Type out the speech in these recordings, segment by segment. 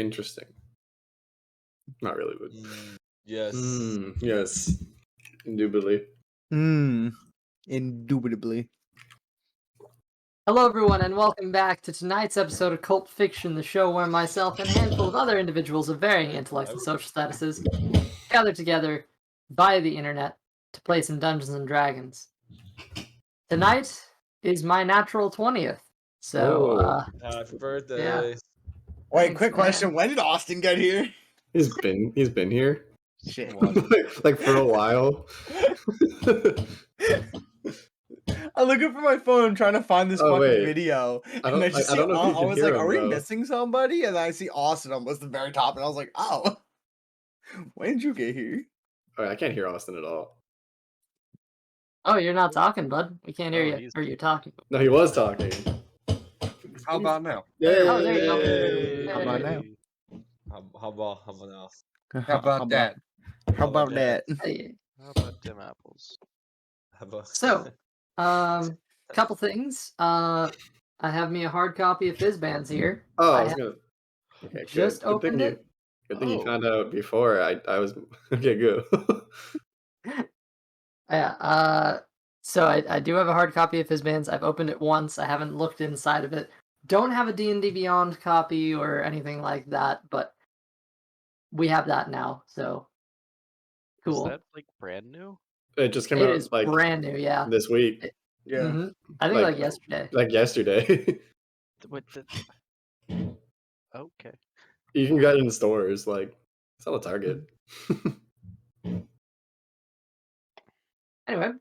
Interesting. Not really, but Yes. yes, indubitably. Indubitably. Hello, everyone, and welcome back to tonight's episode of Cult Fiction, the show where myself and a handful of other individuals of varying intellects and social statuses gather together via the internet to play some Dungeons and Dragons. Tonight is my natural 20th, so Happy birthday. yeah. Wait, Thanks, quick question. man. When did Austin get here? He's been here Shit. like for a while. I'm looking for my phone, trying to find this fucking wait. video. I don't- and I just I see, don't know if you I can was hear like, him, are we though. missing somebody? And I see Austin almost the very top, and I was like, oh. When did you get here? I can't hear Austin at all. Oh, you're not talking, bud. We can't hear Oh, you. Or you're talking. No, he was talking. How about now? Yeah. Oh, there you go. Hey. How about now? How about now? How about that? How about that? Hey. How about them apples? How about So, couple things. I have me a hard copy of Fizzbands here. Oh, I I was have gonna. Okay, good. just Good thing opened it. Good thing you Oh. found out before I was. Okay, good. Yeah. So I do have a hard copy of Fizzbands. I've opened it once. I haven't looked inside of it. Don't have a D&D Beyond copy or anything like that, but we have that now. So cool. Is that like brand new? It just came It out is like brand new. Yeah. this week, Yeah. Mhm. I think like yesterday. like yesterday. What the? Okay. You can get it in stores. Like it's on a Target. Anyway,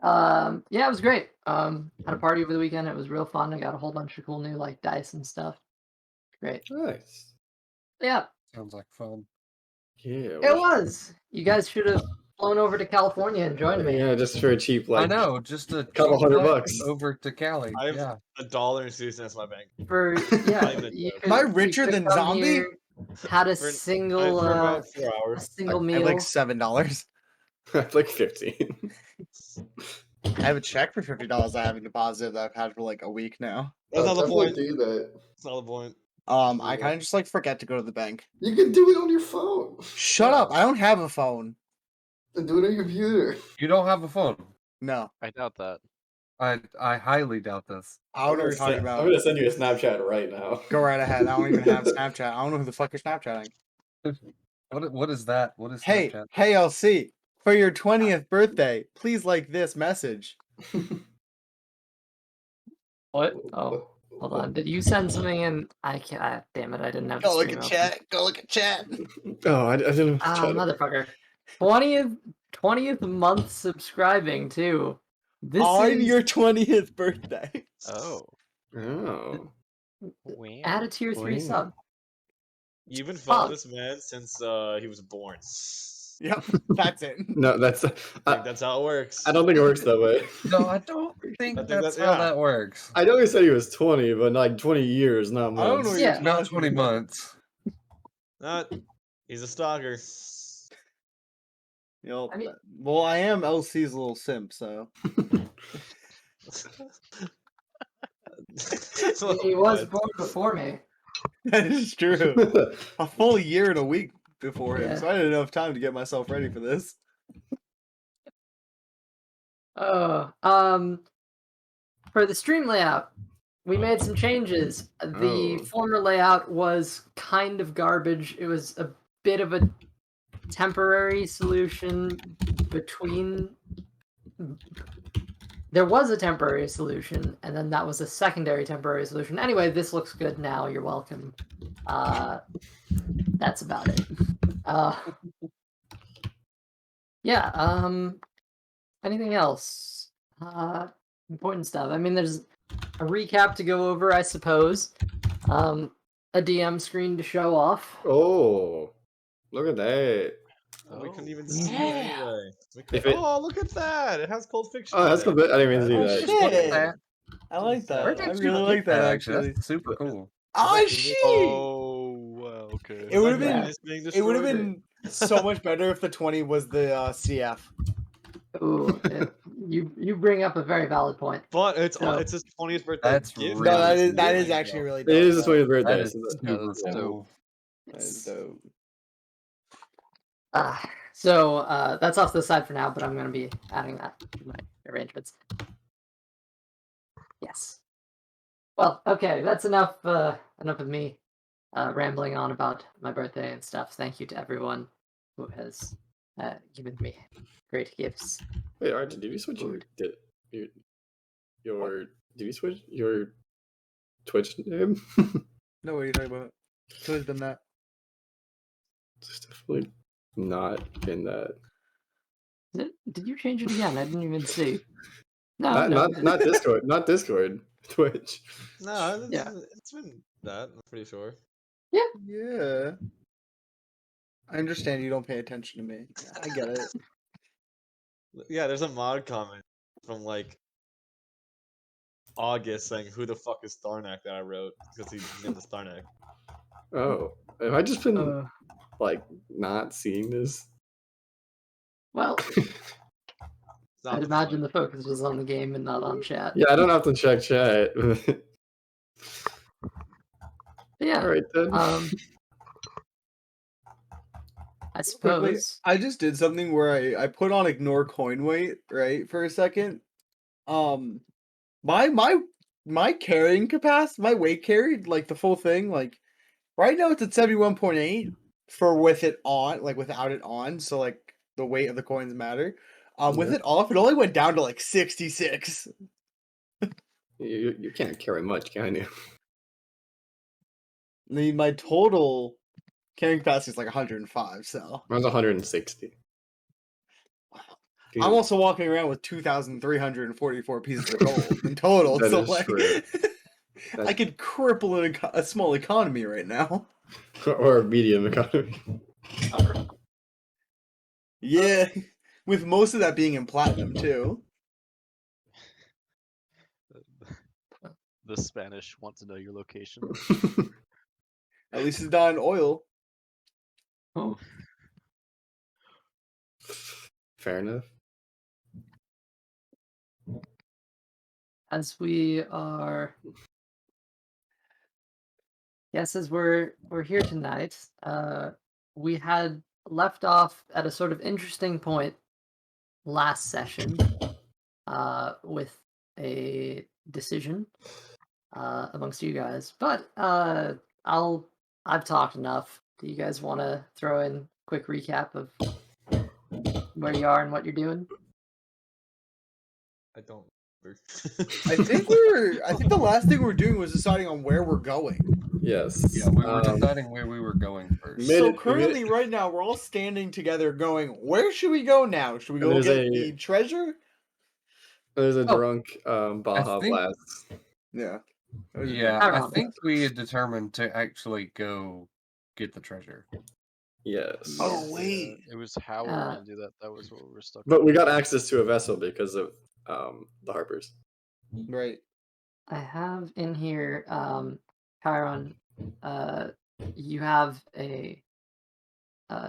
yeah, it was great. Had a party over the weekend. It was real fun. I got a whole bunch of cool new like dice and stuff. Great. Nice. Yeah, Sounds like fun. Yeah. it was. You guys should have flown over to California and joined me. Yeah, just for a cheap like. I know, just a couple cheap $100 flight bucks. over to Cali. I have Yeah. $1 in students in my bank. For yeah, even you joke. could, Am I you richer could than come Zombie? here, had a For single about 4 a hours. single I meal. have like $7. like 15. I have a check for $50 I haven't deposited that I've had for like a week now. That's not the point. Do that. That's not the point. I kind of just like forget to go to the bank. You can do it on your phone. Shut up! I don't have a phone. And do it on your computer. You don't have a phone. No, I doubt that. I highly doubt this. I don't know what you're talking I'm about. gonna send you a Snapchat right now. Go right ahead. I don't even have Snapchat. I don't know who the fuck you're Snapchatting. What is that? What is Hey, Snapchat? hey, LC. For your 20th birthday, please like this message. What? Oh, hold on. Did you send something in? I can't. Damn it! I didn't have. Go the look stream at open. chat. Go look at chat. Oh, I didn't. Ah, try to- motherfucker. 20th month subscribing too. This On is your 20th birthday. Oh. Oh. Wow. add a tier 3 Wow. sub. You've been following Fuck. this man since he was born. Yep, that's it. No, that's. I think that's how it works. I don't think it works that way. No, I don't think I think that's that's- how yeah. that works. I know he said he was 20, but like 20 years, not months. I don't know what Yeah. you're Not talking 20 about. months. He's a stalker. You know, I mean- well, I am LC's little simp, so. He was born before me. That is true. A full year and a week before him, Yeah. so I had enough time to get myself ready for this. Oh, for the stream layout, we made some changes. The Oh. former layout was kind of garbage. It was a bit of a temporary solution between. There was a temporary solution, and then that was a secondary temporary solution. Anyway, this looks good now. You're welcome. That's about it. Yeah. Anything else? Important stuff. I mean, there's a recap to go over, I suppose. A DM screen to show off. Oh, look at that. We couldn't even Oh. see it anyway. If it- Oh, look at that! It has Cold Fiction. Oh, that's on good. I didn't even see Oh, that. shit. Look at that. I like that. Where'd I you really get like that, actually. actually. That's super cool. Oh, shit! Oh, okay. It would've been- It's being It would have destroyed. been so much better if the 20 was the CF. Ooh, you bring up a very valid point. But it's No. it's his 20th birthday. That's gift. really No, that is Really actually really It is his dope. 20th birthday. That is so that's super super cool. cool. That is Yes. dope. So that's off to the side for now, but I'm going to be adding that to my arrangements. Yes. Well, okay, that's enough. Enough of me rambling on about my birthday and stuff. Thank you to everyone who has given me great gifts. Wait, Archie, did you switch did you switch your Twitch name? No, what are you talking about? It's always been that. It's definitely not in that. Did you change it again? I didn't even see. No, Not no. not Discord, not Discord. Twitch. No, Yeah. it's been that. I'm pretty sure. Yeah. I understand you don't pay attention to me. I get it. Yeah, there's a mod comment from like August saying, "Who the fuck is Starnak?" that I wrote because he named the Starnak. Oh, have I just been Uh, like not seeing this? well, It's not I'd the imagine point. the focus was on the game and not on chat. Yeah, I don't have to check chat. But yeah. All right then. I Quickly, suppose. I just did something where I put on ignore coin weight, right, for a second. My carrying capacity, my weight carried, like the full thing, like right now it's at 71.8 for with it on, like without it on, so like the weight of the coins matter. With Yeah. it off, it only went down to like 66. You can't carry much, can you? I mean, my total carrying capacity is like 105, so Mine's 160. I'm also walking around with 2,344 pieces of gold in total. That So is like, true. I could cripple a small economy right now. Or a medium economy. Yeah, with most of that being in platinum too. The Spanish want to know your location. At least it's not in oil. Oh, Fair enough. as we are. Yes, as we're here tonight, we had left off at a sort of interesting point last session, with a decision amongst you guys. But I've talked enough. Do you guys want to throw in a quick recap of where you are and what you're doing? I don't remember. I think the last thing we were doing was deciding on where we're going. Yes. Yeah, we were deciding where we were going first. Mid- So it- currently, right now, we're all standing together, going, "Where should we go now? Should we go There's get the treasure?" There's a Oh. drunk Baja think- Blast. Yeah. Yeah, I Around think we had determined to actually go get the treasure. Yes. Oh Yes. wait. It was how we were gonna do that. That was what we were stuck. But on. we got access to a vessel because of the Harpers. Right. I have in here, Chiron, you have a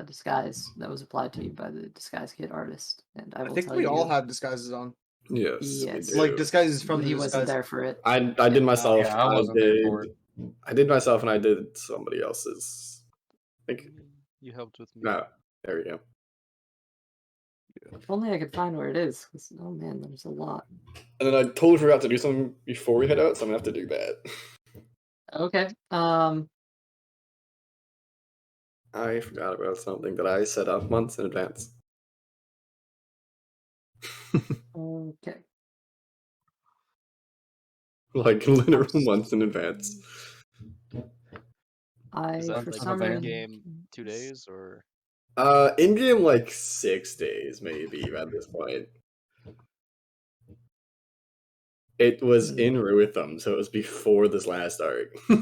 disguise that was applied to you by the disguise kit artist, and I I will think tell we you, all have disguises on. Yes. Yes. We do. Like disguises from but the he wasn't disguise. there for it. I did myself. Yeah, I wasn't there for it. I did myself, and I did somebody else's. I think. You helped with me. No. There we go. If only I could find where it is. 'Cause, oh man, there's a lot. And then I totally forgot to do something before we head out, so I'm gonna have to do that. Okay. I forgot about something that I set up months in advance. Okay. Like literal months in advance. Is that For like some in reason, game 2 days or? In game like 6 days maybe at this point. It was in Ruitham, so it was before this last arc. I'll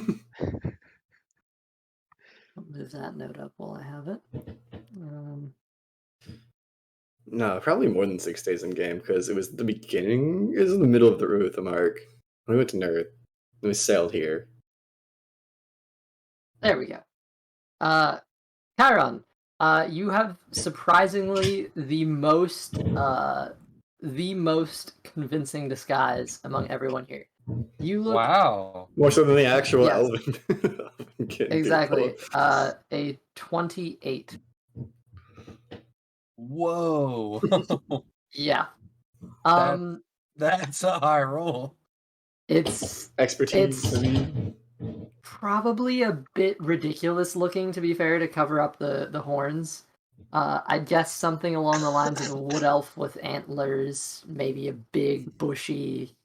move that note up while I have it. No, probably more than 6 days in game because it was the beginning. It was in the middle of the Ruitham arc. We went to Nerd. We sailed here. There we go. Chiron, you have surprisingly the most convincing disguise among everyone here. You look Wow. More so than the actual Yes. elven Exactly. A 28. Whoa. Yeah. Um, That's a high roll. it's Expertise. It's- I mean, probably a bit ridiculous looking, to be fair, to cover up the horns. I guess something along the lines of a wood elf with antlers, maybe a big bushy,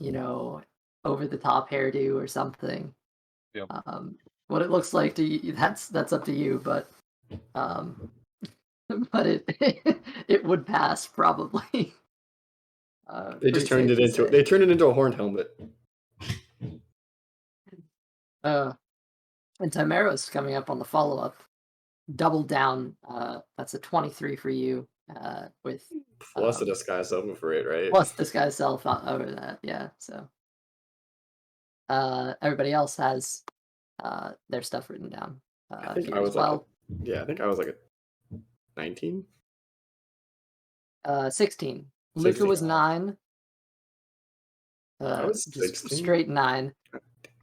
over the top hairdo or something. Yep. What it looks like to you, that's up to you, but but it would pass probably. they just turned pretty it safe to into say. they turned it into a horned helmet. And Timero's coming up on the follow-up. Double down. That's a 23 for you. With Plus the disguise over for it, right? plus disguise self over that. Yeah. So everybody else has their stuff written down. I think here I as was well. I think I was like a 19. 16. Luca 16. was 9. I was Just 16. straight 9.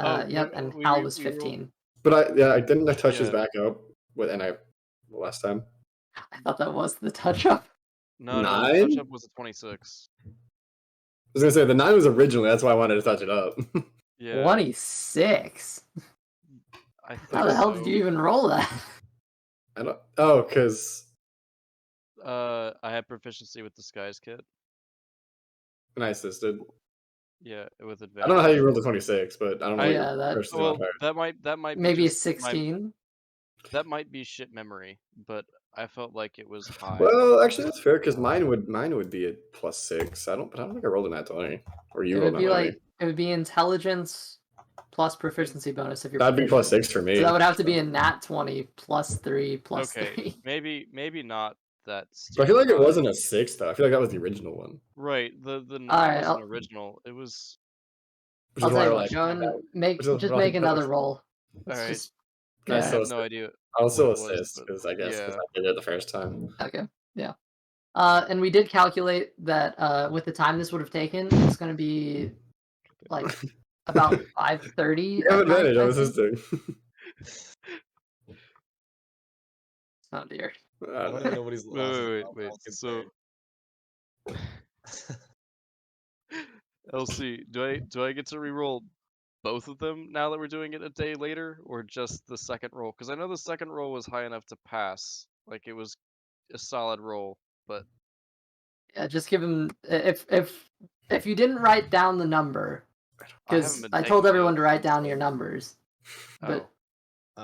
Oh, Yep, and we- Hal we- was we rolled- 15. But I didn't touch his Yeah. back up with last time. I thought that was the touch-up. No, the 9? touch up was a 26. I was gonna say the 9 was originally, that's why I wanted to touch it up. Yeah. 26. I think How the hell so. did you even roll that? I don't. Oh, because I had proficiency with disguise kit. and I assisted. Yeah, with advantage. I don't know how you rolled the 26, but I don't know. what Yeah, your that- first Well, modifier. that might be Maybe a just my- 16. that might be shit memory, but I felt like it was high. Well, actually, that's fair because mine would be a +6. I don't think I rolled a nat 20, or you It rolled would a be 20. it would be intelligence plus proficiency bonus if you're That'd be proficient. +6 for me. So that would have to be a nat 20 plus 3 plus Okay, 3. maybe not that. But I feel like it stupid high. wasn't a 6 though. I feel like that was the original one. Right. The 9 Alright, wasn't I'll- original. It was. Which I'll is tell why you we're what, like, go "Oh, and that- make which is just why make we're another like- roll. Let's Alright. just Can I I yeah. still have no idea. I'll what still it was, assist but because I guess because yeah. I did it the first time. Okay. Yeah. And we did calculate that with the time this would have taken, it's going to be like about 5:30. You have at night, advantage I on think. assisting. Oh dear. I don't even know what he's Wait. So, LC, do I get to reroll both of them now that we're doing it a day later, or just the second roll? Because I know the second roll was high enough to pass, like it was a solid roll. But Yeah, just give him if you didn't write down the number, because been I told taking everyone to notes, write down your numbers, but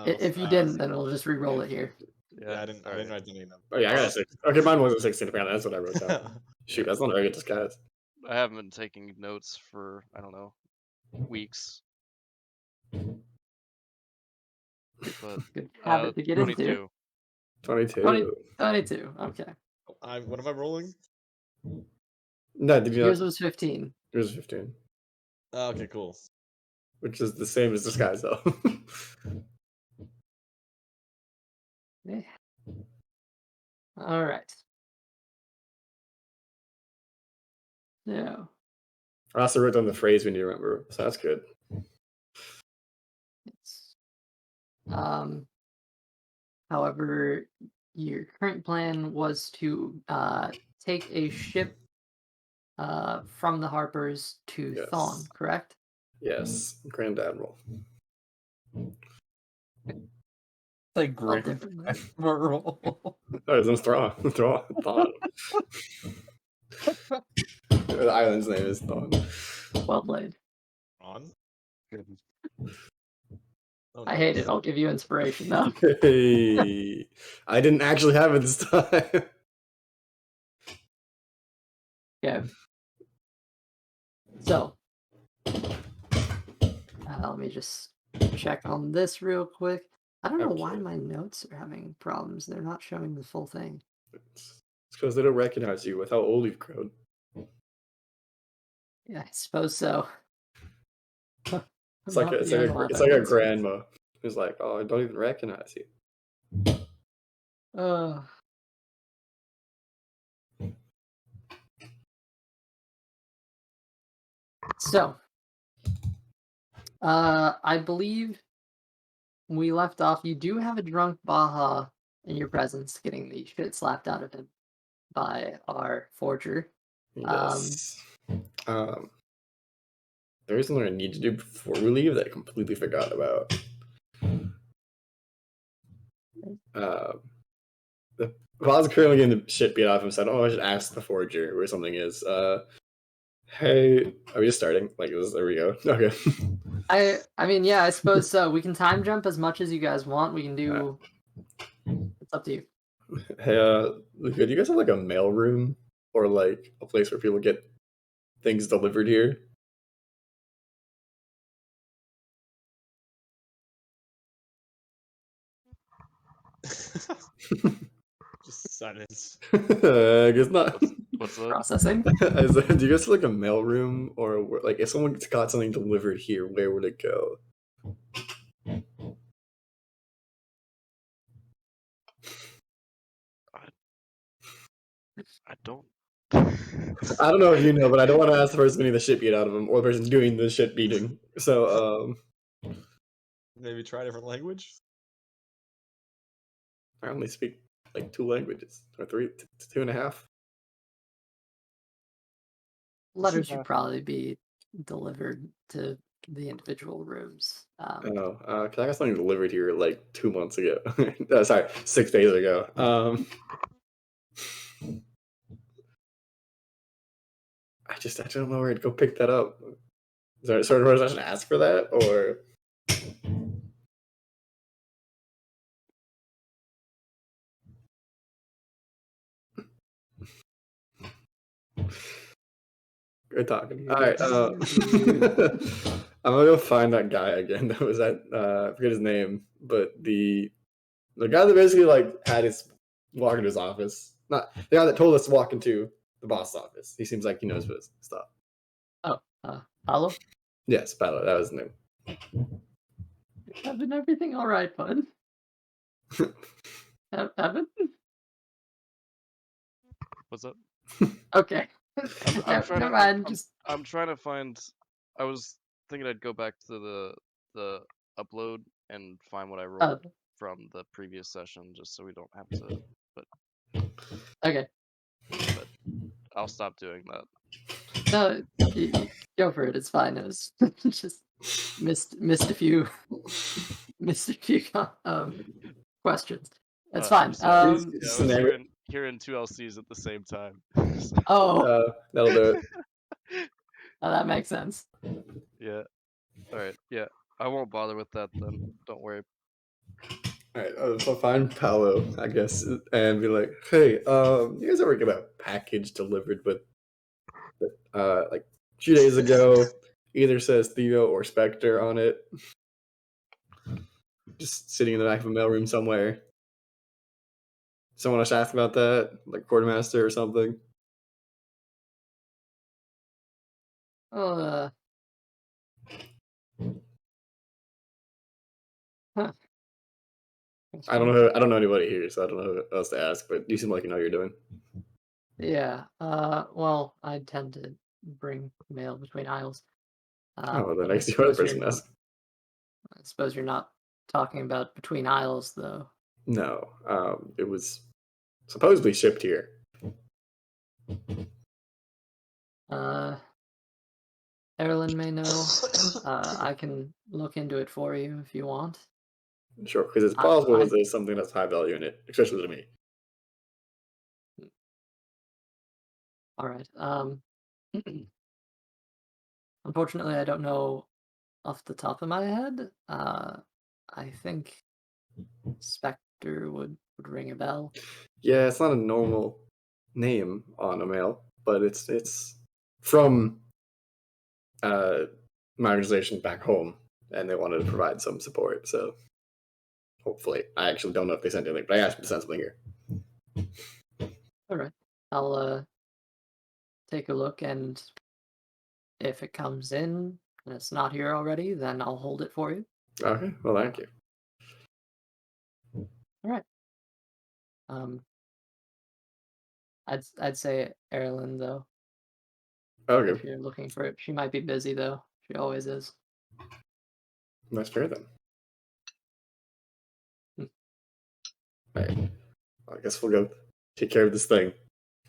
if you didn't, then we'll just re-roll it here. Yeah, I didn't write down any numbers. Oh yeah, I got a 6. Okay, mine was a 16. Apparently, that's what I wrote down. Shoot, that's not a very good disguise. I haven't been taking notes for I don't know weeks. But Good habit to get into. 22. 22. 22. Okay. What am I rolling? No, did you Yours not? was 15. Yours was 15, Oh, okay, cool. which is the same as disguise though. Yeah. All right. So I also wrote down the phrase we need to remember, so that's good. it's however, your current plan was to take a ship from the Harpers to Yes. Thon, correct? Yes, Grand Admiral. Like Spelled great differently. roll. Oh, it's Thrawn. Thon. The island's name is Thon. Well played. On? Oh, I no. hate it. I'll give you inspiration though. Hey, I didn't actually have it this time. Okay. So, let me just check on this real quick. I don't know why Okay. my notes are having problems. They're not showing the full thing. It's because they don't recognize you with how old you've grown. Yeah, I suppose so. It's like a grandma who's like, "Oh, I don't even recognize you." So, I believe we left off, you do have a drunk Baja in your presence, getting the shit slapped out of him by our forger. Yes. There is something I need to do before we leave that I completely forgot about. If I was currently getting the shit beat off him, said, "Oh, I should ask the forger where something is." Hey, are we just starting? Like, there we go. Okay. I mean, yeah, I suppose so. We can time jump as much as you guys want. We can do. It's up to you. Hey, Luca, do you guys have like a mail room or like a place where people get things delivered here? Just silence. I guess not. What's up? Processing. I said, do you guys have like a mail room or like if someone got something delivered here, where would it go? I don't. I don't know if you know, but I don't want to ask the person getting the shit beat out of them or the person doing the shit beating. So, Maybe try a different language. I only speak like 2 languages or 3, 2.5. Letters should probably be delivered to the individual rooms. Oh, cause I got something delivered here like 2 months ago. Sorry, 6 days ago. I don't know where to go pick that up. Is there a sort of I should ask for that or? Good talking. All right, I'm gonna go find that guy again. That was at I forget his name, but the guy that basically like had us walk into his office. Not the guy that told us to walk into the boss office. He seems like he knows his stuff. Oh, Paolo? Yes, Paolo, that was his name. Having everything all right, bud? Evan? What's up? Okay. I'm trying Never to. mind. Just I'm trying to find. I was thinking I'd go back to the upload and find what I rolled from the previous session, just so we don't have to. okay. But I'll stop doing that. No, you go for it. It's fine. It was just missed a few questions. It's fine. Yeah, I was hearing 2 LCs at the same time. Oh, that'll do it. that makes sense. Yeah. All right. Yeah. I won't bother with that then. Don't worry. All right, so I'll find Paolo, I guess, and be like, "Hey, you guys ever get a package delivered with, like 2 days ago, either says Theo or Spectre on it, just sitting in the back of a mailroom somewhere? Someone else asked about that, like quartermaster or something." Oh, huh. I don't know anybody here, so I don't know who else to ask. But you seem like you know what you're doing. Yeah. Well, I tend to bring mail between aisles. Oh, then but I see what other person asked. I suppose you're not talking about between aisles, though. No, it was supposedly shipped here. Erilyn may know. I can look into it for you if you want. Sure, because it's possible that there's something that's high value in it, especially to me. All right. Unfortunately, I don't know off the top of my head. I think Spectre would ring a bell. Yeah, it's not a normal name on a mail, but it's from my organization back home, and they wanted to provide some support. So hopefully, I actually don't know if they sent anything, but I asked them to send something here. All right. I'll take a look, and if it comes in and it's not here already, then I'll hold it for you. Okay, well, thank you. All right. I'd say Erilyn though. Okay, If you're looking for it, she might be busy though. She always is. that's fair then. Alright. I guess we'll go take care of this thing.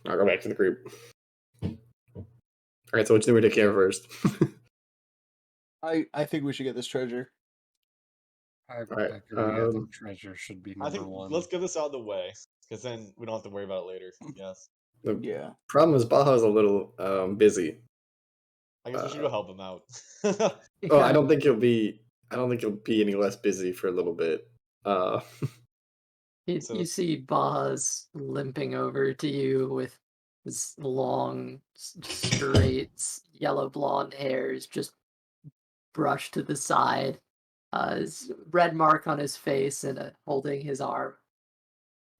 I'll go back to the group. Alright, so which do we take care of first? I think we should get this treasure. I Alright, agree. I think treasure should be I number think one. let's get this out of the way, because then we don't have to worry about it later. Yes. the Yeah. problem is Baja's a little busy. I guess we should go help him out. Oh, I don't think he'll be any less busy for a little bit. You, So- you see Boz limping over to you with his long, straight, yellow blonde hairs just brushed to the side, his red mark on his face, and holding his arm.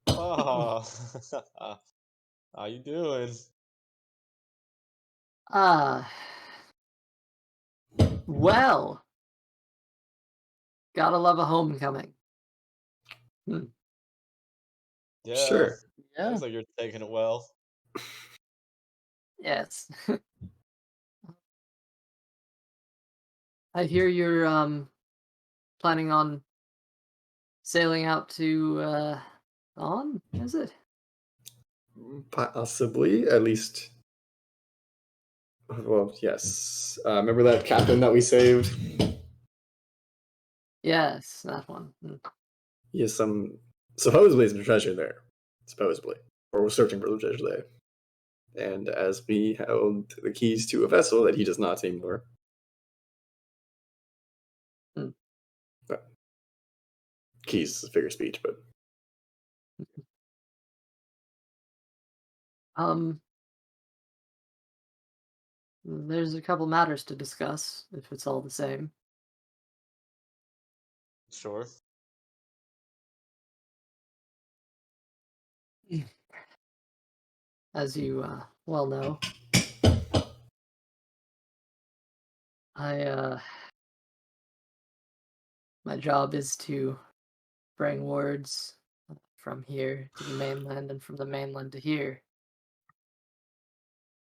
Oh, how you doing? Ah, well, gotta love a homecoming. Yeah. Sure. Yeah. Looks like you're taking it well. Yes. I hear you're planning on sailing out to Thon, is it? Possibly, at least. Well, yes. Remember that captain that we saved? Yes, that one. He has supposedly some treasure there. Supposedly. Or we're searching for the treasure there. And as we held the keys to a vessel that he does not anymore. Hmm. Keys is a figure of speech, but There's a couple matters to discuss, if it's all the same. Sure. As you well know, my job is to bring words from here to the mainland and from the mainland to here.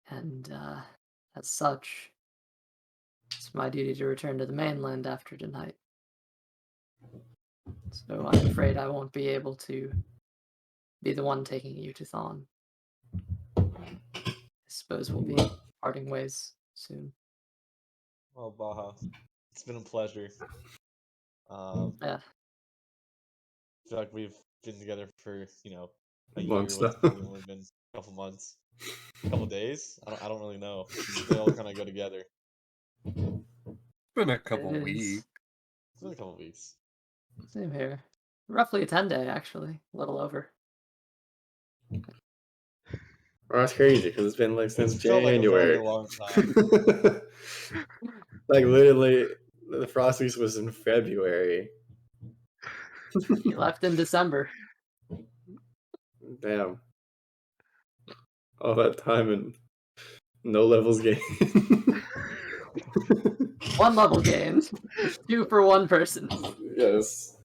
And as such, it's my duty to return to the mainland after tonight. So I'm afraid I won't be able to be the one taking you to Thon. I suppose we'll be parting ways soon. Well, Baja, it's been a pleasure. Yeah. I feel like we've been together for a year. Months What's now. only been a couple months, a couple days. I don't really know. They all kind of go together. Been a couple It is. weeks. It's been a couple weeks. Same here. Roughly a 10-day, actually. A little over. oh, that's crazy because it's been like since It's felt like a January. very long time. Like literally, the Frost Feast was in February. You left in December. Damn. All that time and no levels gained. One level gained. 2 for one person. Yes.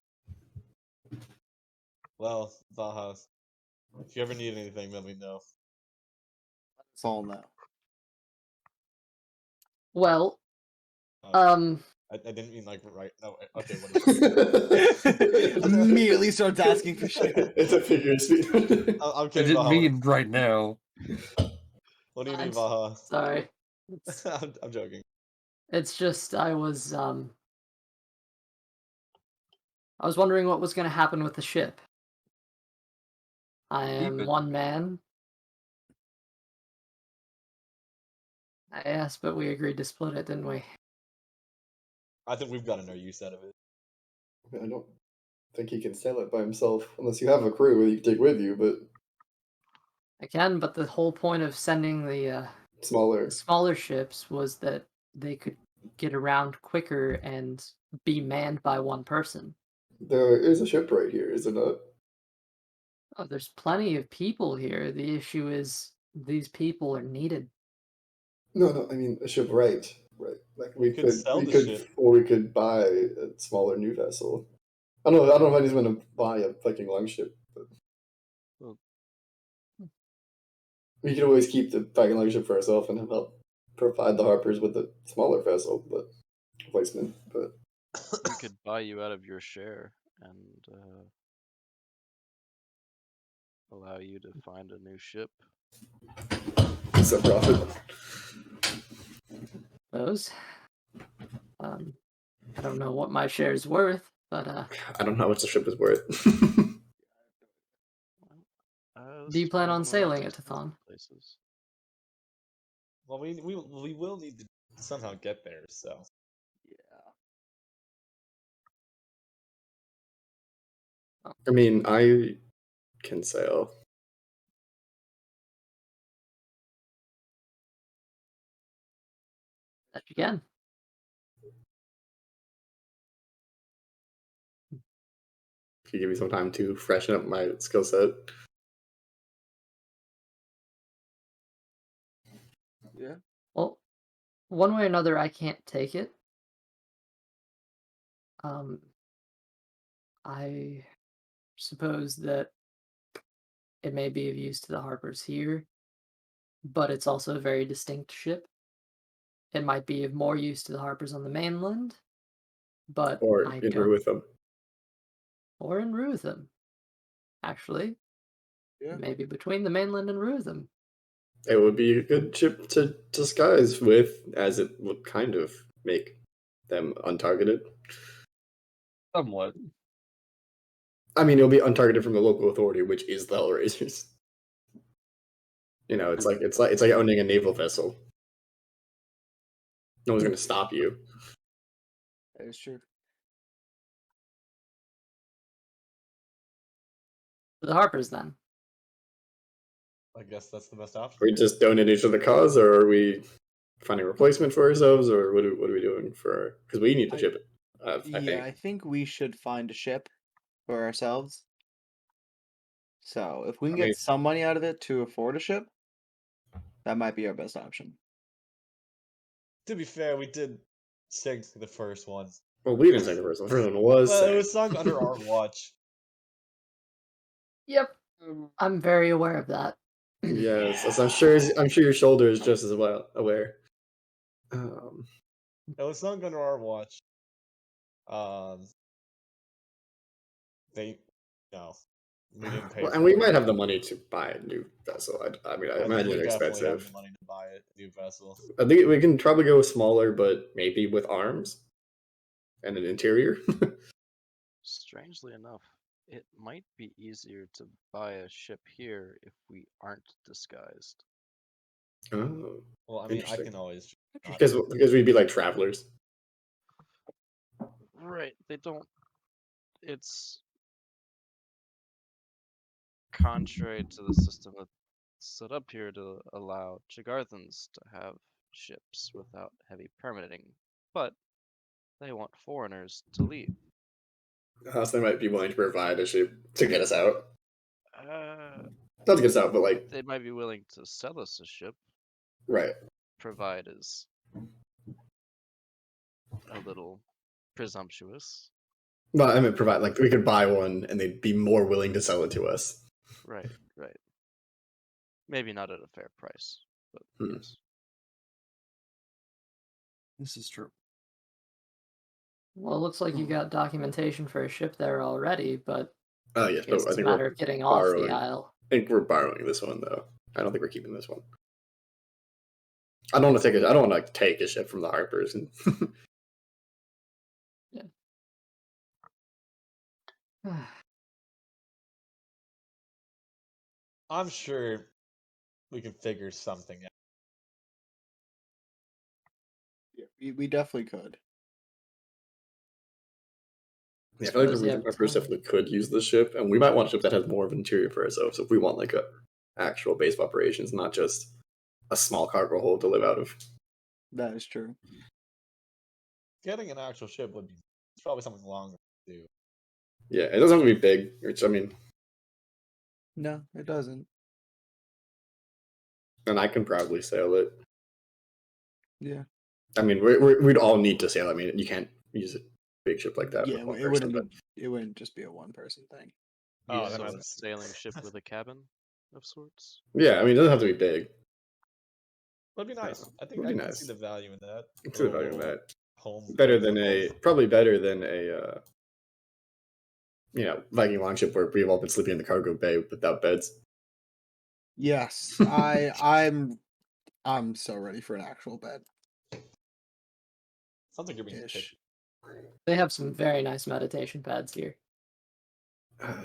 Well, Baja, if you ever need anything, let me know. That's all now. Well, I didn't mean like right. No, okay. What is it? Immediately starts asking for shit. It's a figure of speech. I'm I kidding, didn't Baja. mean right now. What do you I'm need, Baja? sorry. I'm joking. It's just I was wondering what was going to happen with the ship. I Keep am it. one man. I asked, but we agreed to split it, didn't we? I think we've gotten our use out of it. I don't think he can sail it by himself unless you have a crew you can take with you, but I can, but the whole point of sending the smaller. smaller ships was that they could get around quicker and be manned by one person. There is a ship right here, is it not? Oh, there's plenty of people here. The issue is these people are needed. No, I mean a ship, right? Like we could sell the could, ship. or we could buy a smaller new vessel. I don't know if I just want to buy a fucking long ship, but Well- we could always keep the fucking long ship for ourselves and help provide the Harpers with a smaller vessel, but replacement. But We could buy you out of your share, and allow you to find a new ship. What's up, Prophet? Those. I don't know what my share is worth, but I don't know how much the ship is worth. do you plan on sailing it to Thon? Places. Well, we will need to somehow get there, so. I mean, I can sail. That you can. If you give me some time to freshen up my skill set. Yeah. Well, one way or another, I can't take it. I suppose that it may be of use to the Harpers here, but it's also a very distinct ship. It might be of more use to the Harpers on the mainland, but Or I in don't. Rutham. Or in Rutham, actually. Yeah. Maybe between the mainland and Rutham. It would be a good ship to disguise with, as it would kind of make them untargeted. Somewhat. I mean, it'll be untargeted from the local authority, which is the Hellraisers. You know, it's like owning a naval vessel. No one's going to stop you. That is true. The Harpers, then. I guess that's the best option. Are we just donating to the cause, or are we finding a replacement for ourselves, or what are we doing for? Because we need to ship it. I think. I think we should find a ship for ourselves. So if we can get some money out of it to afford a ship, that might be our best option. To be fair, we did sink the first one. Well, we didn't say the first one. The first one was. Well, it was sunk under our watch. Yep. I'm very aware of that. Yes, as I'm sure your shoulder is just as well aware. It was sunk under our watch. We didn't pay. Well, and we might have the money to buy a new vessel. I mean, I imagine we it's definitely have expensive. the money to buy a new vessel. I think we can probably go smaller, but maybe with arms and an interior. Strangely enough, it might be easier to buy a ship here if we aren't disguised. Oh, Well, I mean, I interesting. can always because we'd be like travelers. Right, they don't. It's contrary to the system that's set up here to allow Jagarthans to have ships without heavy permitting, but they want foreigners to leave. So they might be willing to provide a ship to get us out. Uh, Not to get us out, but like they might be willing to sell us a ship, right. provide is a little presumptuous. No, I mean provide like we could buy one and they'd be more willing to sell it to us. Right. Maybe not at a fair price, but yes. This is true. Well, it looks like you got documentation for a ship there already, but Oh yes, it's but I a think matter we're of getting off borrowing. the isle. I think we're borrowing this one though. I don't think we're keeping this one. I don't want to take a ship from the Harpers and Yeah. I'm sure we can figure something out. Yeah, we definitely could. yeah, I feel like Suppose the you reason have Harpers time. definitely could use this ship, and we might want a ship that has more of an interior for ourselves if we want like a actual base of operations, not just a small cargo hold to live out of. That is true. Getting an actual ship would be probably something longer to do. Yeah, it doesn't have to be big. Which I mean, No, it doesn't. and I can probably sail it. Yeah. I mean, we'd all need to sail. I mean, you can't use a big ship like that. Yeah, with one it wouldn't person, be. It wouldn't just be a one-person thing. Oh, Use that a makes sense. sailing ship with a cabin of sorts. but yeah, I mean, it doesn't have to be big. That'd be nice. I think Would I be can nice. see the value in that. I can see the value in that. Home. Probably better than a Viking longship where we've all been sleeping in the cargo bay without beds. Yes, I'm so ready for an actual bed. Sounds like you're being picky. Ish. They have some very nice meditation pads here.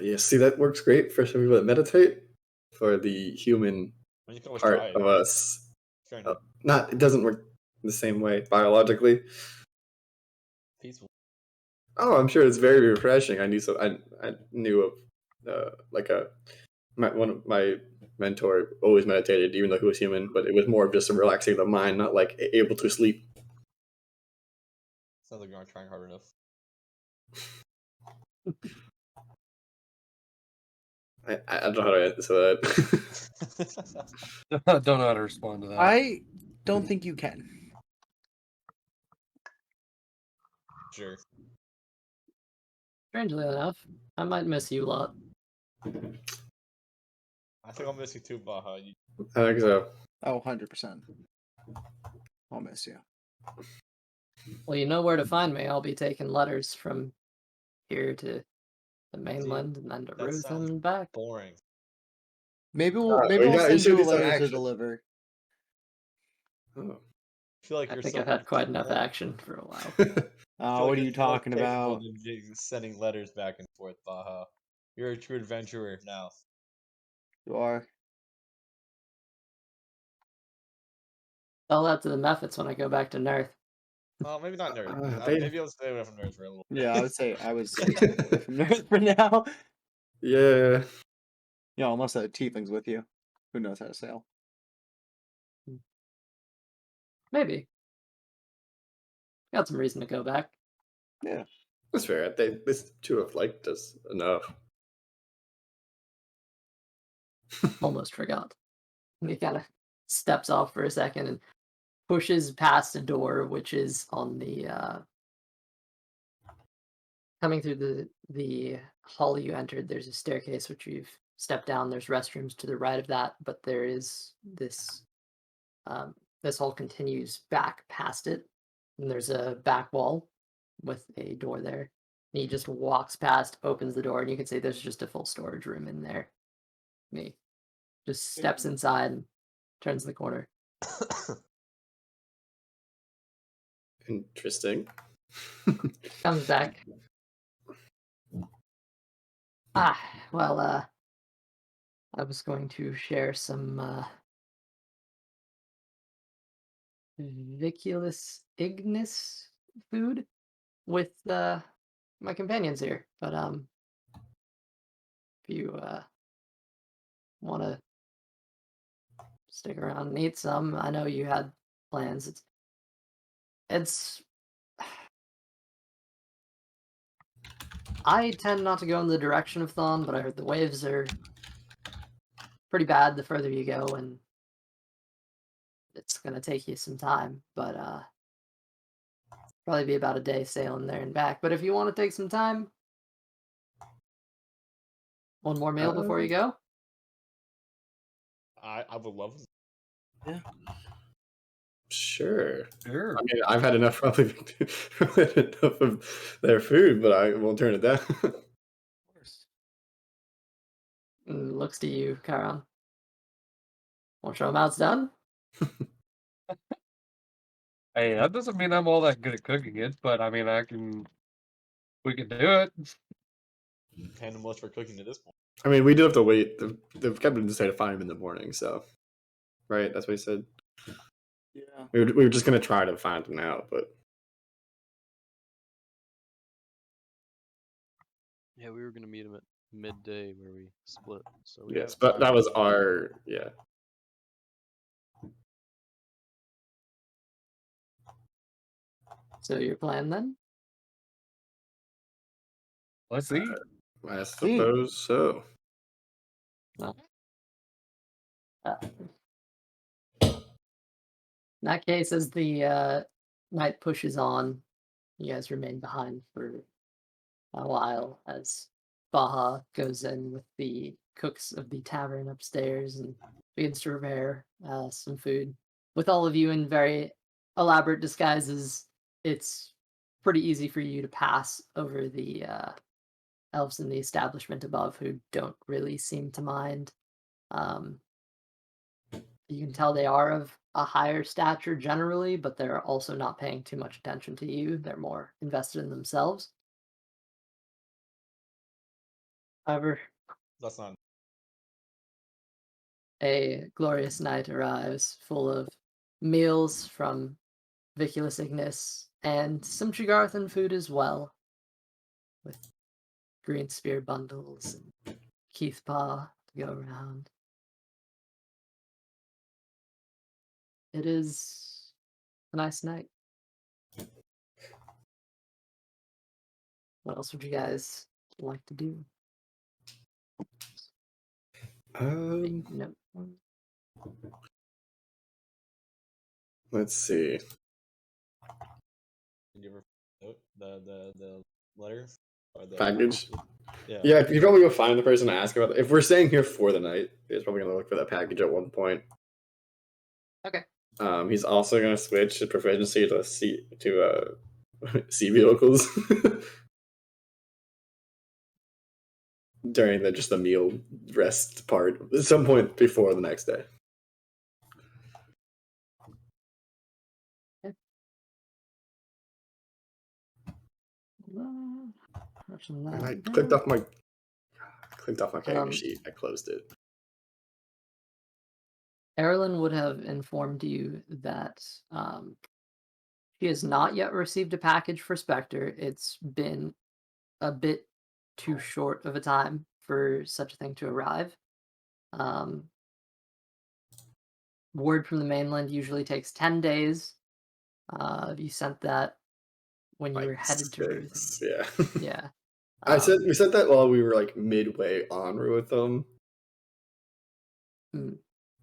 Yeah, see, that works great for some people that meditate. For the human I mean, you can always part try it. of us, Fair enough. it doesn't work the same way biologically. Peaceful. Oh, I'm sure it's very refreshing. I knew of one of my mentor always meditated, even though he was human, but it was more of just relaxing the mind, not like able to sleep. Sounds like you aren't trying hard enough. I don't know how to answer that. I don't know how to respond to that. I don't think you can. Sure. Strangely enough, I might miss you a lot. I think I'll miss you too, Baha. I think so. Oh, 100%. I'll miss you. Well, you know where to find me. I'll be taking letters from here to the mainland and then to that Ruth sounds and back. boring. Maybe we we'll got- send should you a do some letter to action. deliver. Oh. I feel like I you're think so I've had quite enough capable. action for a while. I feel like What are you're you so talking capable about? than sending letters back and forth, Baha. You're a true adventurer now. You are. Tell that to the Mephits when I go back to Nerth. Well, maybe not nerd. They- Maybe I'll stay away from nerds for a little bit. Yeah, I would say I was away from Nerth for now. Yeah. Yeah, unless the tiefling's with you. Who knows how to sail? Maybe. Got some reason to go back. Yeah. That's fair. This two have liked us enough. Almost forgot. He kind of steps off for a second and pushes past a door, which is on the coming through the hall you entered. There's a staircase which you've stepped down. There's restrooms to the right of that, but there is this this hall continues back past it, and there's a back wall with a door there. And he just walks past, opens the door, and you can see there's just a full storage room in there. And he just steps inside and turns the corner. Interesting. Comes back. Well, I was going to share some Viculus ignis food with my companions here, but if you want to stick around and eat some, I know you had plans. It's I tend not to go in the direction of Thon, but I heard the waves are pretty bad the further you go, and it's gonna take you some time, but probably be about a day sailing there and back. But if you want to take some time, one more meal before you go. I would love. Yeah. Sure. Sure. I mean, I've had enough probably had enough of their food, but I won't turn it down. Of course. And looks to you, Chiron. Want to show him how it's done? Hey, that doesn't mean I'm all that good at cooking it, but I mean, we can do it. Paying him much for cooking at this point. I mean, we do have to wait. The captain decided to find him in the morning, so right. That's what he said. Yeah. We were just gonna try to find him out, but Yeah, we were gonna meet him at midday where we split. So we yes, have but time. that was our So your plan then? Let's see. I suppose so. No. In that case, as the night pushes on, you guys remain behind for a while as Baha goes in with the cooks of the tavern upstairs and begins to prepare some food. With all of you in very elaborate disguises, it's pretty easy for you to pass over the elves in the establishment above who don't really seem to mind. You can tell they are of a higher stature generally, but they're also not paying too much attention to you. They're more invested in themselves. However, That's not. a glorious night arrives full of meals from Viculus Ignis and some Chigarthan food as well, with green spear bundles and Keith Paw to go around. It is a nice night. What else would you guys like to do? No. Let's see. Did you ever note the letter or the Package. Yeah. Yeah, you probably go find the person and ask about it. If we're staying here for the night, he's probably gonna look for that package at one point. Okay. He's also gonna switch his proficiency to sea vehicles during the meal rest part at some point before the next day. And I clicked off my character sheet. I closed it. Erilyn would have informed you that she has not yet received a package for Spectre. It's been a bit too short of a time for such a thing to arrive. Word from the mainland usually takes 10 days. You sent that when you were headed to Ruth. Yeah. Yeah. We said that while we were like midway en route with them.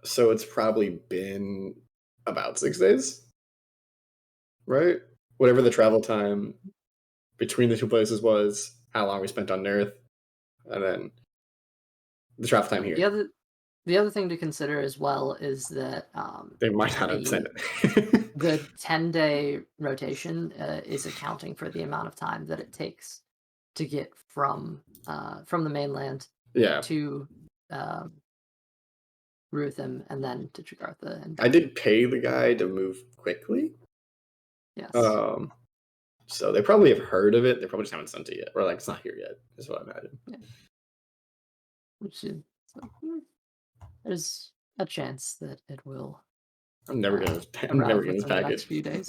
So it's probably been about 6 days, right? Whatever the travel time between the two places was, how long we spent on Earth, and then the travel time here. The other thing to consider as well is that they might not have sent it. The 10-day rotation is accounting for the amount of time that it takes to get from the mainland to Rutham and then to Jakarta. And I did pay the guy to move quickly. Yes. So they probably have heard of it. They probably just haven't sent it yet, or like it's not here yet. Is what I imagine. Yeah. Which is there's a chance that it will. I'm never gonna this package. The next few days.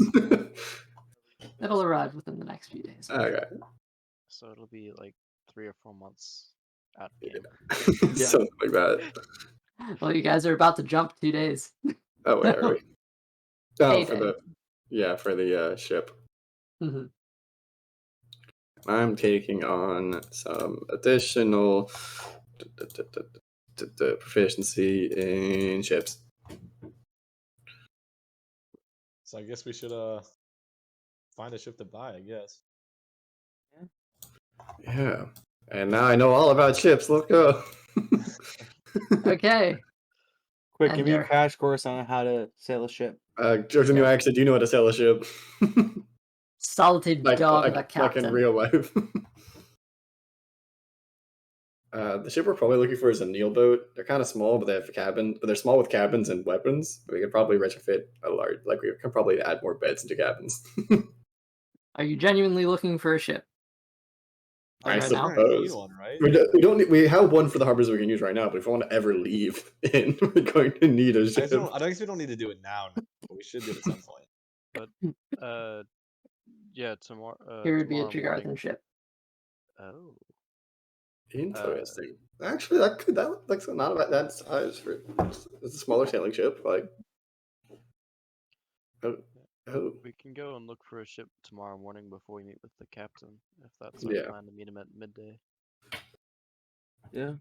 It'll arrive within the next few days. Okay. So it'll be like 3 or 4 months out of game. Yeah. Something like that. Well, you guys are about to jump 2 days. Oh, wait, are we? Oh, for the ship. Mm-hmm. I'm taking on some additional proficiency in ships. So I guess we should find a ship to buy, I guess. Yeah. And now I know all about ships. Let's go. Okay. Quick, give me a crash course on how to sail a ship. Jokes on you, actually, do you know how to sail a ship? Salted dog, the captain. Like in real life. The ship we're probably looking for is a Neil boat. They're kind of small, but they have a cabin. But they're small with cabins and weapons. We could probably retrofit a large. Like we can probably add more beds into cabins. Are you genuinely looking for a ship? I suppose. We have one for the harbors we can use right now, but if we want to ever leave in, we're going to need a ship. I guess we don't need to do it now, but we should do it at some point. But yeah, tomorrow. Here would be a Jagarthan ship. Oh. Interesting. Actually, that looks not about that size for it's a smaller sailing ship. Like, we can go and look for a ship tomorrow morning before we meet with the captain, if that's our plan to meet him at midday. Yeah,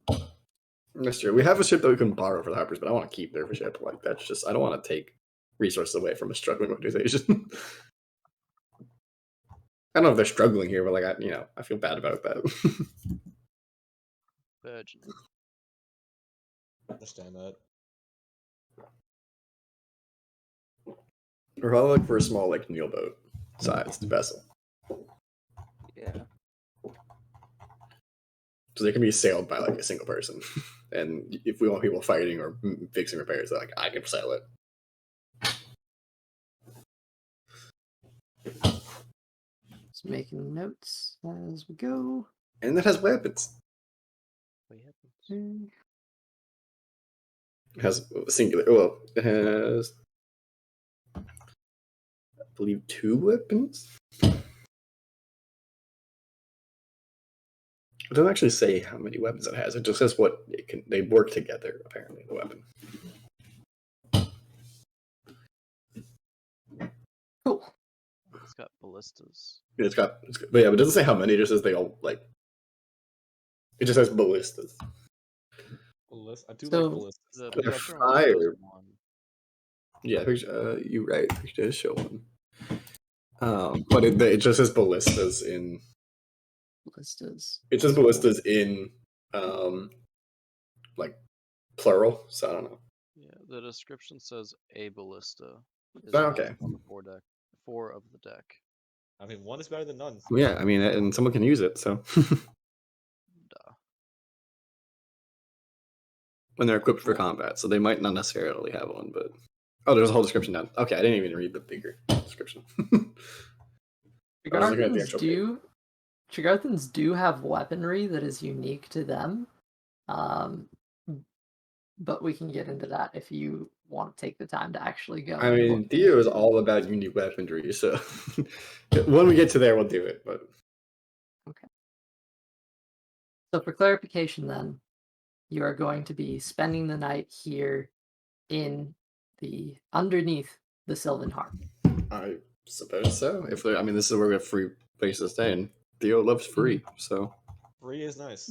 that's true. We have a ship that we can borrow for the harbors, but I want to keep their ship. Like, that's just I don't want to take resources away from a struggling organization. I don't know if they're struggling here, but like I feel bad about that. Virgin. Understand that. We're probably looking for a small, like Neil boat sized vessel. Yeah. So they can be sailed by like a single person and if we want people fighting or fixing repairs, like I can sell it. Just making notes as we go. And it has weapons. Mm. It has singular. Well, it has, I believe, 2 weapons. It doesn't actually say how many weapons it has. It just says what it can. They work together. Apparently, the weapon. Cool. It's got ballistas. It's got, but yeah, but it doesn't say how many. It just says they all like. It just says ballistas. I do So- like ballistas. The They're picture only shows fire. one. Yeah, you're right. Picture does show one. But it just says ballistas in. Ballistas. It says ballistas in, like plural. So I don't know. Yeah, the description says a ballista is Oh, mounted okay. on the four of the deck. I mean, one is better than none. Yeah, I mean, and someone can use it. So Duh. when they're equipped for combat, so they might not necessarily have one, but there's a whole description down. Okay, I didn't even read the bigger description. I was looking at the actual page. Chigarthans do have weaponry that is unique to them. But we can get into that if you want to take the time to actually go. I and mean, look. Theo is all about unique weaponry, so when we get to there, we'll do it. But So for clarification then, you are going to be spending the night here in underneath the Sylvan Harp. I suppose so. If I mean, this is where we have free place to stay, and Theo loves free, so Free is nice.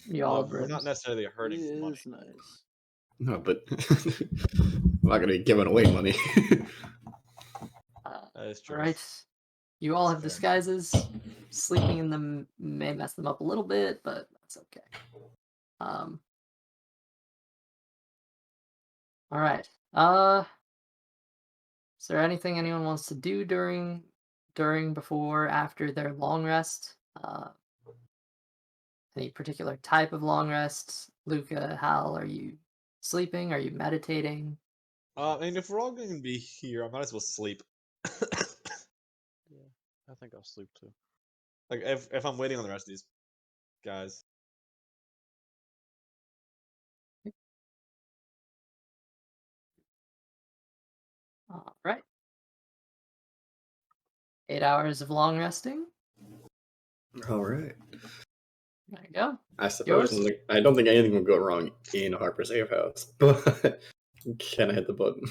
You all have We're not rooms. necessarily hurting for money. Is nice. no, but I'm not gonna be giving away money. That is true. Alright. You all have Fair. disguises. Sleeping in them may mess them up a little bit, but that's okay. Alright. Is there anything anyone wants to do during, before, after their long rest? Any particular type of long rest? Luca, Hal, are you sleeping? Are you meditating? I mean, if we're all going to be here, I might as well sleep. Yeah, I think I'll sleep too. Like, if I'm waiting on the rest of these guys. Alright. 8 hours of long resting. All right. There you go. I suppose I don't think anything will go wrong in Harper's safe house, but can I hit the button?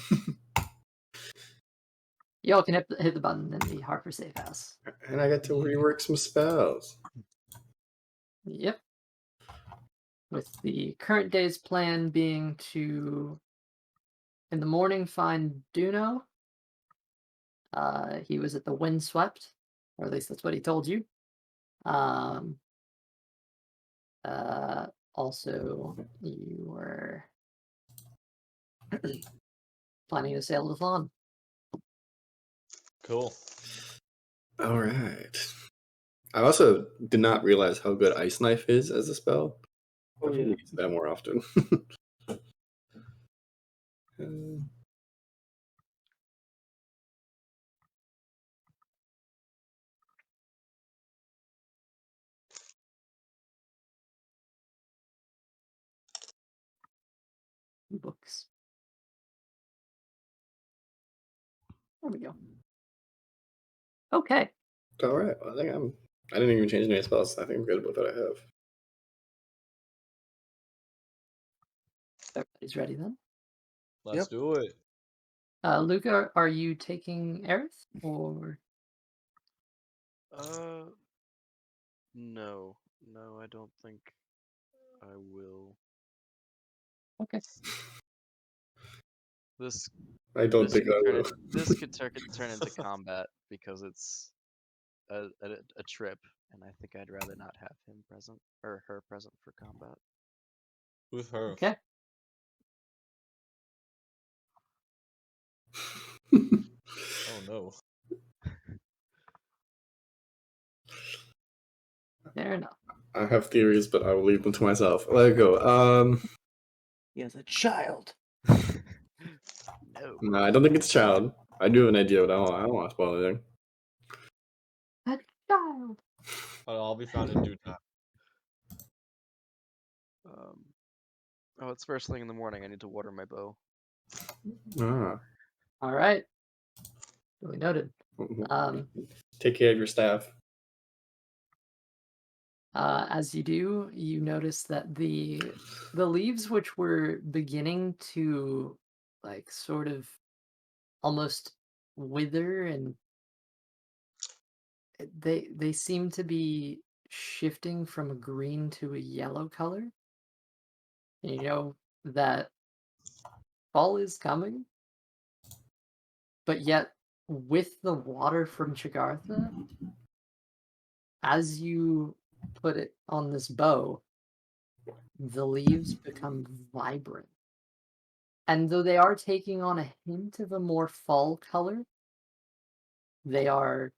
Y'all can hit the button in the Harper Safe House. And I get to rework some spells. Yep. With the current day's plan being to, in the morning, find Duno. He was at the Windswept, or at least that's what he told you. Also, you were planning to sail to Thon. Cool. All right. I also did not realize how good Ice Knife is as a spell. I Oh, yeah. should use that more often. Books. There we go. Okay. All right. Well, I didn't even change any spells. I think I'm good with what I have. Everybody's ready then. Let's do it. Luca, are you taking Aerith or? No, I don't think I will. Okay. This I don't this think could I turn will. this could turn into combat because it's a trip, and I think I'd rather not have him present or her present for combat. Who's her? Okay. Oh no. Fair enough. I have theories, but I will leave them to myself. Let it go. He has a child. No. No, I don't think it's child. I do have an idea, but I don't want to spoil anything. A child. I'll be found in due time. Oh, it's first thing in the morning. I need to water my bow. Ah. All right. Really noted. Take care of your staff. As you do, you notice that the leaves which were beginning to like sort of almost wither and they seem to be shifting from a green to a yellow color. And you know that fall is coming, but yet with the water from Chagartha, as you put it on this bow, the leaves become vibrant. And though they are taking on a hint of a more fall color, they are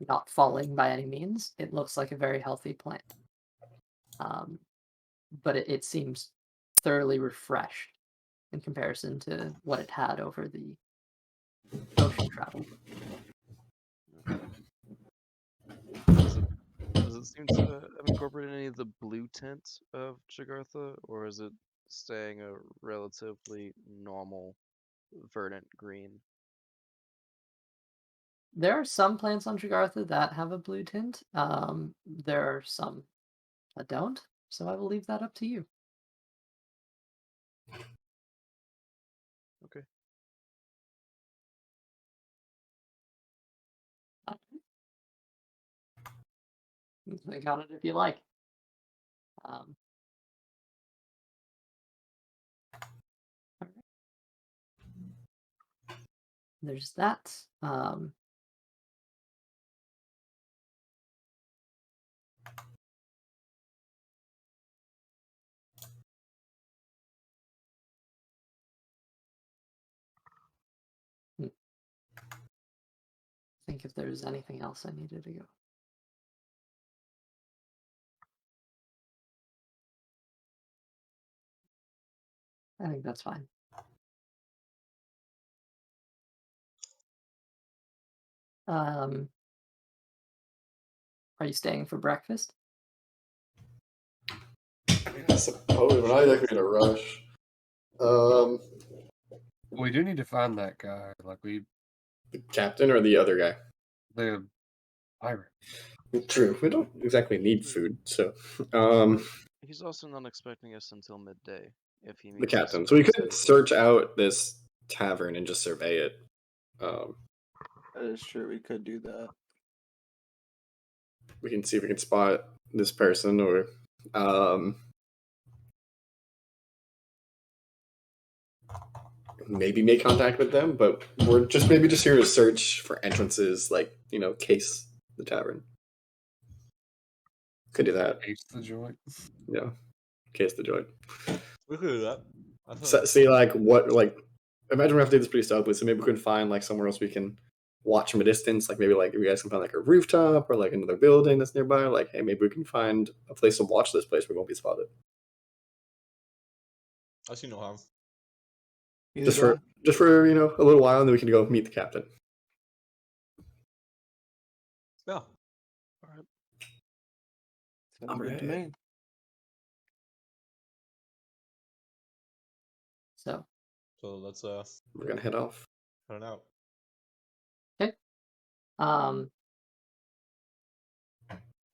not falling by any means. It looks like a very healthy plant. But it seems thoroughly refreshed in comparison to what it had over the ocean travel. Does it seem to have incorporated any of the blue tint of Jagartha, or is it staying a relatively normal verdant green? There are some plants on Jagartha that have a blue tint. There are some that don't, so I will leave that up to you. Okay. Think on it if you like. All right. There's that. Think if there's anything else I needed to go. I think that's fine. Are you staying for breakfast? I suppose we're not exactly in a rush. We do need to find that guy. Like the captain or the other guy? the pirate. True. We don't exactly need food, so He's also not expecting us until midday if he the meets us captain. So we could outside. search out this tavern and just survey it. That is true. We could do that. We can see if we can spot this person or maybe make contact with them, but we're just maybe just here to search for entrances, like, case the tavern. Could do that. Ace the joint. Yeah. Case the joint. We could do that. See, imagine we have to do this pretty stealthily, so maybe we can find like somewhere else we can watch from a distance. Like maybe like if you guys can find like a rooftop or like another building that's nearby. Like, hey, maybe we can find a place to watch this place where we won't be spotted. I see no harm. Just for a little while, and then we can go meet the captain. Yeah. Sounds good to me. So let's We're gonna head off. head out. okay.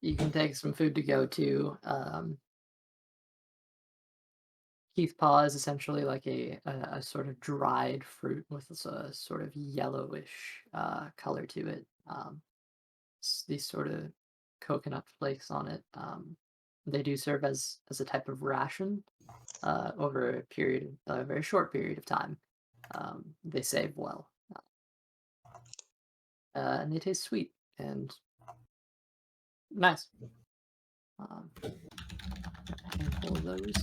You can take some food to go to. Keith paw is essentially like a sort of dried fruit with a sort of yellowish color to it. These sort of coconut flakes on it. They do serve as a type of ration over a very short period of time. They save well, and they taste sweet and nice. A handful of those.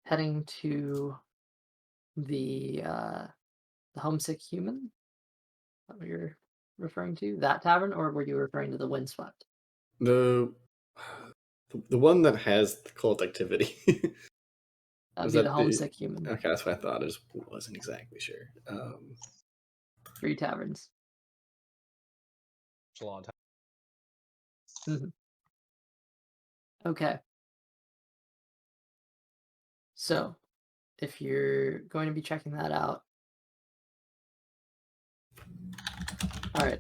Heading to the Homesick Human that you're referring to, that tavern, or were you referring to the Windswept? The The one that has the cult activity. That'd Was be that the Homesick Human. Okay, that's what I thought. I just wasn't exactly sure. 3 taverns. It's a long time. Okay. So, if you're going to be checking that out, all right.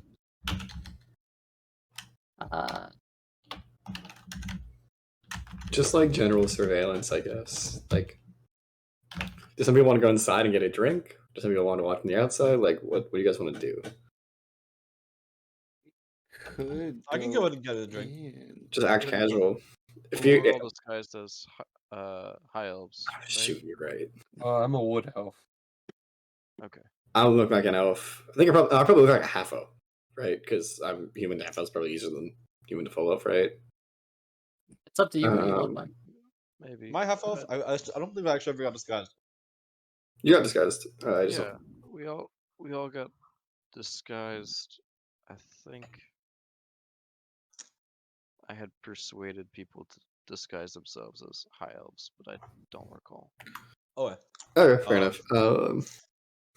Just like general surveillance, I guess. Like, do some people want to go inside and get a drink? Do some people want to watch from the outside? Like, what do you guys want to do? I can go ahead and get a drink. Just act casual. If We're you all disguised as high elves. Right? shoot, you're right. I'm a wood elf. Okay. I don't look like an elf. I think I'll probably look like a half elf, right? Because I'm human. Half elf's probably easier than human to full elf, right? It's up to you what you look like. Maybe. My half elf. I don't believe I actually ever got disguised. You got disguised. Yeah, we all got disguised. I think I had persuaded people to disguise themselves as high elves, but I don't recall. Oh, yeah. Okay, fair enough.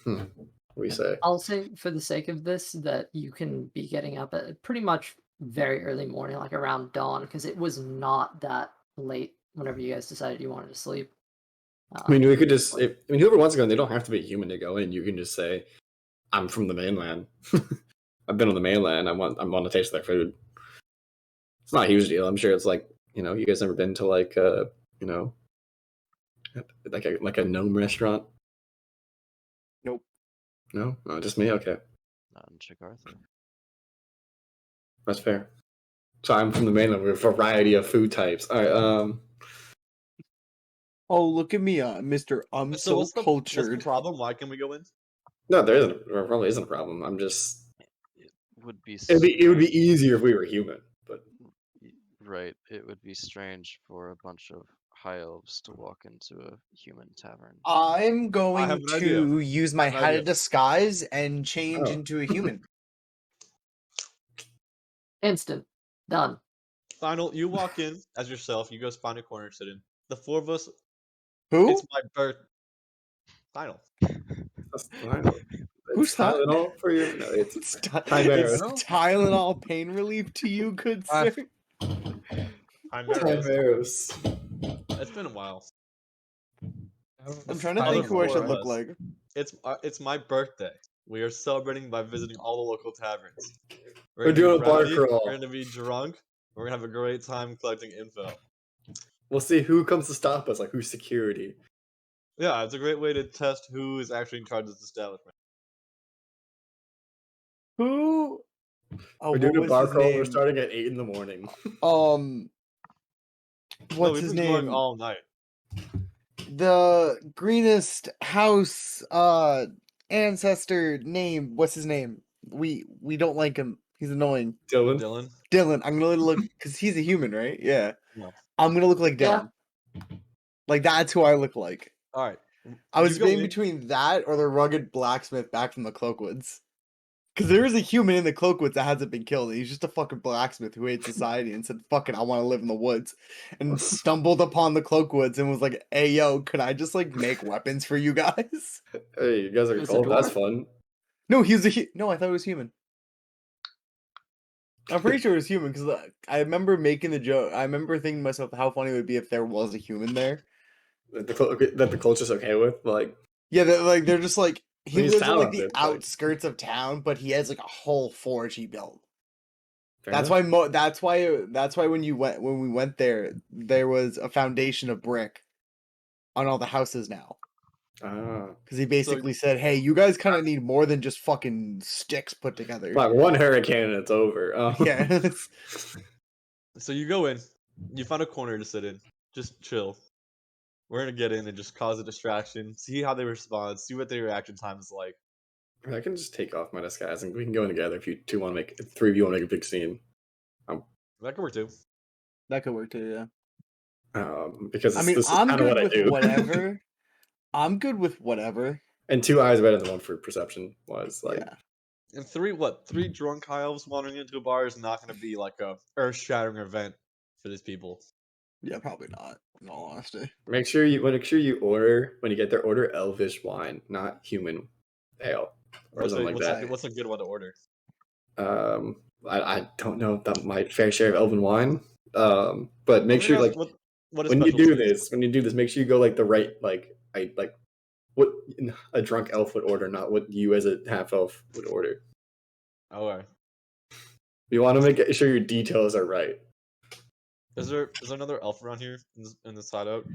What do you say? I'll say for the sake of this that you can be getting up at pretty much very early morning, like around dawn, because it was not that late whenever you guys decided you wanted to sleep. I mean, we could just. Whoever wants to go in, they don't have to be a human to go in. You can just say, "I'm from the mainland. I've been on the mainland. I want to taste their food." It's not a huge deal. I'm sure it's like, you guys never been to like like a gnome restaurant? Nope. No, just me. Okay, Not in Chigartha. that's fair. So I'm from the mainland with a variety of food types. All right. Oh, look at me, Mr. I'm so what's the cultured. problem? Why can we go in? No, there probably isn't a problem. I'm just. It would be. It would be easier if we were human, but. Right. It would be strange for a bunch of high elves to walk into a human tavern. I'm going have an to idea. use my I have an hat idea. of disguise and change Oh. into a human. Instant. Done. Final, you walk in as yourself. You go find a corner to sit in. The 4 of us. Who? It's my birth. Final. That's Tylenol. Who's It's that? Tylenol for you? No, it's It's Chimeras. Tylenol pain relief to you, good Ah. sir. Chimeras. It's been a while. I'm trying to Other think who I should four of look us. like. It's my birthday. We are celebrating by visiting all the local taverns. We're doing a bar rowdy, crawl. We're gonna be drunk. We're gonna have a great time collecting info. We'll see who comes to stop us, like who's security. Yeah, it's a great way to test who is actually in charge of this establishment. Who? Oh, We're doing what a was bar his crawl. We're name? starting at 8 in the morning. What's his we've been going name? all night. The greenest house ancestor name. What's his name? We don't like him. He's annoying. Dylan. Dylan. I'm gonna look because he's a human, right? Yeah. No. I'm gonna look like Dylan. Like that's who I look like. All right. I was You go debating in- between that or the rugged blacksmith back from the Cloakwoods. Because there is a human in the Cloakwoods that hasn't been killed. He's just a fucking blacksmith who hates society and said, "Fuck it, I want to live in the woods," and stumbled upon the Cloakwoods and was like, "Hey, yo, can I just like make weapons for you guys?" Hey, you guys are There's a cold. That's dwarf. fun. No, he was no, I thought it was human. I'm pretty sure it was human because I remember making the joke. I remember thinking to myself how funny it would be if there was a human there. That the culture's okay with, like. Yeah, they're just like he He's lives in like the talented, like- outskirts of town, but he has like a whole forge he built. fair That's enough. That's why when we went there was a foundation of brick on all the houses now. Because he basically said, "Hey, you guys kind of need more than just fucking sticks put together." Like one hurricane and it's over. Yeah. So you go in. You find a corner to sit in. Just chill. We're gonna get in and just cause a distraction. See how they respond. See what their reaction time is like. I can just take off my disguise and we can go in together if you two want to make. If 3 of you want to make a big scene. That could work too. That could work too, yeah. Because I mean, this is I'm kind of good what I with do. whatever. I'm good with whatever. And 2 eyes better than 1 for perception was like. Yeah. And 3 drunk high elves wandering into a bar is not gonna be like a earth-shattering event for these people. Yeah, probably not. In all honesty. Make sure you order when you get there. Order elvish wine, not human ale or something like that. What's a good one to order? I don't know about my fair share of elven wine. But make sure like what is when you special do taste? this, make sure you go like the right like what a drunk elf would order, not what you as a half elf would order. Okay. You want to make sure your details are right. Is there another elf around here in this hideout?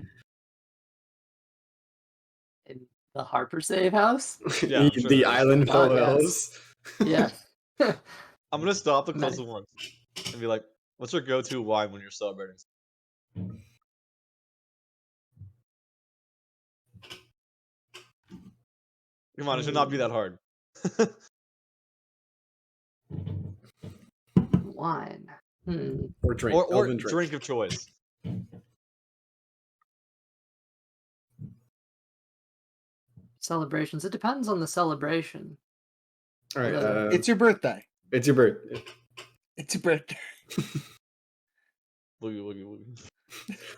In the Harper Save house? Yeah, I'm sure The there is. island full of yes. elves. Yeah. I'm gonna stop the Many. closest one and be like, "What's your go-to wine when you're celebrating?" Come on, it should not be that hard. Wine. Or drink. or elven drink of choice. Celebrations. It depends on the celebration. All right. It's your birthday. It's your birthday. It's your birthday. Woogie.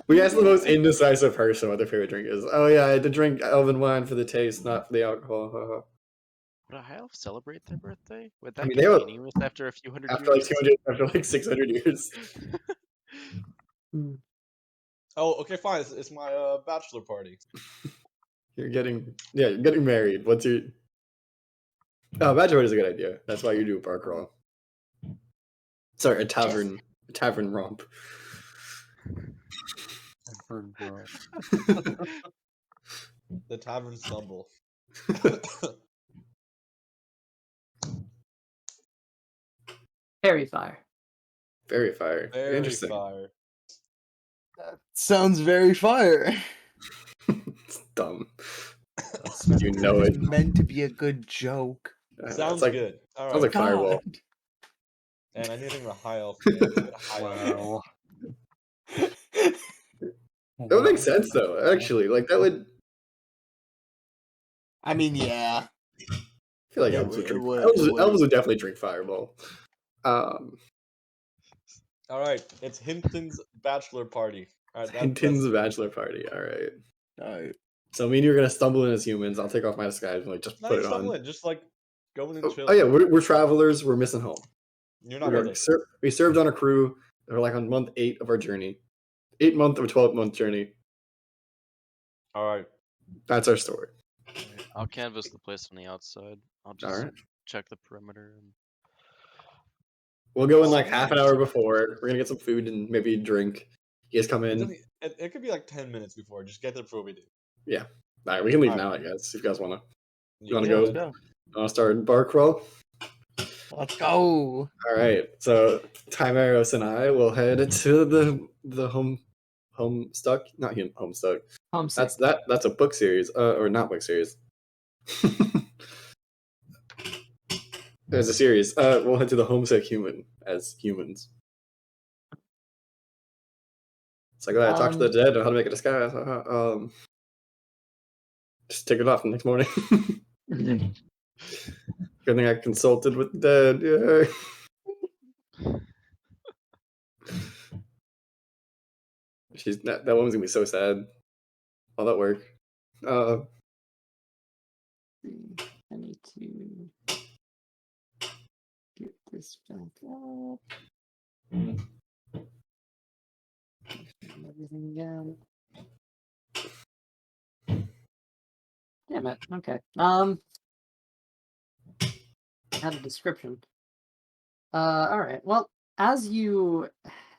We asked the most indecisive person what their favorite drink is. Oh yeah, I had to drink elven wine for the taste, not for the alcohol. Would a high elf celebrate their birthday? Would that I mean, get they would- meaningless after a few hundred After like years? 200, after like 600 years. Oh, okay, fine. It's my bachelor party. You're getting married. What's your bachelor is a good idea. That's why you do a bar crawl. Sorry, a tavern romp. The tavern stumble. Fairy fire. Very fire. Very Interesting. fire. Sounds very fire. It's dumb. You know It's it. meant to be a good joke. Sounds it's like, good. All right. Sounds like fireball. God. And anything with a high elf. Yeah, let's get a high elf. That would make sense though. Actually, like that would. I mean, yeah. I feel like It elves would drink. would- Elves would definitely drink fireball. All right, it's Hinton's bachelor party. All right, Hinton's bachelor party. All right. Alright. So me and you are gonna stumble in as humans. I'll take off my disguise and like just Not put even it on. stumble in, just like go in and chill. Oh yeah, we're travelers. We're missing home. You're not ready. We served on a crew. We're like on month 8 of our journey. 8-month or 12-month journey. All right. That's our story. I'll canvass the place from the outside. I'll All just right. check the perimeter. And... We'll go in like half an hour before. We're gonna get some food and maybe drink. You guys come in. It could be like 10 minutes before. Just get there before we do. Yeah. All right, we can leave All now, I guess. If you guys wanna. You wanna can go? do it. Let's Wanna start bar crawl? Let's go. All right. So Timeros and I will head to the Homestuck, not Homestuck. Homesick. That's a book series, or not book series. There's a series. We'll head to the Homesick Human as humans. It's like, I talk to the dead on how to make a disguise. Just take it off the next morning. Good thing I consulted with the dead. Yeah. That woman's gonna be so sad. All that work. I need to get this back up. Everything again. Damn it. Okay. Had a description. All right. Well, as you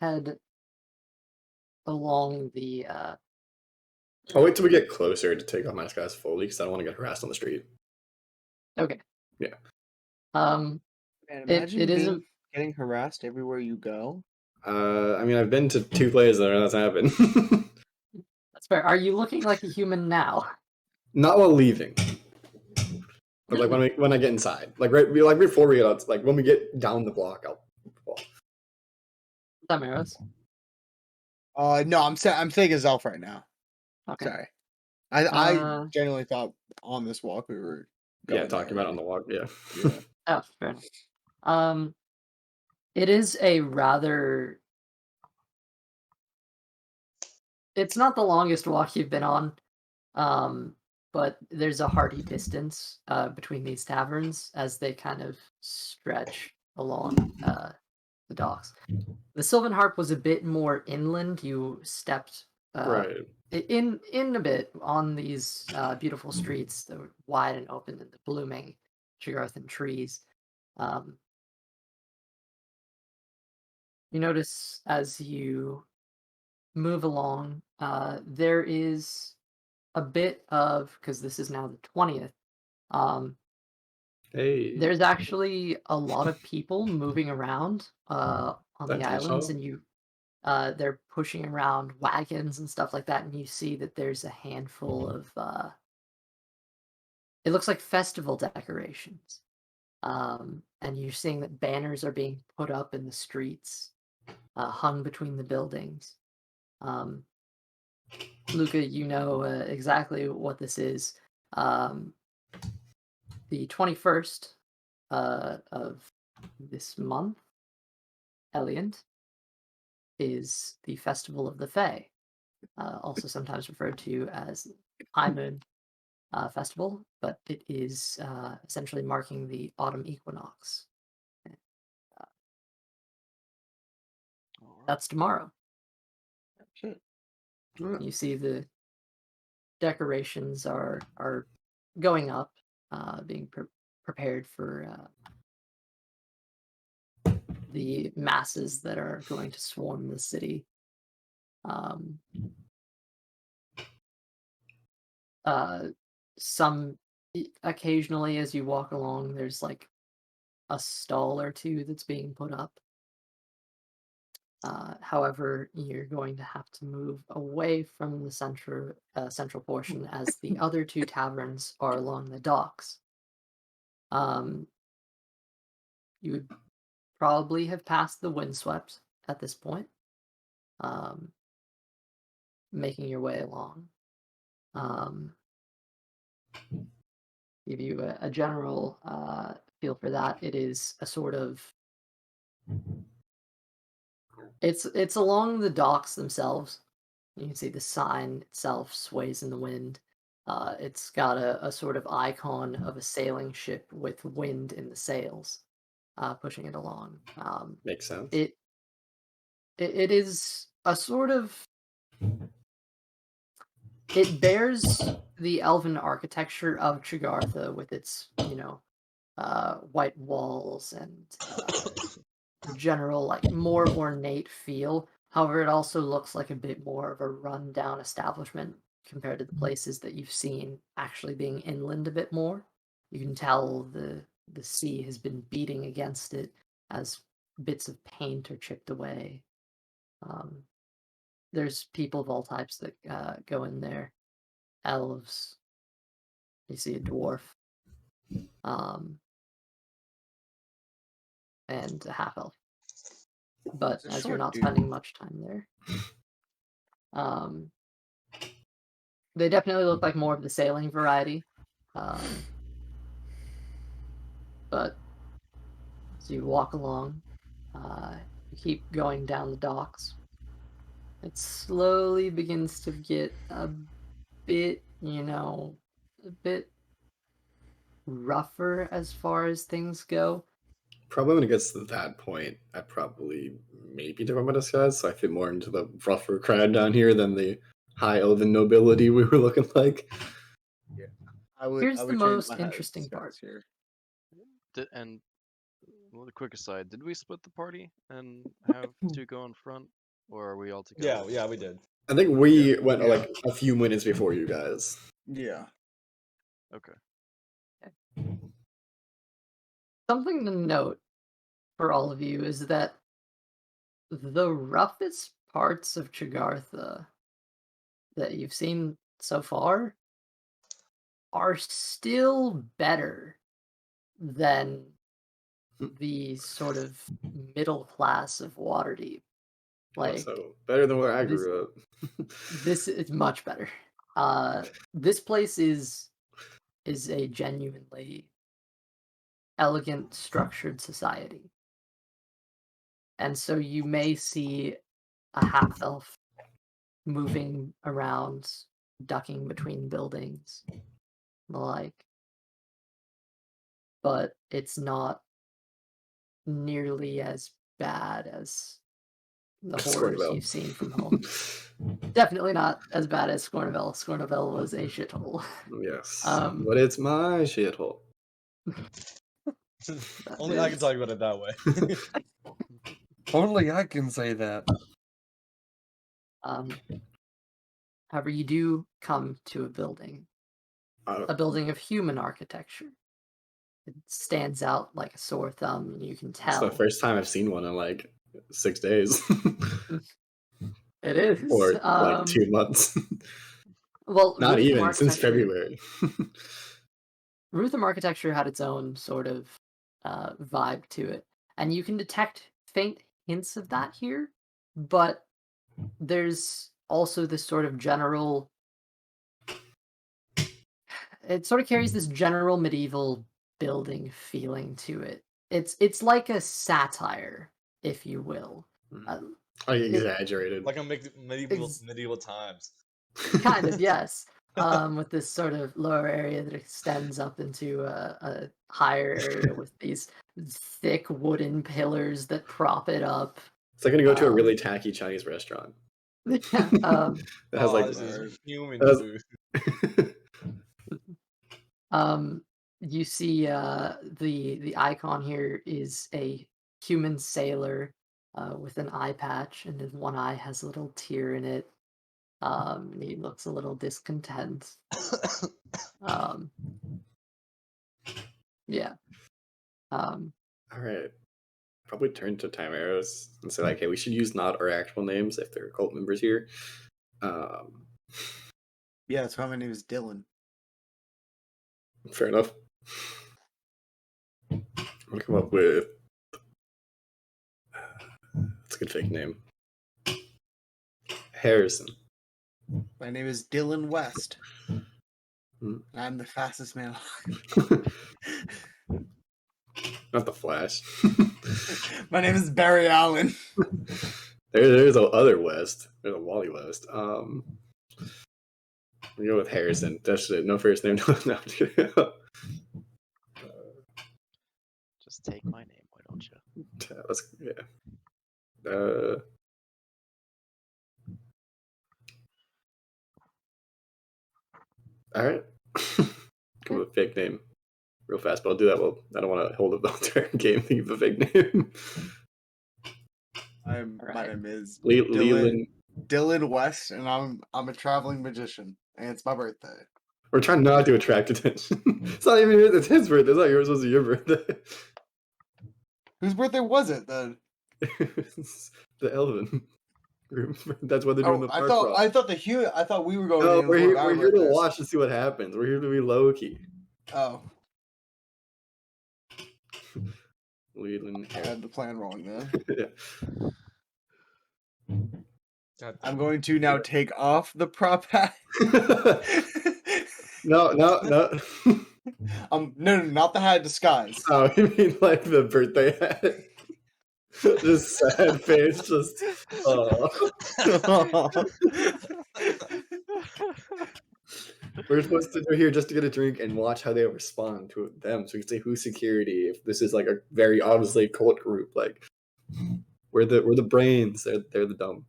head along the I'll wait till we get closer to take off my disguise fully because I don't want to get harassed on the street. okay. Yeah. Man, imagine it isn't getting harassed everywhere you go. I mean, I've been to 2 places that that's happened. that's fair. Are you looking like a human now? Not while leaving, but like when I get inside, like right before we get out, like when we get down the block, I'll. Damaris. No, I'm saying as elf right now. Okay. Sorry. I genuinely thought on this walk we were Talking about it on the walk. Yeah. Yeah. Oh, fair enough. It is a rather it's not the longest walk you've been on, but there's a hearty distance between these taverns as they kind of stretch along the docks. The Sylvan Harp was a bit more inland. You stepped Right. in a bit on these beautiful streets that were wide and open and the blooming Tregarthen trees. You notice as you move along, there is a bit of, because this is now the 20th, Hey. there's actually a lot of people moving around on the That's islands, so. and they're pushing around wagons and stuff like that, and you see that there's a handful of it looks like festival decorations. And you're seeing that banners are being put up in the streets, hung between the buildings. Luca, you know exactly what this is. The 21st of this month, Eliant, is the Festival of the Fae, also sometimes referred to as High Moon Festival, but it is essentially marking the autumn equinox. That's tomorrow. Shit. You see the decorations are going up, being prepared for the masses that are going to swarm the city. Some occasionally, as you walk along, there's like a stall or two that's being put up. However, you're going to have to move away from the central portion as the other two taverns are along the docks. You would probably have passed the Windswept at this point, making your way along. Give you a general feel for that. It is a sort of it's along the docks themselves. You can see the sign itself sways in the wind. It's got a sort of icon of a sailing ship with wind in the sails, pushing it along. Makes sense. It is a sort of it bears the elven architecture of Tregartha with its, white walls and general, like, more ornate feel. However, it also looks like a bit more of a run-down establishment compared to the places that you've seen actually being inland a bit more. You can tell the sea has been beating against it as bits of paint are chipped away. There's people of all types that go in there. Elves. You see a dwarf. And a half elf. But It's a as you're short not dude. spending much time there, they definitely look like more of the sailing variety. But as you walk along, you keep going down the docks. It slowly begins to get a bit, a bit rougher as far as things go. Probably when it gets to that point, I probably maybe different my disguise, so I fit more into the rougher crowd down here than the high elven nobility we were looking like. Here's the change most my interesting disguise part. here. And a quick aside, did we split the party and have two go in front, or are we all together? Yeah, we did. I think we Yeah. went Yeah. like a few minutes before you guys. Yeah. Okay. Something to note for all of you is that the roughest parts of Tregartha that you've seen so far are still better than the sort of middle class of Waterdeep. Like, So better than where I this- grew up. this is much better. This place is a genuinely elegant, structured society. And so you may see a half-elf moving around, ducking between buildings, and the like. But it's not nearly as bad as the horrors Scornville. you've seen from home. Definitely not as bad as Scornville. Scornville was a shithole. Yes, Um, but it's my shithole. Only I can is- talk about it that way. Only I can say that. However, you do come to a building of human architecture. It stands out like a sore thumb, and you can It's tell. the first time I've seen one in like 6 days. It is. Or like 2 months. Well, Not Rutham even since architecture- February. Rutham architecture had its own sort of vibe to it, and you can detect faint hints of that here, but there's also this sort of general. It sort of carries this general medieval building feeling to it. It's like a satire, if you will. Exaggerated. Like a medieval times. Kind of, yes. With this sort of lower area that extends up into a higher area with these thick wooden pillars that prop it up. It's like gonna go to a really tacky Chinese restaurant. Yeah, It has like this is human That's- food. you see the icon here is a human sailor with an eye patch, and his one eye has a little tear in it. He looks a little discontent. Yeah. all right. Probably turn to Time Arrows and say like, hey, we should use not our actual names if there are cult members here. Yeah, that's why my name is Dylan. Fair enough. I'm gonna come up with it's a good fake name. Harrison. My name is Dylan West. Hmm. And I'm the fastest man alive. Not the Flash. My name is Barry Allen. There's a other West. There's a Wally West. We go with Harrison. That's it. No first name. No. Just take my name, why don't you? Let's yeah. All right. Come with a fake name, real fast. But I'll do that. Well, I don't want to hold up the entire game. Think of a fake name. My Alright. name is Leland. Dylan West, and I'm a traveling magician, and it's my birthday. We're trying not to attract attention. It's not even it's his birthday. It's not yours. It's your birthday. Whose birthday was it then? It's the Elven group. That's what they're doing Oh, the I park. thought we were going. No, in we're for here. our We're here to birthdays. watch and see what happens. We're here to be low key. Oh, Leland. I had the plan wrong then. Yeah. I'm going to now take off the prop hat. No. No, not the hat disguise. Oh, you mean like the birthday hat? Just sad face, just we're supposed to do here just to get a drink and watch how they respond to them. So we can say who's security if this is like a very obviously cult group. Like we're the brains, they're the dumb.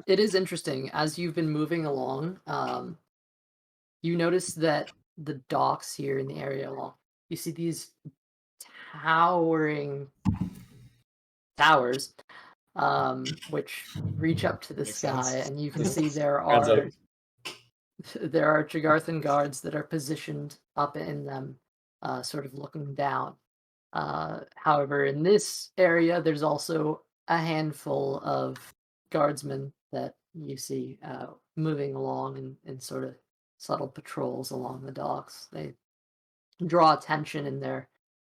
It is interesting as you've been moving along. You notice that the docks here in the area along, you see these towering towers, which reach up to the Makes sky, sense. and you can see there Hands up. are Jagarthan guards that are positioned up in them, sort of looking down. However, in this area, there's also a handful of guardsmen that you see moving along in sort of subtle patrols along the docks. They draw attention in their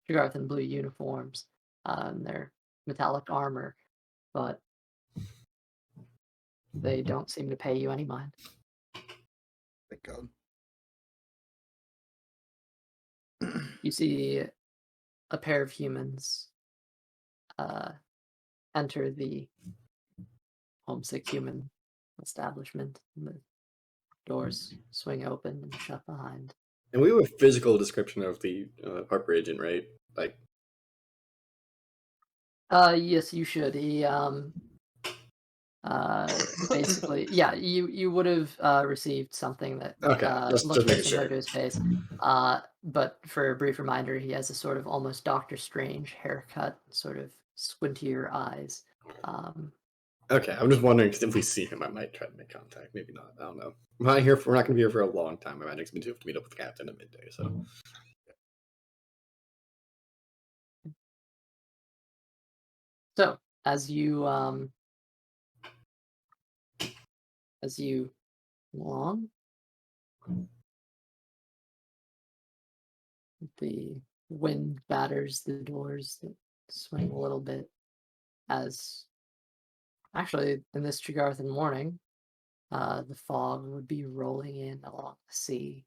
Jagarthan blue uniforms and their metallic armor, but they don't seem to pay you any mind. Thank God. You see a pair of humans enter the Homesick Human establishment. The doors swing open and shut behind. And we have a physical description of the Harper agent, right? Like, Yes, you should. He basically, yeah, you would have received something that okay, just looked very making similar sure. to his face. But for a brief reminder, he has a sort of almost Doctor Strange haircut, sort of squintier eyes. Okay, I'm just wondering because if we see him, I might try to make contact. Maybe not. I don't know. We're not going to be here for a long time. My magic's been to meet up with the captain at midday. So. So as you along, the wind batters the doors that swing a little bit. As actually in this Tregarthen morning, the fog would be rolling in along the sea.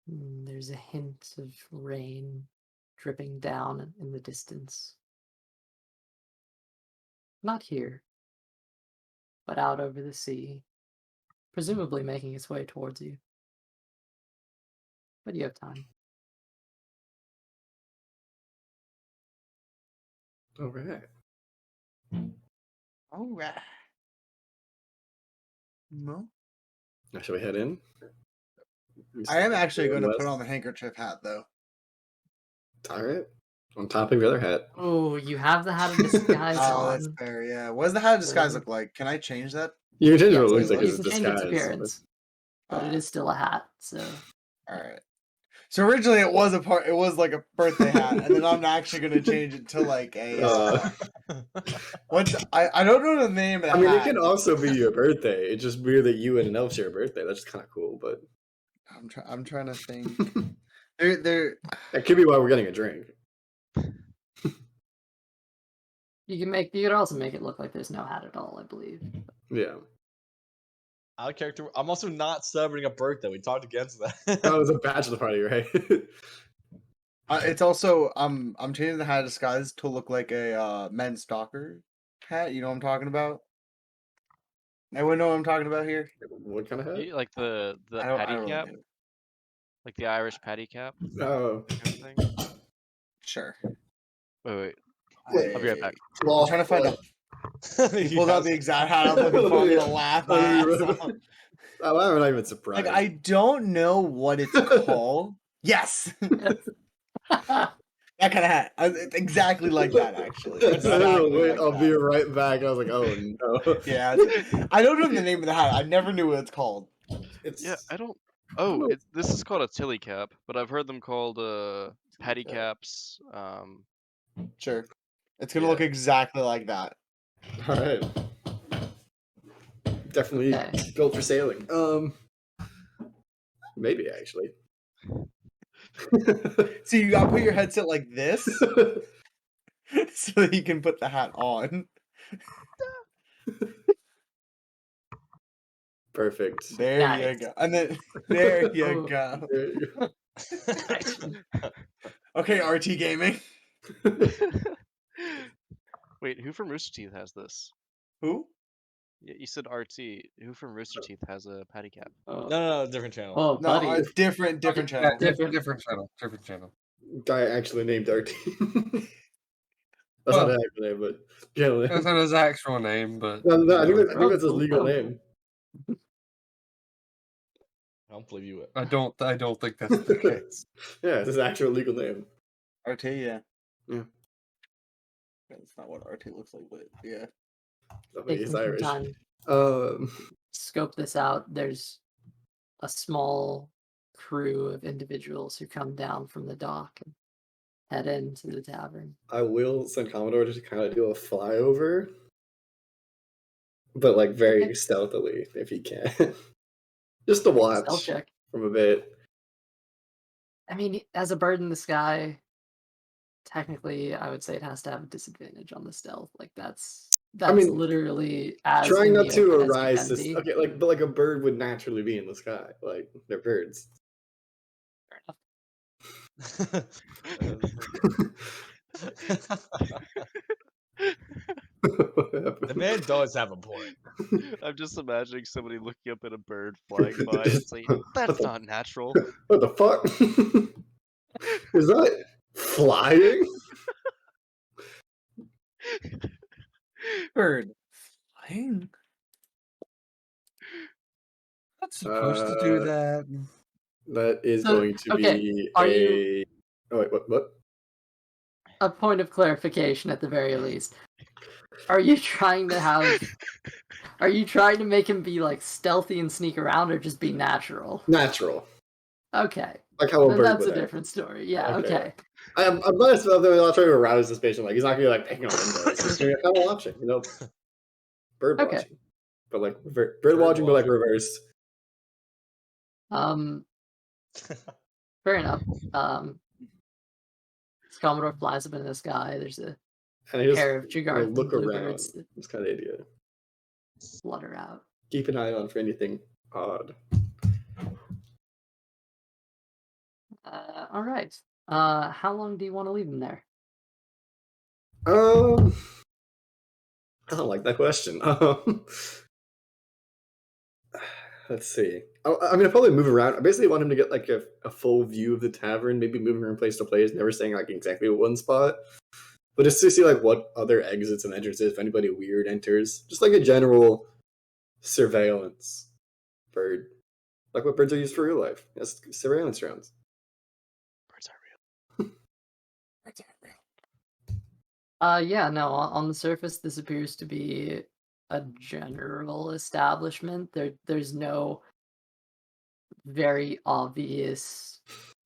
There's a hint of rain dripping down in the distance. Not here, but out over the sea, presumably making its way towards you. But you have time. All right. All right. No. Now, shall we head in? I am actually going to West. put on the handkerchief hat, though. All right. On top of your other hat. Oh, you have the hat of disguise Oh, on. that's fair. Yeah. What does the hat of disguise look like? Can I change that? You can change Yes, what it looks like you as a can change its disguise. appearance, but it is still a hat. So All right. So originally it was it was like a birthday hat, and then I'm actually going to change it to like a I don't know the name of the I mean, hat. it can also be your birthday. It's just weird that you and an elf share a birthday. That's kind of cool, but I'm trying to think. They're that could be why we're getting a drink. you could also make it look like there's no hat at all, I believe. Yeah. Out of character. I'm also not celebrating a birthday. We talked against that. Oh, it was a bachelor party, right? it's also I'm changing the hat of disguise to look like a men's stalker hat. You know what I'm talking about? Anyone know what I'm talking about here? What kind of hat? Like the I don't patty really cap, know. like the Irish patty cap Oh. kind of thing. Sure. Wait, I'll be right back. I'm trying to find a. He pulled out the exact hat I'm looking for. I'm gonna laugh my ass off. Oh, I'm not even surprised. Like I don't know what it's called. Yes. That kind of hat. It's exactly like that, actually. Exactly Wait, like I'll that. be right back. I was like, oh no. Yeah, I don't know the name of the hat. I never knew what it's called. It's Yeah, I don't. don't Oh, know. this is called a tilly cap, but I've heard them called patty caps. Sure. It's gonna Yeah. look exactly like that. All right. Definitely Okay. built for sailing. Maybe actually. So you gotta put your headset like this, so that you can put the hat on. Perfect. There Nice. you go. And then there you go. There you go. Okay, RT Gaming. Wait, who from Rooster Teeth has this? Who? Yeah, you said RT. Who from Rooster Teeth has a patty cap? No, different channel. Oh, No, buddy. different Yeah, channel. different channel. Different channel. Guy actually named RT. That's not an actual name, but generally. That's not his actual name, but No, I think Oh, that's his legal oh. name. I don't believe you. I don't think that's the case. Yeah, it's his actual legal name. RT, yeah. Yeah. That's not what RT looks like, but yeah. I mean, Taking he's some Irish. time. Scope this out. There's a small crew of individuals who come down from the dock and head into the tavern. I will send Commodore to kind of do a flyover, but like very Okay. stealthily if he can. Just to watch Stealth check. from a bit. I mean, as a bird in the sky, technically, I would say it has to have a disadvantage on the stealth. Like that's mean, literally as Trying in not the to open as you arise can this. be. Okay, but like a bird would naturally be in the sky. Like they're birds. Fair enough. The man does have a point. I'm just imagining somebody looking up at a bird flying by and Just- saying, what "That's the- not natural." What the fuck? Is that flying? Bird flying. Not supposed to do that. That is So, going to okay, be are a. you- Oh wait, what? A point of clarification at the very least. Are you trying to have? Are you trying to make him be like stealthy and sneak around, or just be natural? Natural, Okay, like how a then bird that's would a act. different story. Yeah. Okay. Okay. I'm not trying to arouse suspicion. Like he's not gonna be like picking on windows. He's gonna be kind of watching, bird Okay. watching, but like bird watching, but like reversed. Fair enough. Commodore flies up into the sky. There's a And he just pair of Jagarthan look around. bluebirds that It's kind of idiot. flutter out. Keep an eye on for anything odd. All right. How long do you want to leave him there? I don't like that question. Let's see. I mean, I'll probably move around. I basically want him to get like a full view of the tavern, maybe moving from place to place, never staying like exactly one spot. But just to see like what other exits and entrances, if anybody weird enters, just like a general surveillance bird, like what birds are used for real life. That's surveillance drones. Birds are real. Birds aren't real. Yeah, no, on the surface, this appears to be a general establishment. There's no very obvious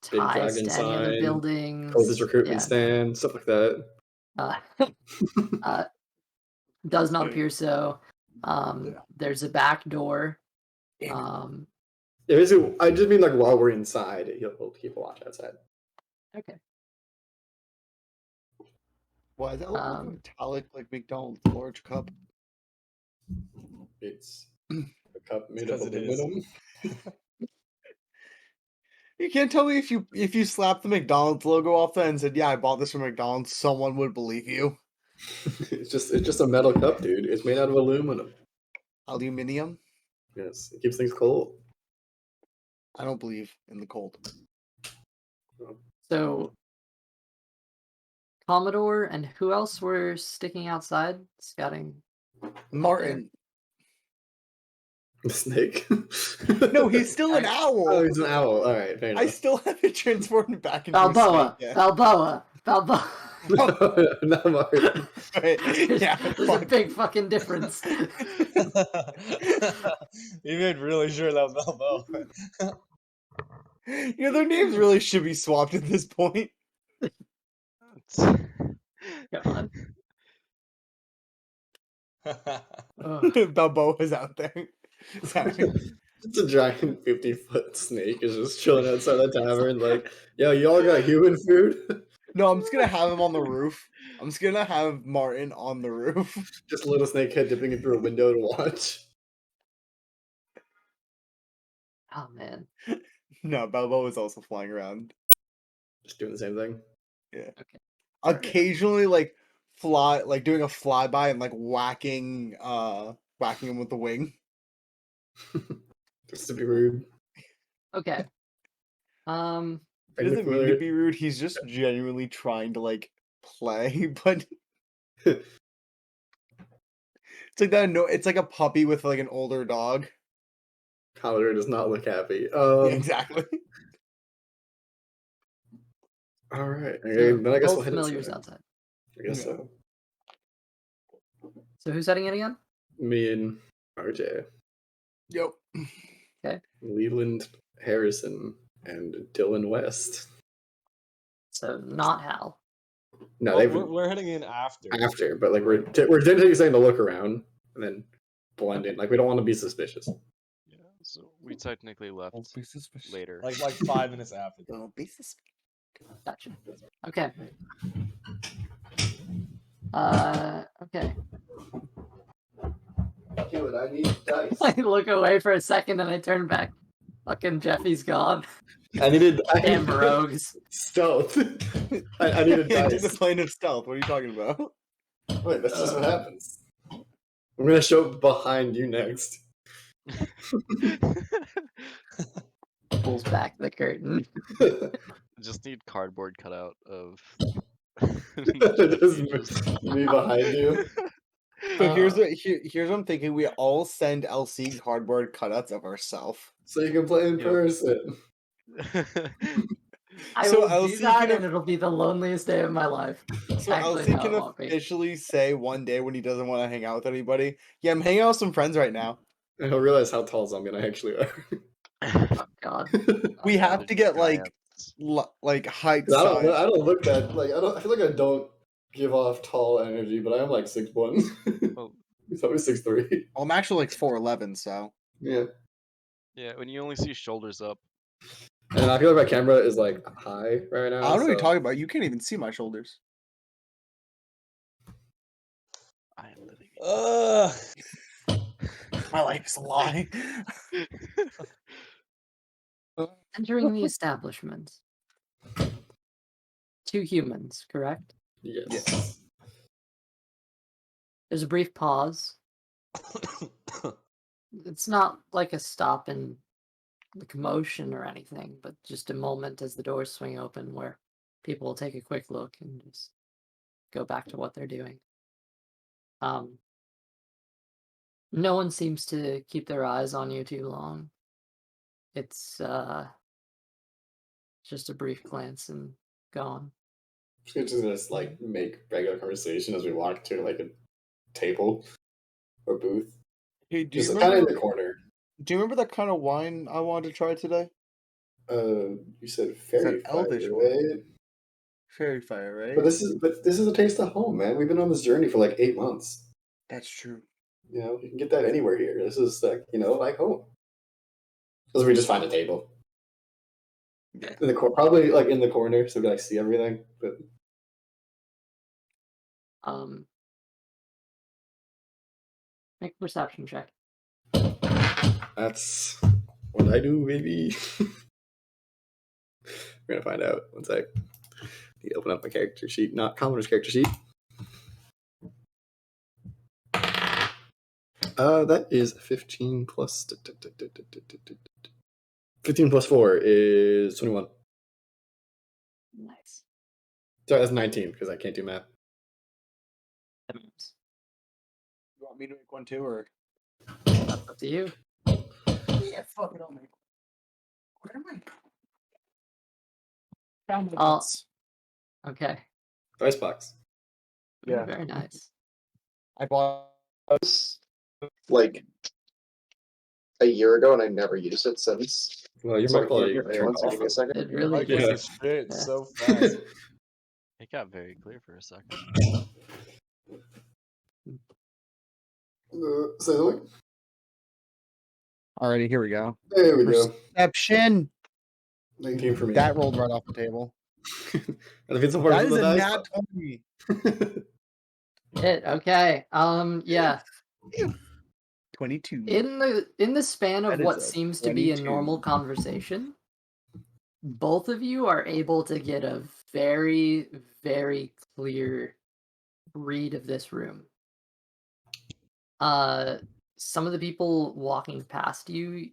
Big ties dragon to any of the sign, buildings. Closes recruitment Yeah. stand, stuff like that. Does not appear so. Yeah. There's a back door. Yeah, basically, I just mean like while we're inside, he'll keep a watch outside. Okay. Why that look like a metallic like McDonald's large cup? It's a cup made It's of 'cause it is. aluminum. You can't tell me if you slapped the McDonald's logo off that and said, "Yeah, I bought this from McDonald's," someone would believe you. It's just a metal cup, dude. It's made out of aluminum. Aluminium. Yes, it keeps things cold. I don't believe in the cold. So, Commodore and who else were sticking outside scouting? Martin. The snake. No, he's still an owl. Oh, he's an owl. All right, fair I enough. still haven't transformed back into Balboa. a snake yet. Balboa. Not Martin. Yeah, There's a big fucking difference. You made really sure that was Balboa. You know, their names really should be swapped at this point. God. Ugh. Balboa's out there. Sorry. It's a giant 50-foot snake is just chilling outside the tavern, like, yo, y'all got human food? No, I'm just gonna have him on the roof. I'm just gonna have Martin on the roof. Just a little snake head dipping in through a window to watch. Oh man. No, Balboa is also flying around. Just doing the same thing. Yeah. Okay. Occasionally, like doing a flyby and like whacking him with the wing. Just to be rude. Okay. He Are doesn't you mean to familiar- be rude. He's just genuinely trying to like play, but it's like that. No, it's like a puppy with like an older dog. Commodore does not look happy. Yeah, exactly. All right. So, Then I guess both we'll head familiars inside. outside. I guess Yeah. so. So who's heading in again? Me and RJ, Yep. Leland Harrison, and Dylan West. So not Hal. No, Well, they've we're heading in after. but like we're technically saying to look around and then blend in. Like we don't want to be suspicious. Yeah, so we technically left Don't be suspicious. later. Like 5 minutes after. Don't be suspicious. Gotcha. Okay. Okay. Dude, I need dice. I look away for a second and I turn back. Fucking Jeffy's gone. I needed Damn rogues. stealth. I needed Do the dice. plane of stealth. What are you talking about? Wait, that's just what happens. I'm gonna show up behind you next. Pulls back the curtain. Just need cardboard cutout of Just pages. me behind you. So here's Uh, here's what I'm thinking. We all send LC cardboard cutouts of ourselves. So you can play in Yep. person. I So will do LC that, can and it'll be the loneliest day of my life. So Actually, LC no, can it won't be. officially say one day when he doesn't want to hang out with anybody, yeah, I'm hanging out with some friends right now. And he'll realize how tall zombie and I actually are. Oh God. We have to get like giants. height I don't. size. I don't look that. Like I don't. I feel like I don't give off tall energy, but I am like 6'1". Well, He's probably 6'3". Well, I'm actually like 4'11", so Yeah. yeah, when you only see shoulders up. And I feel like my camera is like high right now. I don't know what you're so- talking about. You can't even see my shoulders. I am living. My life is a lie. Entering the establishment. 2 humans, correct? Yes. Yes. There's a brief pause. It's not like a stop in the commotion or anything, but just a moment as the doors swing open where people will take a quick look and just go back to what they're doing. No one seems to keep their eyes on you too long. It's just a brief glance and gone. We're just gonna like make regular conversation as we walk to like a table or booth. Hey, Just kind of in the corner. do you remember that kind of wine I wanted to try today? You said fairy It's that fire, elvish one. right? Fairy fire, right? But this is a taste of home, man. We've been on this journey for like 8 months. That's true. You know, you can get that anywhere here. This is like, like home. Because we just find a table. Yeah. In the probably like in the corner, so we can like see everything. But Make a perception check. that's what I do, baby. We're gonna find out. One sec. Need to open up my character sheet, not Commodore's character sheet. That is 15 plus 15 plus 4 is 21. Nice. Sorry, that's 19 because I can't do math. That moves. You want me to make one too, or? That's up to you. Yeah, fuck it, I'll make one. Where am I? Found my Oh. books. Okay. Icebox. Yeah. Very nice. I bought this like a year ago, and I never used it since. Well, your So, mic quality give turned me a off. second. It Your really mic was Yeah. a shit Yeah. so fast. It got very clear for a second. Say the link. Alrighty, here we go. There we go. Perception. 19 for me. That rolled right off the table. And if it's a That is a dice, nat 20. It okay. Yeah. 22. In the span of That is what a seems to be a 22. normal conversation, both of you are able to get a very, very clear read of this room. Some of the people walking past you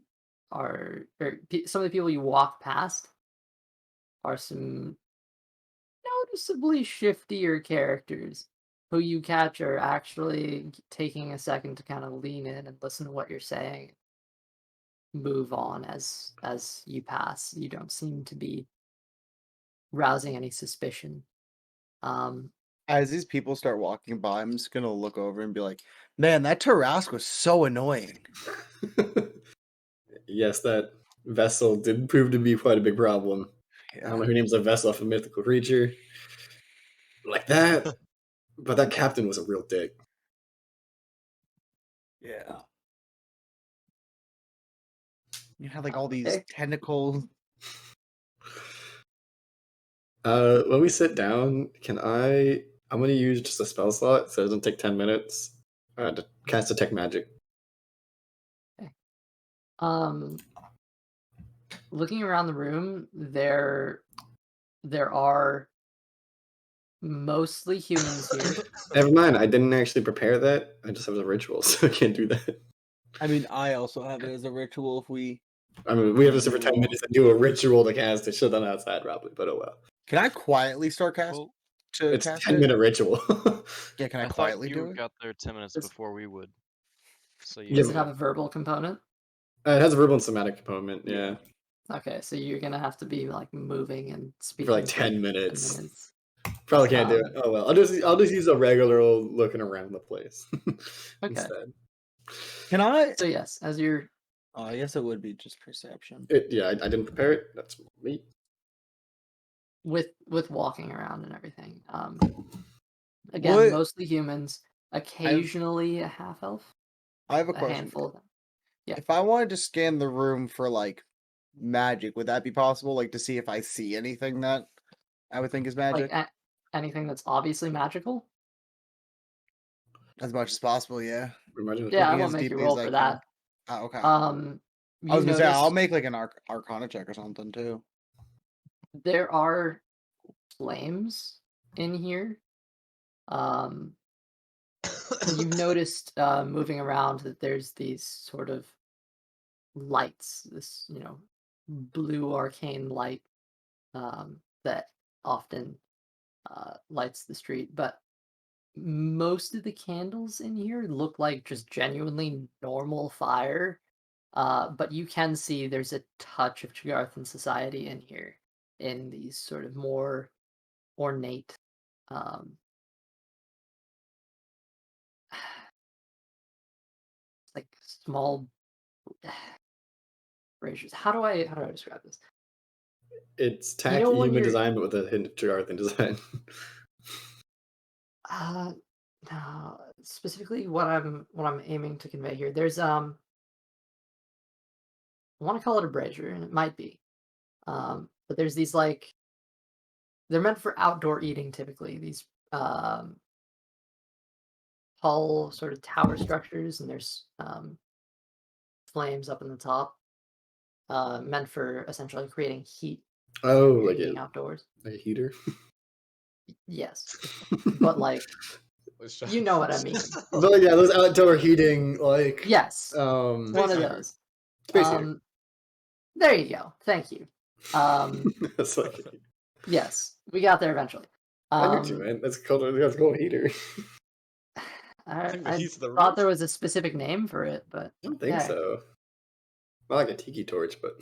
some of the people you walk past are some noticeably shiftier characters who you catch are actually taking a second to kind of lean in and listen to what you're saying. Move on as you pass. You don't seem to be rousing any suspicion. As these people start walking by, I'm just gonna look over and be like, "Man, that Tarrasque was so annoying." Yes, that vessel did prove to be quite a big problem. I don't know who names a vessel after a mythical creature like that, but that captain was a real dick. Yeah. You have like all these Dick. tentacles. When we sit down, I'm going to use just a spell slot so it doesn't take 10 minutes to cast Detect Magic. Looking around the room, there are mostly humans here. Never mind. I didn't actually prepare that. I just have a ritual, so I can't do that. I mean, I also have it as a ritual if we. I mean, we have to sit for 10 minutes and do a ritual to cast it. Should have done it outside, probably, but oh well. Can I quietly start Well, It's a cast 10-minute ritual. Yeah, can I I thought quietly do you it? got there 10 minutes It's- before we would. So you Yeah, Does know it have a verbal component? it has a verbal and somatic component, yeah. Okay, so you're gonna have to be like moving and speaking For like for 10 10 minutes. minutes. Probably can't do it. Oh well. I'll just use a regular old looking around the place instead. Can I? So yes, as you're Oh, I guess it would be just perception. I didn't prepare it. That's me. with walking around and everything. Again, What- mostly humans, occasionally a half elf, I have a a question. handful of them. Yeah. If I wanted to scan the room for like magic, would that be possible? Like to see if I see anything that I would think is magic, Like anything that's obviously magical. as much as possible. Yeah. Imagine Yeah, I Looking won't as make you deeply roll as I for can. that. Oh, okay. You I was gonna say I'll notice make like an Arcana check or something too. there are flames in here. You've noticed moving around that there's these sort of lights, this blue arcane light that often lights the street, but most of the candles in here look like just genuinely normal fire. But you can see there's a touch of Chigarthan society in here, in these sort of more ornate, like small braziers. How do I describe this? it's tacky know when human you're- design, but with a hint of Jagarthan design. No, specifically what I'm aiming to convey here. There's I want to call it a brazier, and it might be, but there's these like they're meant for outdoor eating typically. These tall sort of tower structures, and there's flames up in the top, meant for essentially creating heat Oh, when you're like eating outdoors. a heater. Yes, but like you know what I mean. But yeah, those outdoor heating, like Yes, one one of heater. those. space heater. There you go. Thank you. That's like Yes, we got there eventually. I knew too, man. That's called a heater. think the I heat's the thought roof. there was a specific name for it, but I don't think Yeah. so. Not like a tiki torch, but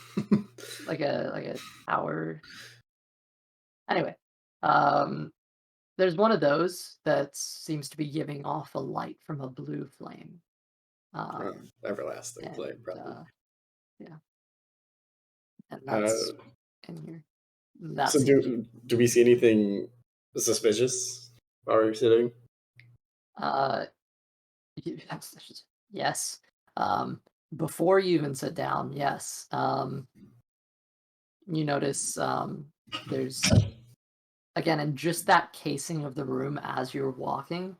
like a tower. Anyway, there's one of those that seems to be giving off a light from a blue flame. everlasting And, flame, probably. yeah, and that's in here. That's So do we see anything suspicious while we're sitting? Yes. Before you even sit down, yes. You notice there's again in just that casing of the room as you're walking,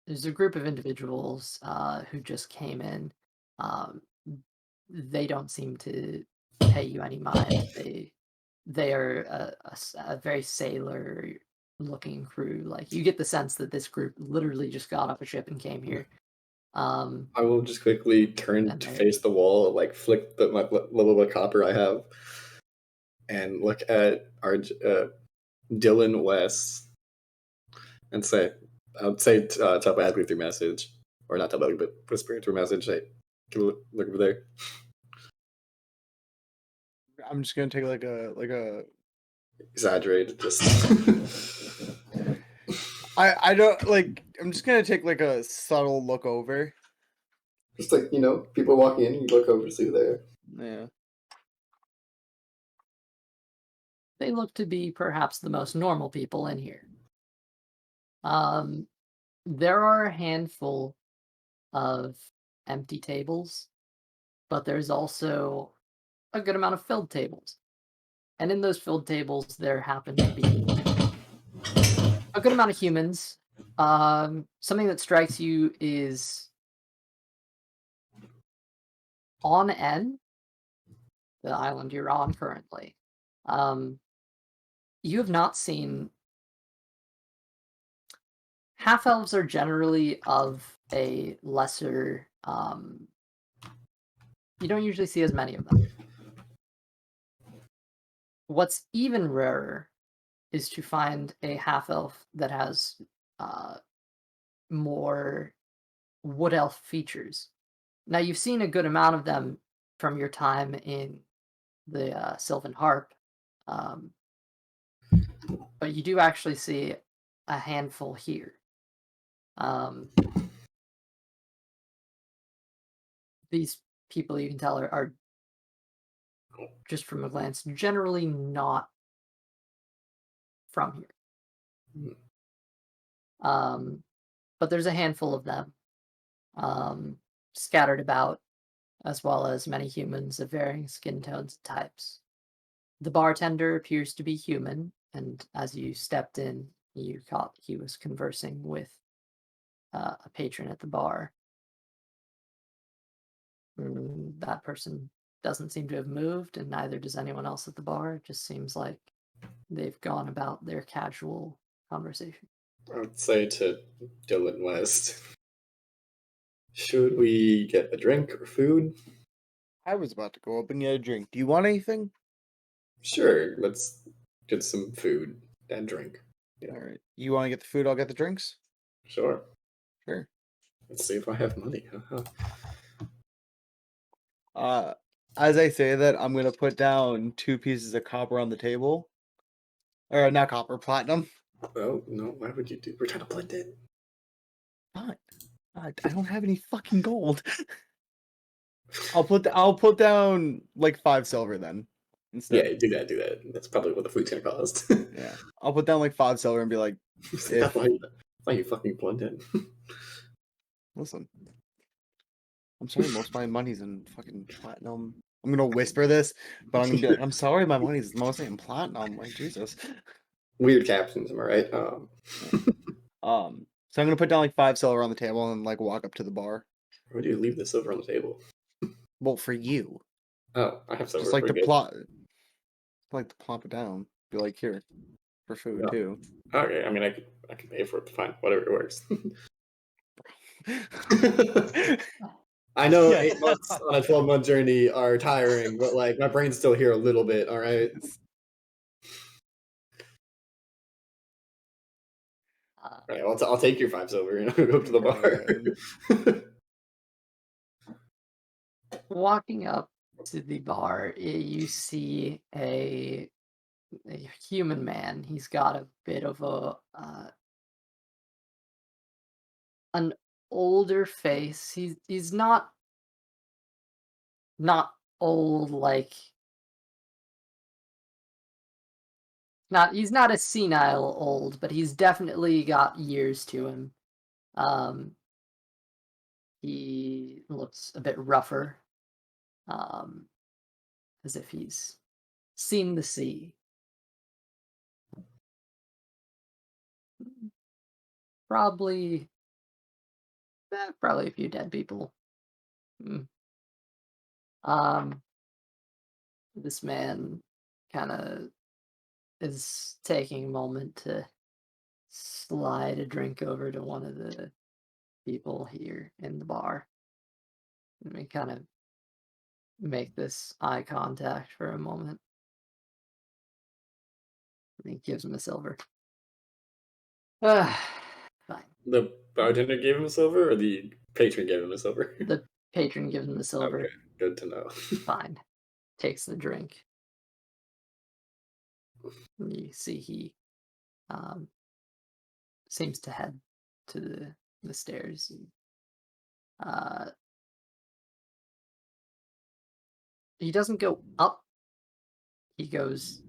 there's a group of individuals who just came in. They don't seem to pay you any mind. They are a very sailor looking crew. Like you get the sense that this group literally just got off a ship and came here. I will just quickly turn And to they're- face the wall, like flick my level of copper I have, and look at our Dylan West, and say, I would say telepathically through message, or not telepathically, but whispering through message. Hey, can you look over there? I'm just gonna take like a. Exaggerated, just. I don't like. I'm just gonna take like a subtle look over. Just like, people walking in, you look over to see who they are. Yeah. they look to be perhaps the most normal people in here. There are a handful of empty tables, but there's also a good amount of filled tables. And in those filled tables, there happen to be a good amount of humans. Something that strikes you is on N, the island you're on currently. You have not seen half elves are generally of a lesser. You don't usually see as many of them. What's even rarer is to find a half elf that has more wood elf features. Now, you've seen a good amount of them from your time in the Sylvan Harp, but you do actually see a handful here. These people, you can tell, are just from a glance, generally not from here. But there's a handful of them scattered about, as well as many humans of varying skin tones and types. The bartender appears to be human, and as you stepped in, you thought he was conversing with a patron at the bar. That person doesn't seem to have moved, and neither does anyone else at the bar. It just seems like they've gone about their casual conversation. I would say to Dylan West, should we get a drink or food? I was about to go up and get a drink. Do you want anything? Sure, let's get some food and drink. Yeah. All right. You want to get the food? I'll get the drinks. Sure. Sure. Let's see if I have money. As I say that, I'm gonna put down 2 pieces of copper on the table. Or not copper, platinum. Oh, no, why would you do? We're trying to blend in. Fine. I don't have any fucking gold. I'll put down like 5 silver then. Instead. Yeah, do that. That's probably what the food's gonna cost. Yeah. I'll put down like 5 silver and be like, That's why you fucking blend in. listen. I'm sorry, most of my money's in fucking platinum. I'm gonna whisper this, but I'm gonna be like, I'm sorry, my money's mostly in platinum. Like Jesus. Weird captions, am I right? So I'm gonna put down like 5 silver on the table and like walk up to the bar. Why would you leave the silver on the table? Well, for you. Oh, I have silver. Just like We're to good. plop it down. Be like, here, for food Yeah. too. Okay, I mean, I can pay for it. Fine, whatever, it works. I know Yeah. 8 months on a 12-month journey are tiring, but like my brain's still here a little bit. All right. All right, I'll take your 5 silver and go up to the bar. Walking up to the bar, you see a human man. He's got a bit of an older face. He's not old, like he's not a senile old, but he's definitely got years to him. He looks a bit rougher, as if he's seen the sea. Probably a few dead people. This man kind of is taking a moment to slide a drink over to one of the people here in the bar. And we kind of make this eye contact for a moment. And he gives him a silver. Fine. The bartender gave him a silver, or the patron gave him a silver? The patron gives him the silver. Okay, good to know. Fine. Takes the drink. And you see he seems to head to the stairs. And, he doesn't go up. He goes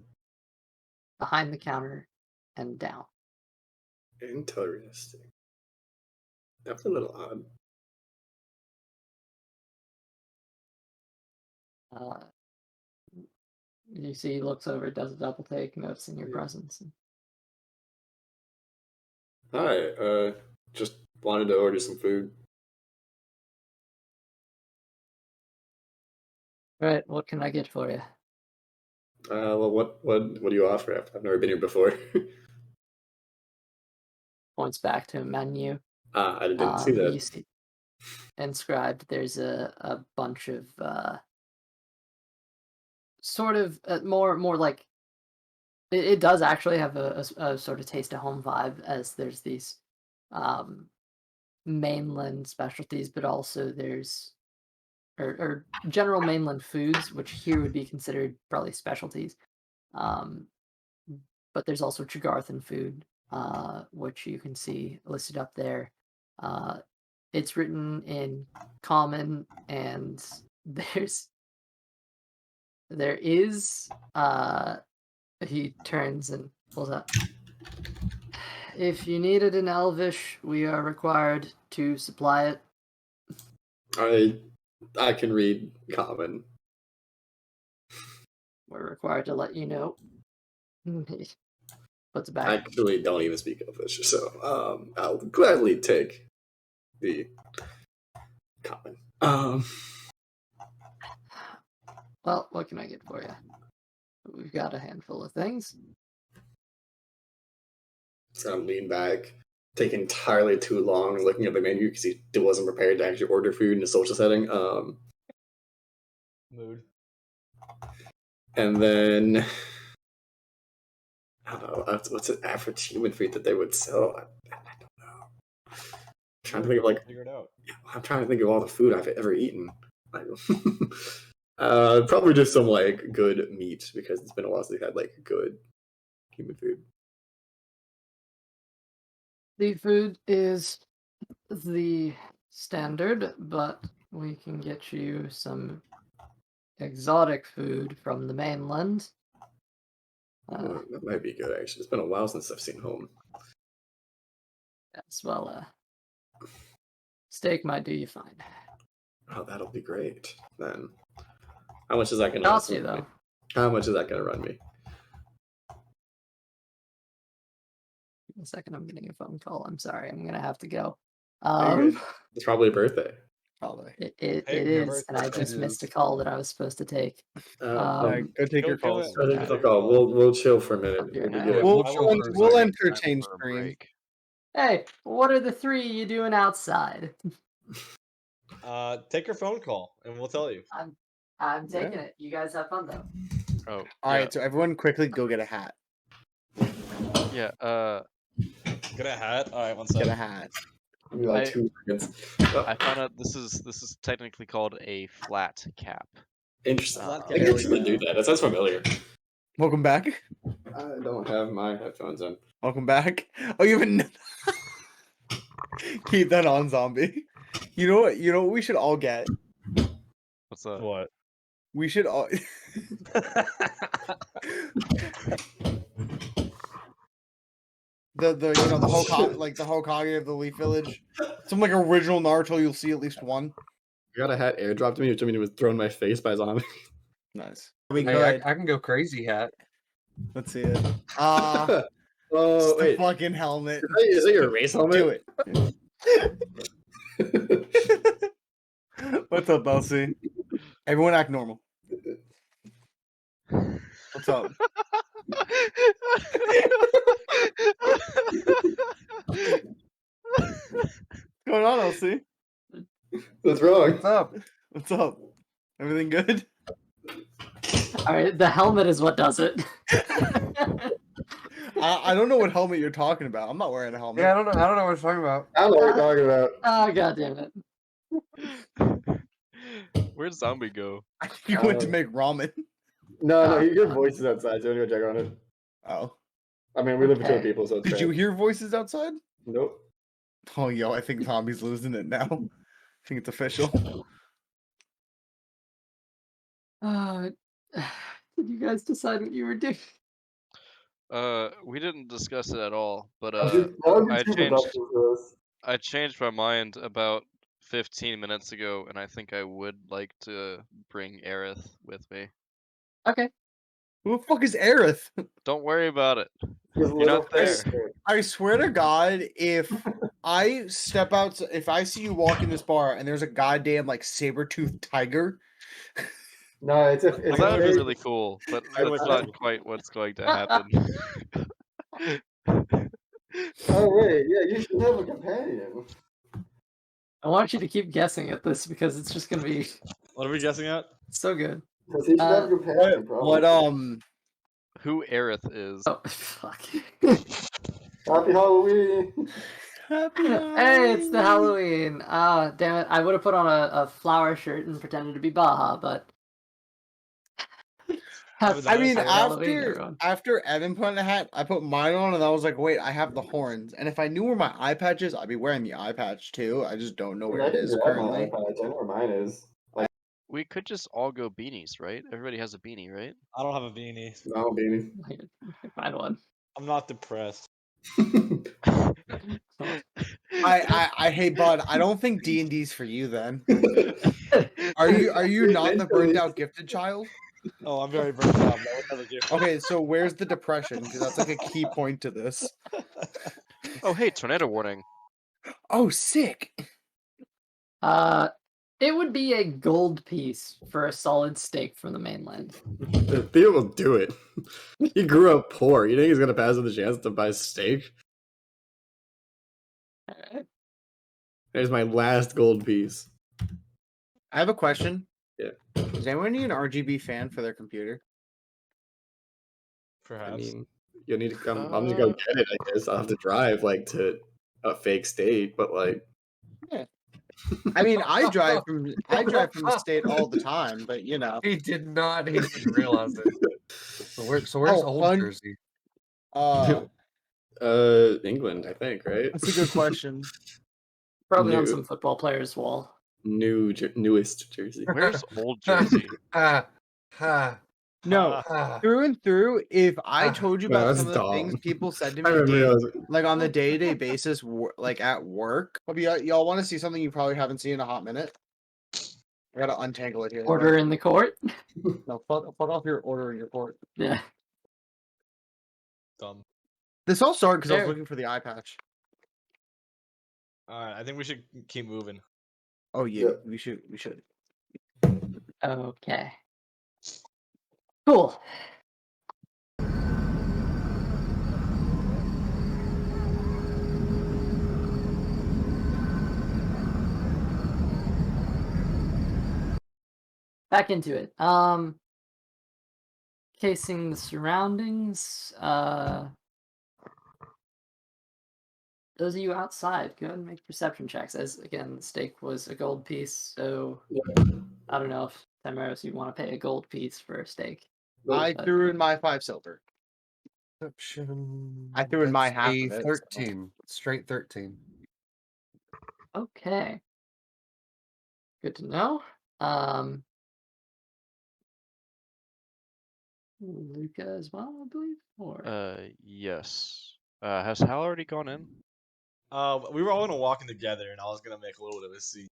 behind the counter and down. Interesting. That's a little odd. You see he looks over, does a double take, noticing your presence. Hi, just wanted to order some food. Right, what can I get for you? Well, what do you offer? I've never been here before. points back to a menu. I didn't see that. You see inscribed. There's a bunch of sort of more like it does actually have a sort of taste of home vibe, as there's these mainland specialties, but also there's or general mainland foods, which here would be considered probably specialties. But there's also Jagarthan food, which you can see listed up there. It's written in Common, and there is he turns and pulls out. If you need it in Elvish, we are required to supply it. I can read Common. We're required to let you know. Puts it I back. actually don't even speak Elvish, so I'll gladly take the Common. Well, what can I get for you? We've got a handful of things. Just gonna lean back, take entirely too long looking at the menu because he wasn't prepared to actually order food in a social setting. Mood. And then I don't know what's an average human food that they would sell. I don't know. I'm trying to think of Figure it out. I'm trying to think of all the food I've ever eaten. Probably just some like good meat because it's been a while since they've had like good human food. The food is the standard, but we can get you some exotic food from the mainland. That might be good actually. It's been a while since I've seen home. As well, steak might do you fine. Oh, that'll be great then. How much is that gonna Cost you run me? though. How much is that gonna run me? In a second, I'm getting a phone call. I'm sorry. I'm gonna have to go. Very good. It's probably a birthday. Probably. It Hey, is, your and I birthday. just It missed a is. call that I was supposed to take. Go take your Go calls. kill I it. think it's a call. We'll chill for a minute. I'll be We'll be right good. back. We'll, I we'll, will- en- we'll Time entertain for a stream. break. Hey, what are the three you doing outside? Take your phone call and we'll tell you. I'm taking it. You guys have fun though. Oh, All right, so everyone quickly go get a hat. yeah. Get a hat. All right, one Get second. a hat. Maybe like I- 2 seconds. I found out this is technically called a flat cap. Interesting. Flat I think I should do that. That sounds familiar. Welcome back. I don't have my headphones on. Welcome back. Oh, you even keep that on, zombie. You know what? You know what we should all get. What's that? What? We should all. the you know the Hokage of the Leaf Village. Some like original Naruto. You'll see at least one. I got a hat airdropped to me, which I mean it was thrown in my face by a zombie. Nice. We Hey, good. I can go crazy hat. Let's see it. Ah, Oh it's the wait, fucking helmet. is that your race helmet? Do it. What's up, Elsie? Everyone act normal. What's up? What's going on, Elsie? What's wrong? What's up? What's up? Everything good? All right, the helmet is what does it. I don't know what helmet you're talking about. I'm not wearing a helmet. Yeah, I don't know what you're talking about. I don't know what you're talking about. Oh god damn it! Where'd zombie go? I think you went to make ramen. No, your voice is outside, so I'm gonna go check on it. Oh. I mean, we live with two Okay. people, so it's Did fair. you hear voices outside? Nope. Oh, yo, I think Tommy's losing it now. I think it's official. Did you guys decide what you were doing? We didn't discuss it at all, but That would be I too changed- productive for us. I changed my mind about 15 minutes ago, and I think I would like to bring Aerith with me. Okay. Who the fuck is Aerith? Don't worry about it. His You're little not there. face. I swear to God, if I step out, if I see you walk in this bar and there's a goddamn like saber-toothed tiger, No, it's a. Well, It's that a would be very, really cool, but I that's would- not quite what's going to happen. Oh wait, yeah, you should have a companion. I want you to keep guessing at this because it's just gonna be What are we guessing at? so good. Because he should have a companion, What probably. Who Aerith is? Oh fuck. Happy Halloween! Happy Hey, it's the Halloween. Ah, damn it. I would have put on a flower shirt and pretended to be Baja, but I mean, Happy Halloween, everyone. after Evan put on a hat, I put mine on, and I was like, "Wait, I have the horns." And if I knew where my eye patch is, I'd be wearing the eye patch too. I just don't know where I it can is grab my currently. iPad. I know where mine is. We could just all go beanies, right? Everybody has a beanie, right? I don't have a beanie. No, baby. I can find one. I'm not depressed. Hey, bud. I don't think D&D's for you then. Are you not the burnt out gifted child? Oh, I'm very burnt out. No one ever gave me. Okay, so where's the depression? Because that's like a key point to this. Oh, hey, tornado warning. Oh, sick. It would be a gold piece for a solid steak from the mainland. Theo will do it. He grew up poor. You think he's gonna pass on the chance to buy steak? Alright. There's my last gold piece. I have a question. Yeah. Does anyone need an RGB fan for their computer? Perhaps. I mean, you'll need to come. I'm gonna go get it. I guess I'll have to drive like to a fake state, but like. I mean, I drive from the state all the time, but you know. He did not. He didn't realize it. So where's Old Jersey? England, I think, right? That's a good question. Probably on some football player's wall. Newest Jersey. Where's Old Jersey? No, through and through. If I told you about some of the things people said to me, like on the day-to-day basis, like at work, y'all want to see something you probably haven't seen in a hot minute? I gotta untangle it here. Order in the court. No, fuck off your order in your court. Yeah. Dumb. This all started because I was looking for the eye patch. All right, I think we should keep moving. Oh yeah, we should. Okay. Cool. Back into it. Casing the surroundings. Those of you outside, go ahead and make perception checks. As again, the steak was a gold piece, so I don't know if Tamaros, you want to pay a gold piece for a steak. I threw in my 5 silver. Perception. I threw in my half a of it. 13. Straight 13. Okay. Good to know. Luca as well, I believe. Or Yes. Has Hal already gone in? We were all gonna walk in together, and I was gonna make a little bit of a scene.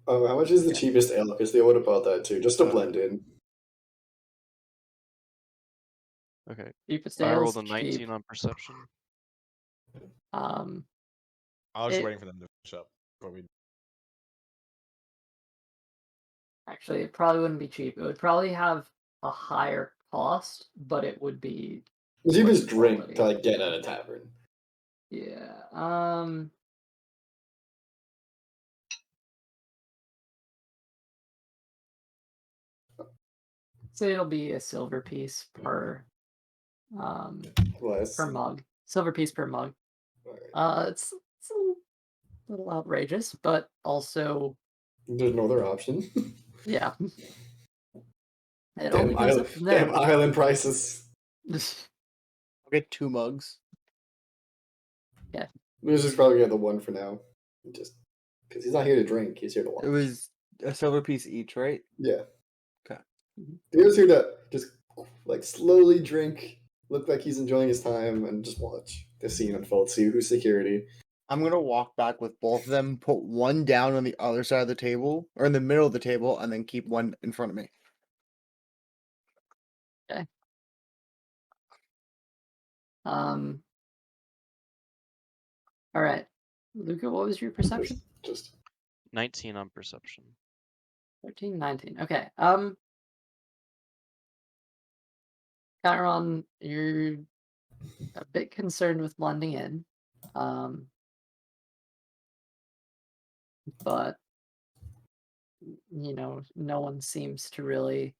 Oh, how much is the cheapest ale? Because they would have bought that too, just to blend in. Okay. cheapest I ale's rolled a 19 cheap. on perception. I was It- waiting for them to finish up before we. Actually, it probably wouldn't be cheap. It would probably have a higher cost, but it would be The cheapest drink quality. to like get at a tavern. Yeah. So it'll be a silver piece per Less. per mug. Silver piece per mug. Alright. It's a little outrageous, but also There's no other option. yeah. It only Damn, goes up from there. island prices. I'll get 2 mugs. We're just probably get the one for now. Just because he's not here to drink, he's here to watch. It was a silver piece each, right? Yeah. Okay. He was here to just like slowly drink, look like he's enjoying his time, and just watch the scene unfold. See who's security. I'm gonna walk back with both of them, put one down on the other side of the table, or in the middle of the table, and then keep one in front of me. Okay. All right. Luca, what was your perception? Just 19 on perception. 13, 19. Okay. Chiron, you're a bit concerned with blending in. But no one seems to really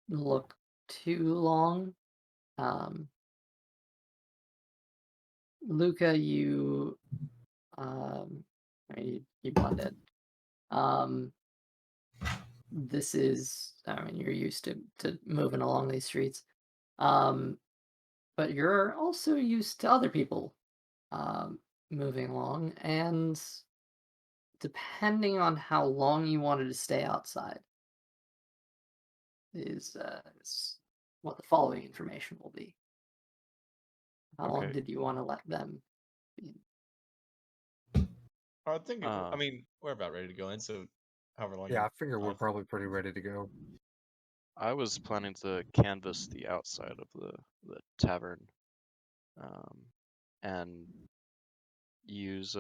look too long. Luca, you blend in. This is, you're used to moving along these streets. But you're also used to other people moving along, and depending on how long you wanted to stay outside is what the following information will be. How long Okay. did you want to let them be? I think, we're about ready to go in, so however long. Yeah, I figure we're probably pretty ready to go. I was planning to canvass the outside of the tavern, and use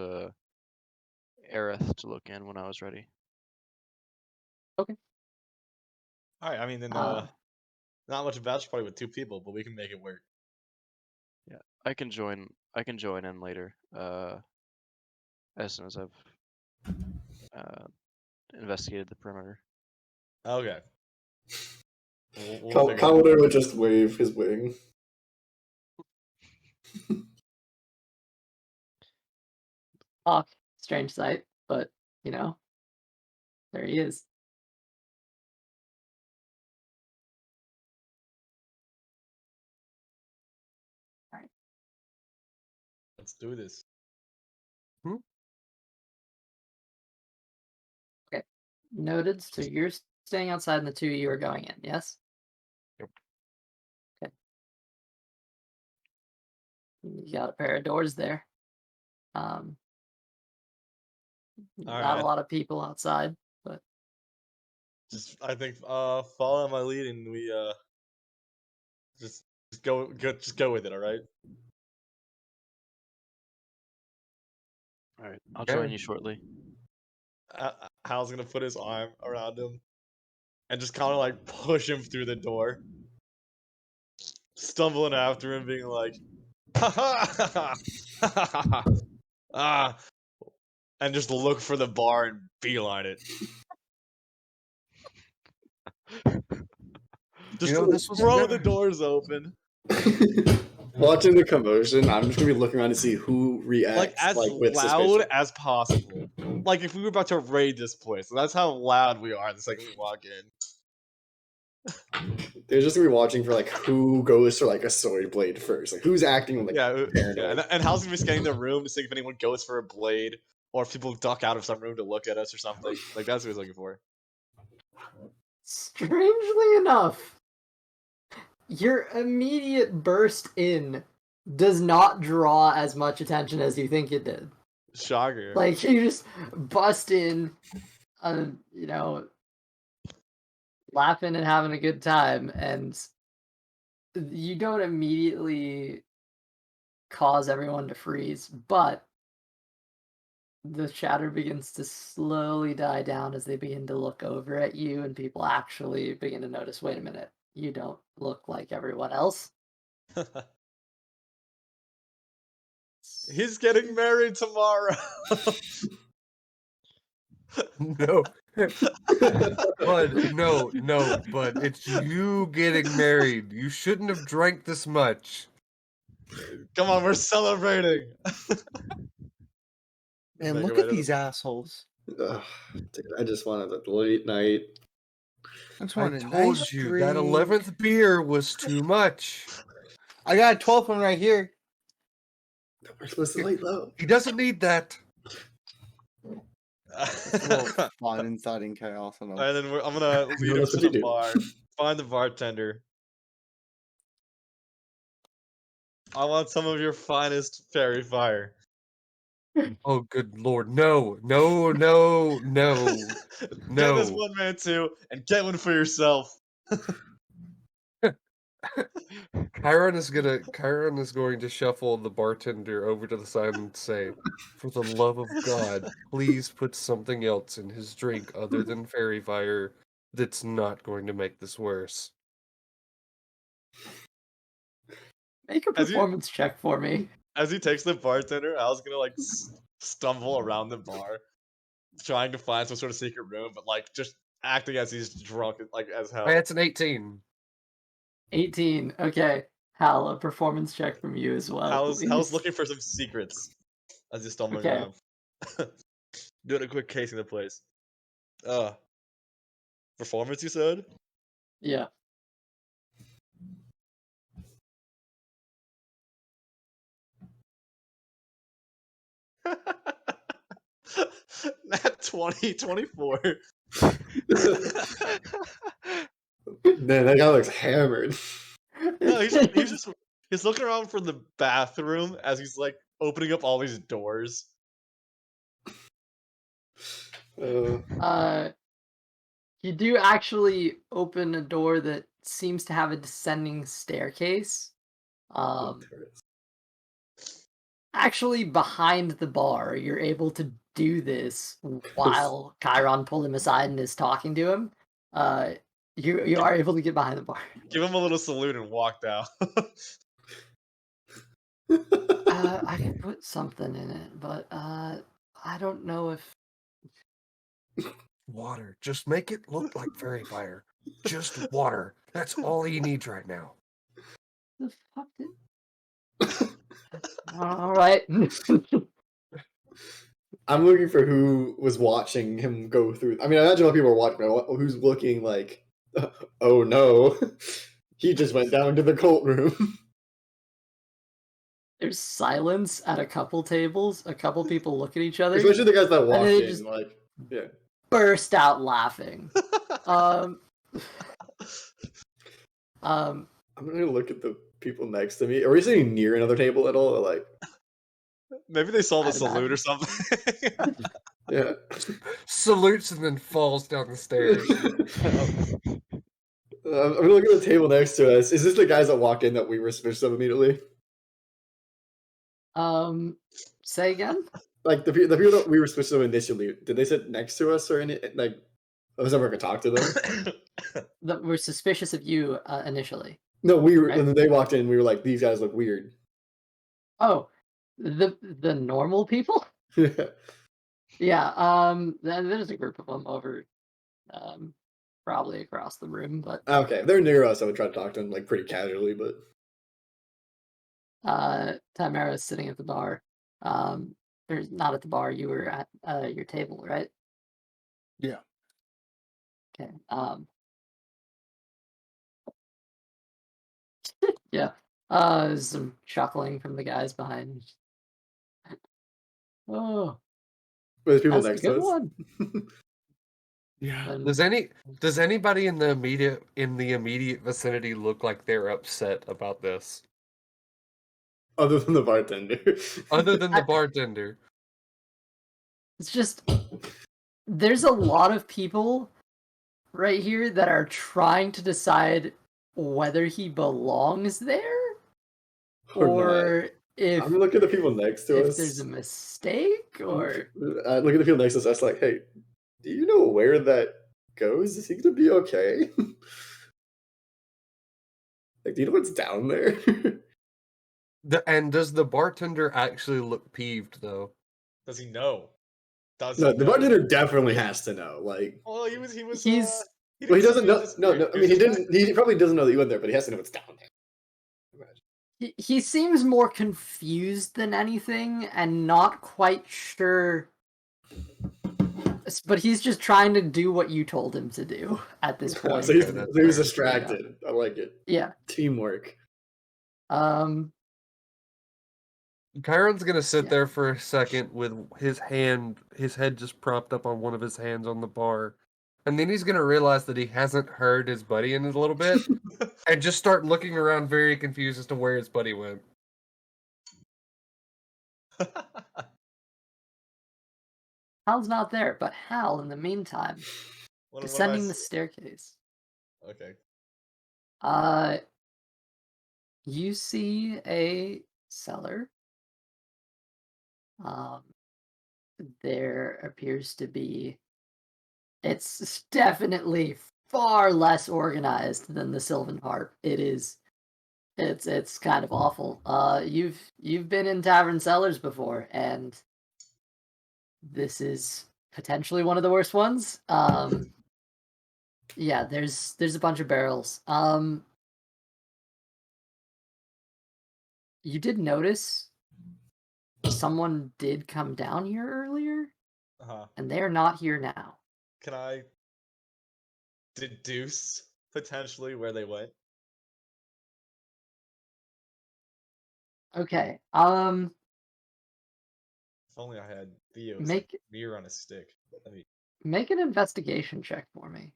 Aerith to look in when I was ready. Okay. All right. Then not much of a bachelor party with 2 people, but we can make it work. Yeah, I can join in later. As soon as I've investigated the perimeter. Okay. We'll figure it out. Commodore would just wave his wing. Strange sight, but there he is. All right. Let's do this. Okay. Noted. So you're staying outside, and the 2 of you are going in. Yes. Yep. Okay. You got a pair of doors there. Not right. a lot of people outside, but I think follow my lead, and we just go with it. All right. All right, I'll join you shortly. Hal's gonna put his arm around him and just kind of like push him through the door, stumbling after him, being like, "Ha ha ha ha!" And just look for the bar and beeline it. Just this was throw the doors open. Watching the commotion, I'm just gonna be looking around to see who reacts Like as with loud suspicion. as possible. Like if we were about to raid this place, that's how loud we are the second we walk in. They're just gonna be watching for like who goes for like a sword blade first, like who's acting like paranoid. And Hal's gonna be scanning the room to see if anyone goes for a blade or if people duck out of some room to look at us or something. Like that's what he's looking for. strangely enough, your immediate burst in does not draw as much attention as you think it did. Shocker. Like you just bust in, laughing and having a good time, and you don't immediately cause everyone to freeze, but the chatter begins to slowly die down as they begin to look over at you, and people actually begin to notice, wait a minute, you don't look like everyone else. He's getting married tomorrow. No. Bud, no, Bud. It's you getting married. You shouldn't have drank this much. Come on, we're celebrating. Man, look at these assholes. Ugh, dude, I just wanted a late night. I just I want a told nice you drink. that 11th beer was too much. I got a 12th one right here. We're supposed to late though. He doesn't need that. It's a little fun and exciting chaos. And then I'm gonna lead him That's to what you the do. bar, find the bartender. I want some of your finest fairy fire. Oh, good lord. No. No. Get this one man too, and get one for yourself. Chiron is going to shuffle the bartender over to the side and say, for the love of God, please put something else in his drink other than fairy fire that's not going to make this worse. Make a performance check for me. as he takes the bartender, Hal's gonna like stumble around the bar, trying to find some sort of secret room, but like just acting as he's drunk, like as hell. Hey, it's an 18. 18. Okay. Hal, a performance check from you as well. Hal's please. looking for some secrets as he's stumbling Okay. around. Doing a quick casing the place. Performance, you said? Yeah. Nat 20, 24. Man, that guy looks hammered. No, he's looking around for the bathroom as he's like opening up all these doors. You do actually open a door that seems to have a descending staircase. Actually, behind the bar, you're able to do this while Chiron pulled him aside and is talking to him. You are able to get behind the bar. Give him a little salute and walk down. I could put something in it, but I don't know if Water. Just make it look like fairy fire. Just water. That's all he needs right now. the fuck did. All right. I'm looking for who was watching him go through. I mean, I imagine what people are watching, but who's looking like, oh no, he just went down to the cult room. There's silence at a couple tables. A couple people look at each other, Especially the guys that walked they in, just- like, yeah. burst out laughing. I'm gonna look at the people next to me. Are we sitting near another table at all? Or like, Maybe they saw the I'd salute or something. yeah. Salutes and then falls down the stairs. I'm gonna look at the table next to us. Is this the guys that walk in that we were suspicious of immediately? Say again? Like the people that we were suspicious of initially, did they sit next to us or any like? Was ever gonna talk to them? That we're suspicious of you initially. No, we were. Right. And then they walked in. We were like, these guys look weird. Oh, the normal people? Yeah. Yeah. There's a group of them over, probably across the room, but Okay, if they're near us, I would try to talk to them like pretty casually, but Tamara's sitting at the bar. Or not at the bar. You were at your table, right? Yeah. Okay. Yeah. There's some chuckling from the guys behind. Oh, there's people that's a next to good us. one. Yeah. And Does anybody in the immediate vicinity look like they're upset about this? Other than the bartender. Other than the bartender. it's just there's a lot of people right here that are trying to decide whether he belongs there or if I'm looking at the people next to us. there's a mistake or I look at the people next to us. I was like, hey, do you know where that goes? Is he gonna be okay? Like, do you know what's down there? And does the bartender actually look peeved though? Does he know? Does No, he the know? bartender definitely has to know. Like, Well, he was. he's well, he doesn't know. just- No, no. I mean, he didn't. He probably doesn't know that you went there, but he has to know what's down there. he seems more confused than anything and not quite sure, but he's just trying to do what you told him to do at this point. So, Okay, that's he was fair. distracted. I like it. Yeah. Teamwork. Chiron's gonna sit Yeah. there for a second with his head just propped up on one of his hands on the bar. And then he's gonna realize that he hasn't heard his buddy in a little bit and just start looking around very confused as to where his buddy went. Hal's not there, but Hal, in the meantime, What am I descending the s- staircase. Okay. You see a cellar. There appears to be. It's definitely far less organized than the Sylvan Harp. It is It's kind of awful. You've been in tavern cellars before, and this is potentially one of the worst ones. Yeah, there's a bunch of barrels. You did notice someone did come down here earlier, and they're not here now. Can I deduce potentially where they went? Okay. If only I had Theo's Make mirror on a stick. I mean, make an investigation check for me.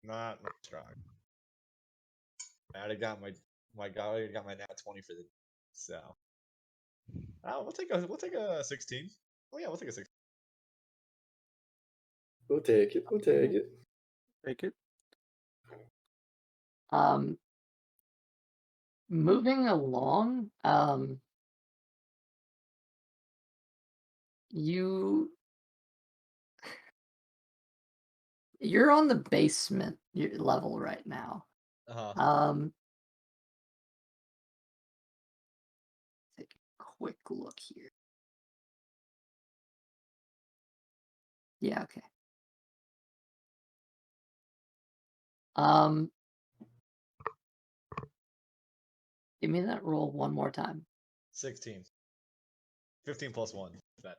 not strong. I already got my guy. Already got my nat 20 for the so. Oh, we'll take a 16. Oh yeah, we'll take a 16. We'll take it. We'll take it. Take it. Moving along, you're on the basement level right now. Take a quick look here. Yeah, okay. Give me that roll one more time. 16. 15 plus 1. That.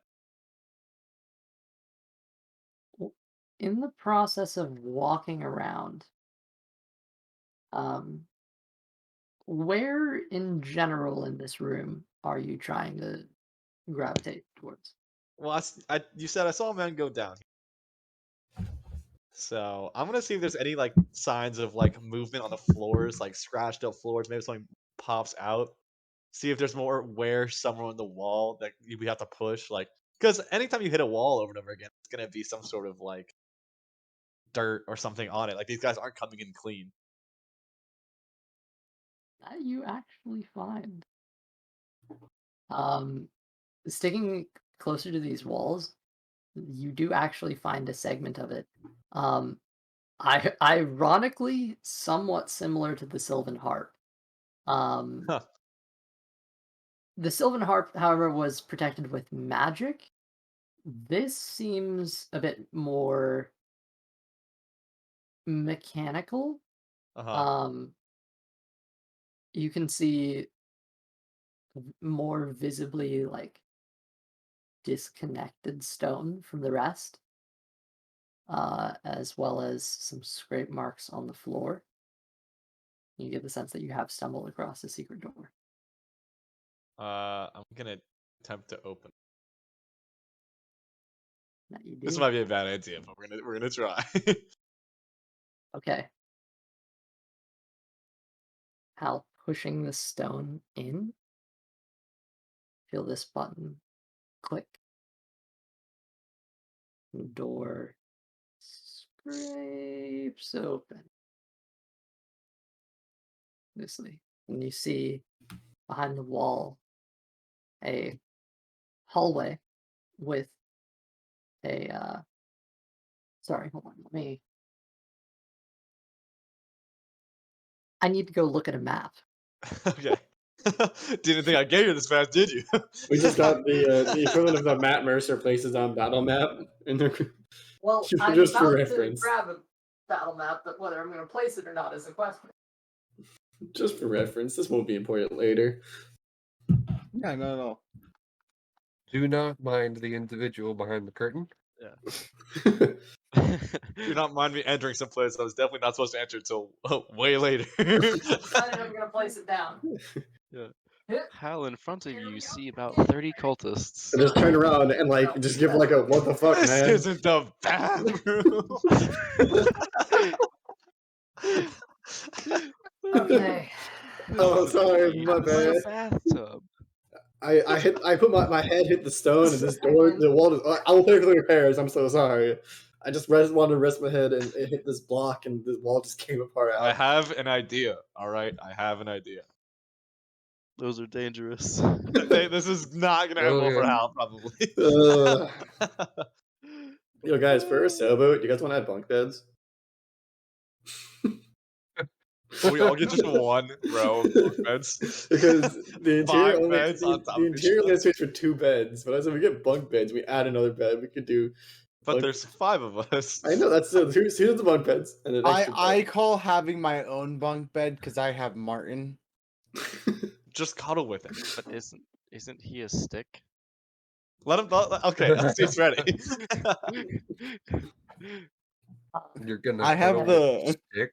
In the process of walking around, where in general in this room are you trying to gravitate towards? Well, you said I saw a man go down. So I'm gonna see if there's any like signs of like movement on the floors, like scratched up floors. Maybe something pops out. See if there's more wear somewhere on the wall that we have to push. Like, because anytime you hit a wall over and over again, it's gonna be some sort of like dirt or something on it. Like these guys aren't coming in clean. That you actually find. Sticking closer to these walls, you do actually find a segment of it. Ironically, somewhat similar to the Sylvan Harp. The Sylvan Harp, however, was protected with magic. This seems a bit more mechanical. You can see more visibly like disconnected stone from the rest, as well as some scrape marks on the floor. You get the sense that you have stumbled across a secret door. I'm gonna attempt to open. That you do. This might be a bad idea, but we're gonna try. Okay. Hal pushing the stone in. Feel this button click. The door scrapes open. Loosely. And you see behind the wall a hallway with a sorry, hold on, I need to go look at a map. Okay. Didn't think I gave you this fast, did you? We just got the equivalent of the Matt Mercer places on battle map in there. Well, I'm just for about to reference. grab a battle map, but whether I'm going to place it or not is a question. Just for reference. This won't be important later. Yeah, no. Do not mind the individual behind the curtain. Do not mind me entering some place I was definitely not supposed to enter until way later. I'm going to place it down. Yeah. Hal, in front of you see about 30 cultists. I just turn around and like just give like a what the fuck, This man. isn't the bathroom. Okay. Oh, sorry, my bad. Bathtub. I put my head hit the stone and this door, the wall is, I will pay for the repairs. I'm so sorry. I just wanted to rest my head and it hit this block and the wall just came apart out. I have an idea. All right, I have an idea. Those are dangerous. This is not gonna end well for Hal, probably. Yo, guys, for a sailboat, you guys want to have bunk beds? We all get just one row of bunk beds. Because the interior 5 only beds on top the of each interior only other. has space for 2 beds. But as we get bunk beds, we add another bed. We could do. But bunk- there's 5 of us. I know that's here's the bunk beds and an extra I call having my own bunk bed because I have Martin. bed. Just cuddle with him. But isn't he a stick? Let him. Okay, let's see. It's ready. You're gonna. I have cuddle with the- a stick?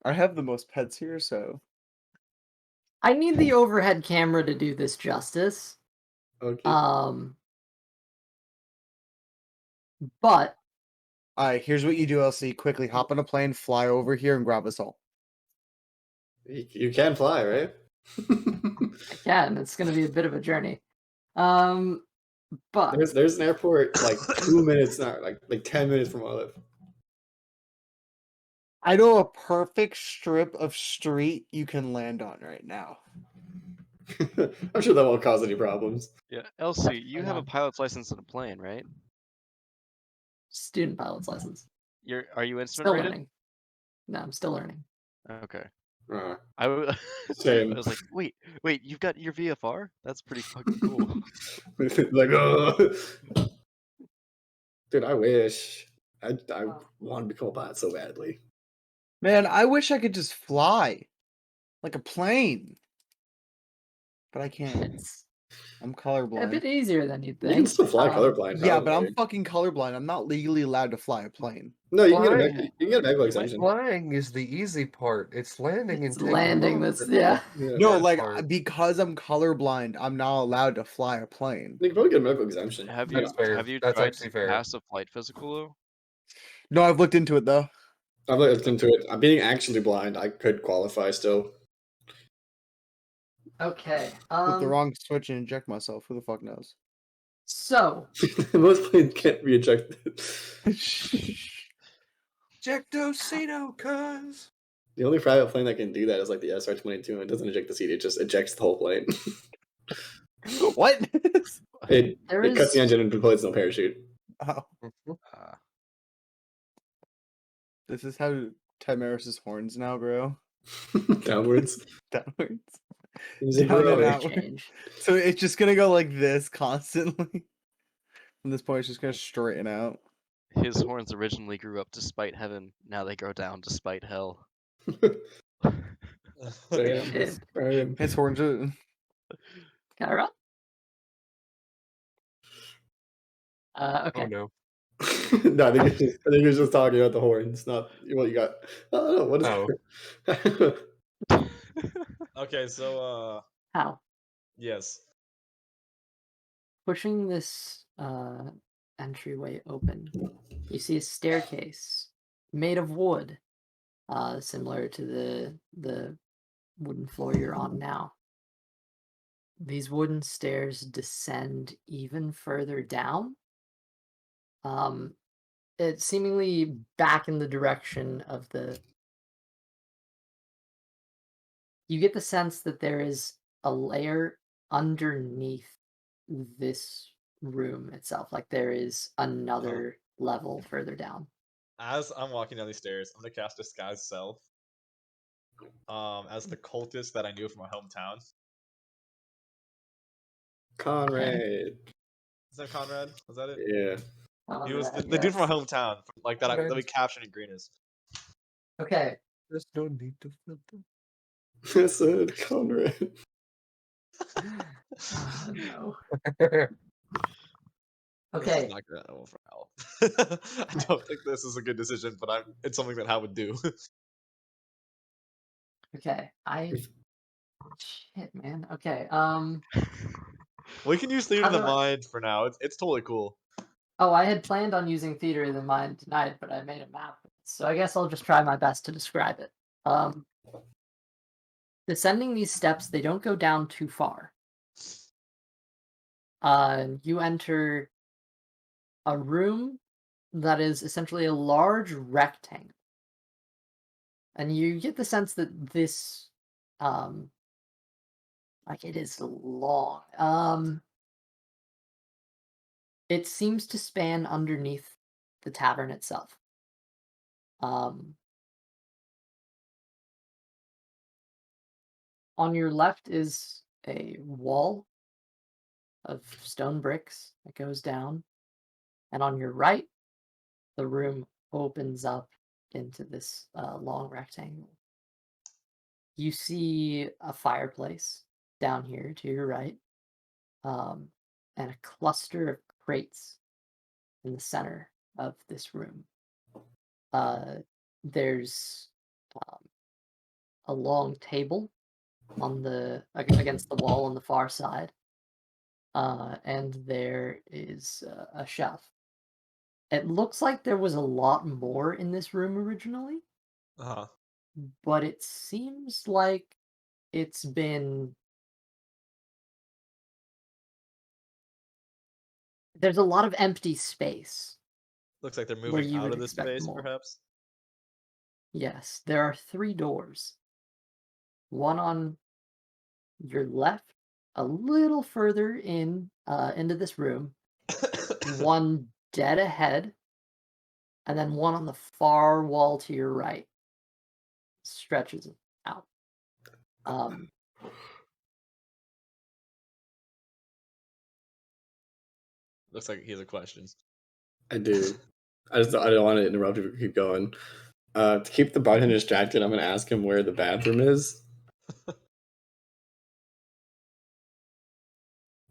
I have the most pets here, so I need the overhead camera to do this justice. Okay. But alright, here's what you do, LC. Quickly hop on a plane, fly over here, and grab us all. You can fly, right? again, it's going to be a bit of a journey. But There's an airport like 2 minutes now, like 10 minutes from where I live. I know a perfect strip of street you can land on right now. I'm sure that won't cause any problems. Yeah, Elsie, you I have a know. pilot's license in a plane, right? student pilot's license. Are you instrument Still rated? learning. No, I'm still learning. Okay. Uh, I was Same. like, wait, you've got your VFR? That's pretty fucking cool. like, oh. Dude, I wish. I want to become a pilot so badly. Man, I wish I could just fly like a plane, but I can't. It's I'm a colorblind. bit easier than you'd You think. can still fly colorblind. Yeah, but probably. I'm fucking colorblind. I'm not legally allowed to fly a plane. No, you can Flying. get a medical exemption. Flying is the easy part. It's landing It's and taking landing off that's- the yeah. Yeah. No, hard like part. because I'm colorblind, I'm not allowed to fly a plane. You can probably get a medical exemption. Have That's you fair. have you That's tried actually to fair. pass a flight physical though? No, I've looked into it though. I've looked into it. I'm being actually blind. I could qualify still. Okay. Hit the wrong switch and inject myself. Who the fuck knows? So Most planes can't be ejected. Ejectocito, cuz. The only private plane that can do that is like the SR-22, and it doesn't eject the seat; it just ejects the whole plane. What? it there it cuts the is engine and deploys no parachute. Oh, Uh, this is how Timaris's horns now grow Downwards. downwards. There's a Down and growing. out. change. So it's just gonna go like this constantly. From this point, it's just gonna straighten out. his horns originally grew up despite heaven. Now they grow down despite hell. So yeah, Shit. His horns are. Can I run? Oh Okay. no. no, I think it's just talking about the horns, not what you got. I don't know what is. Oh. Okay, so How? yes. Pushing this entryway open, you see a staircase made of wood, similar to the wooden floor you're on now. These wooden stairs descend even further down. It's seemingly back in the direction of the. You get the sense that there is a layer underneath this room itself. Like there is another level further down. As I'm walking down these stairs, I'm gonna cast Disguise Self. As the cultist that I knew from my hometown. Conrad. Is that Conrad? Was that it? Yeah. He was Conrad, the dude from my yes. hometown, like that we captured in Greenest. Okay. There's no need to filter. I said Conrad. No. This Okay. is not gonna end well for Hal. I don't think this is a good decision, but it's something that Hal would do. Okay. Shit, man. Okay. We can use Theater of How the do I- Mind for now. It's totally cool. Oh, I had planned on using Theater of the Mind tonight, but I made a map, so I guess I'll just try my best to describe it. Descending these steps, they don't go down too far. You enter a room that is essentially a large rectangle. And you get the sense that this, like it is long. It seems to span underneath the tavern itself. On your left is a wall of stone bricks that goes down, and on your right, the room opens up into this long rectangle. You see a fireplace down here to your right, and a cluster of crates in the center of this room. There's um, a long table on against the wall on the far side, and there is a shelf. It looks like there was a lot more in this room originally, Uh-huh. but it seems like it's been. There's a lot of empty space Looks like they're where moving you out would of this expect space, more. perhaps. Yes, there are 3 doors. One on your left, a little further into this room, one dead ahead, and then one on the far wall to your right. Stretches out. Um, Looks like he has a question. I do. I don't want to interrupt you. Keep going. To keep the bartender distracted, I'm going to ask him where the bathroom is.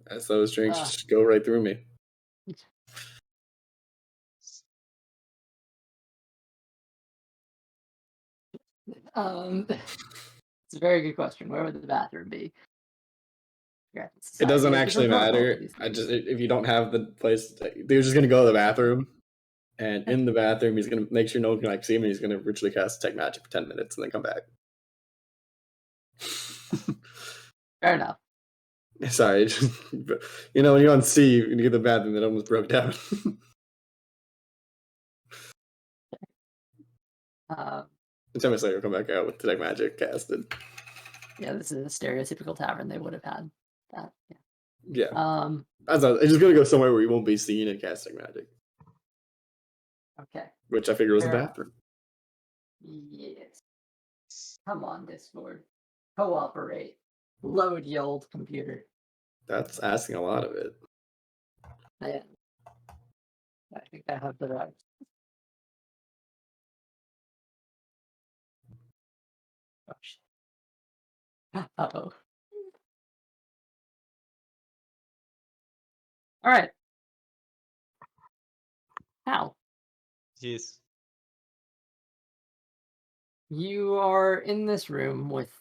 As those drinks just go right through me. it's a very good question. Where would the bathroom be? It doesn't actually matter. If you don't have the place, they're just gonna go to the bathroom, and in the bathroom, he's gonna make sure no one can see him. And he's gonna ritually cast Detect Magic for 10 minutes and then come back. Fair enough. Sorry, when you're on C, you get the bathroom that almost broke down. Tell me later, come back out with Detect Magic casted. Yeah, this is a stereotypical tavern. They would have had that. Yeah. Yeah. It's just gonna go somewhere where you won't be seen and casting magic. Okay. Which I figured was the bathroom. Yes. Come on, Discord. Cooperate. Load the old computer. That's asking a lot of it. Yeah. I think I have the right. Oh shit. Uh-oh. All right. How? Yes. You are in this room with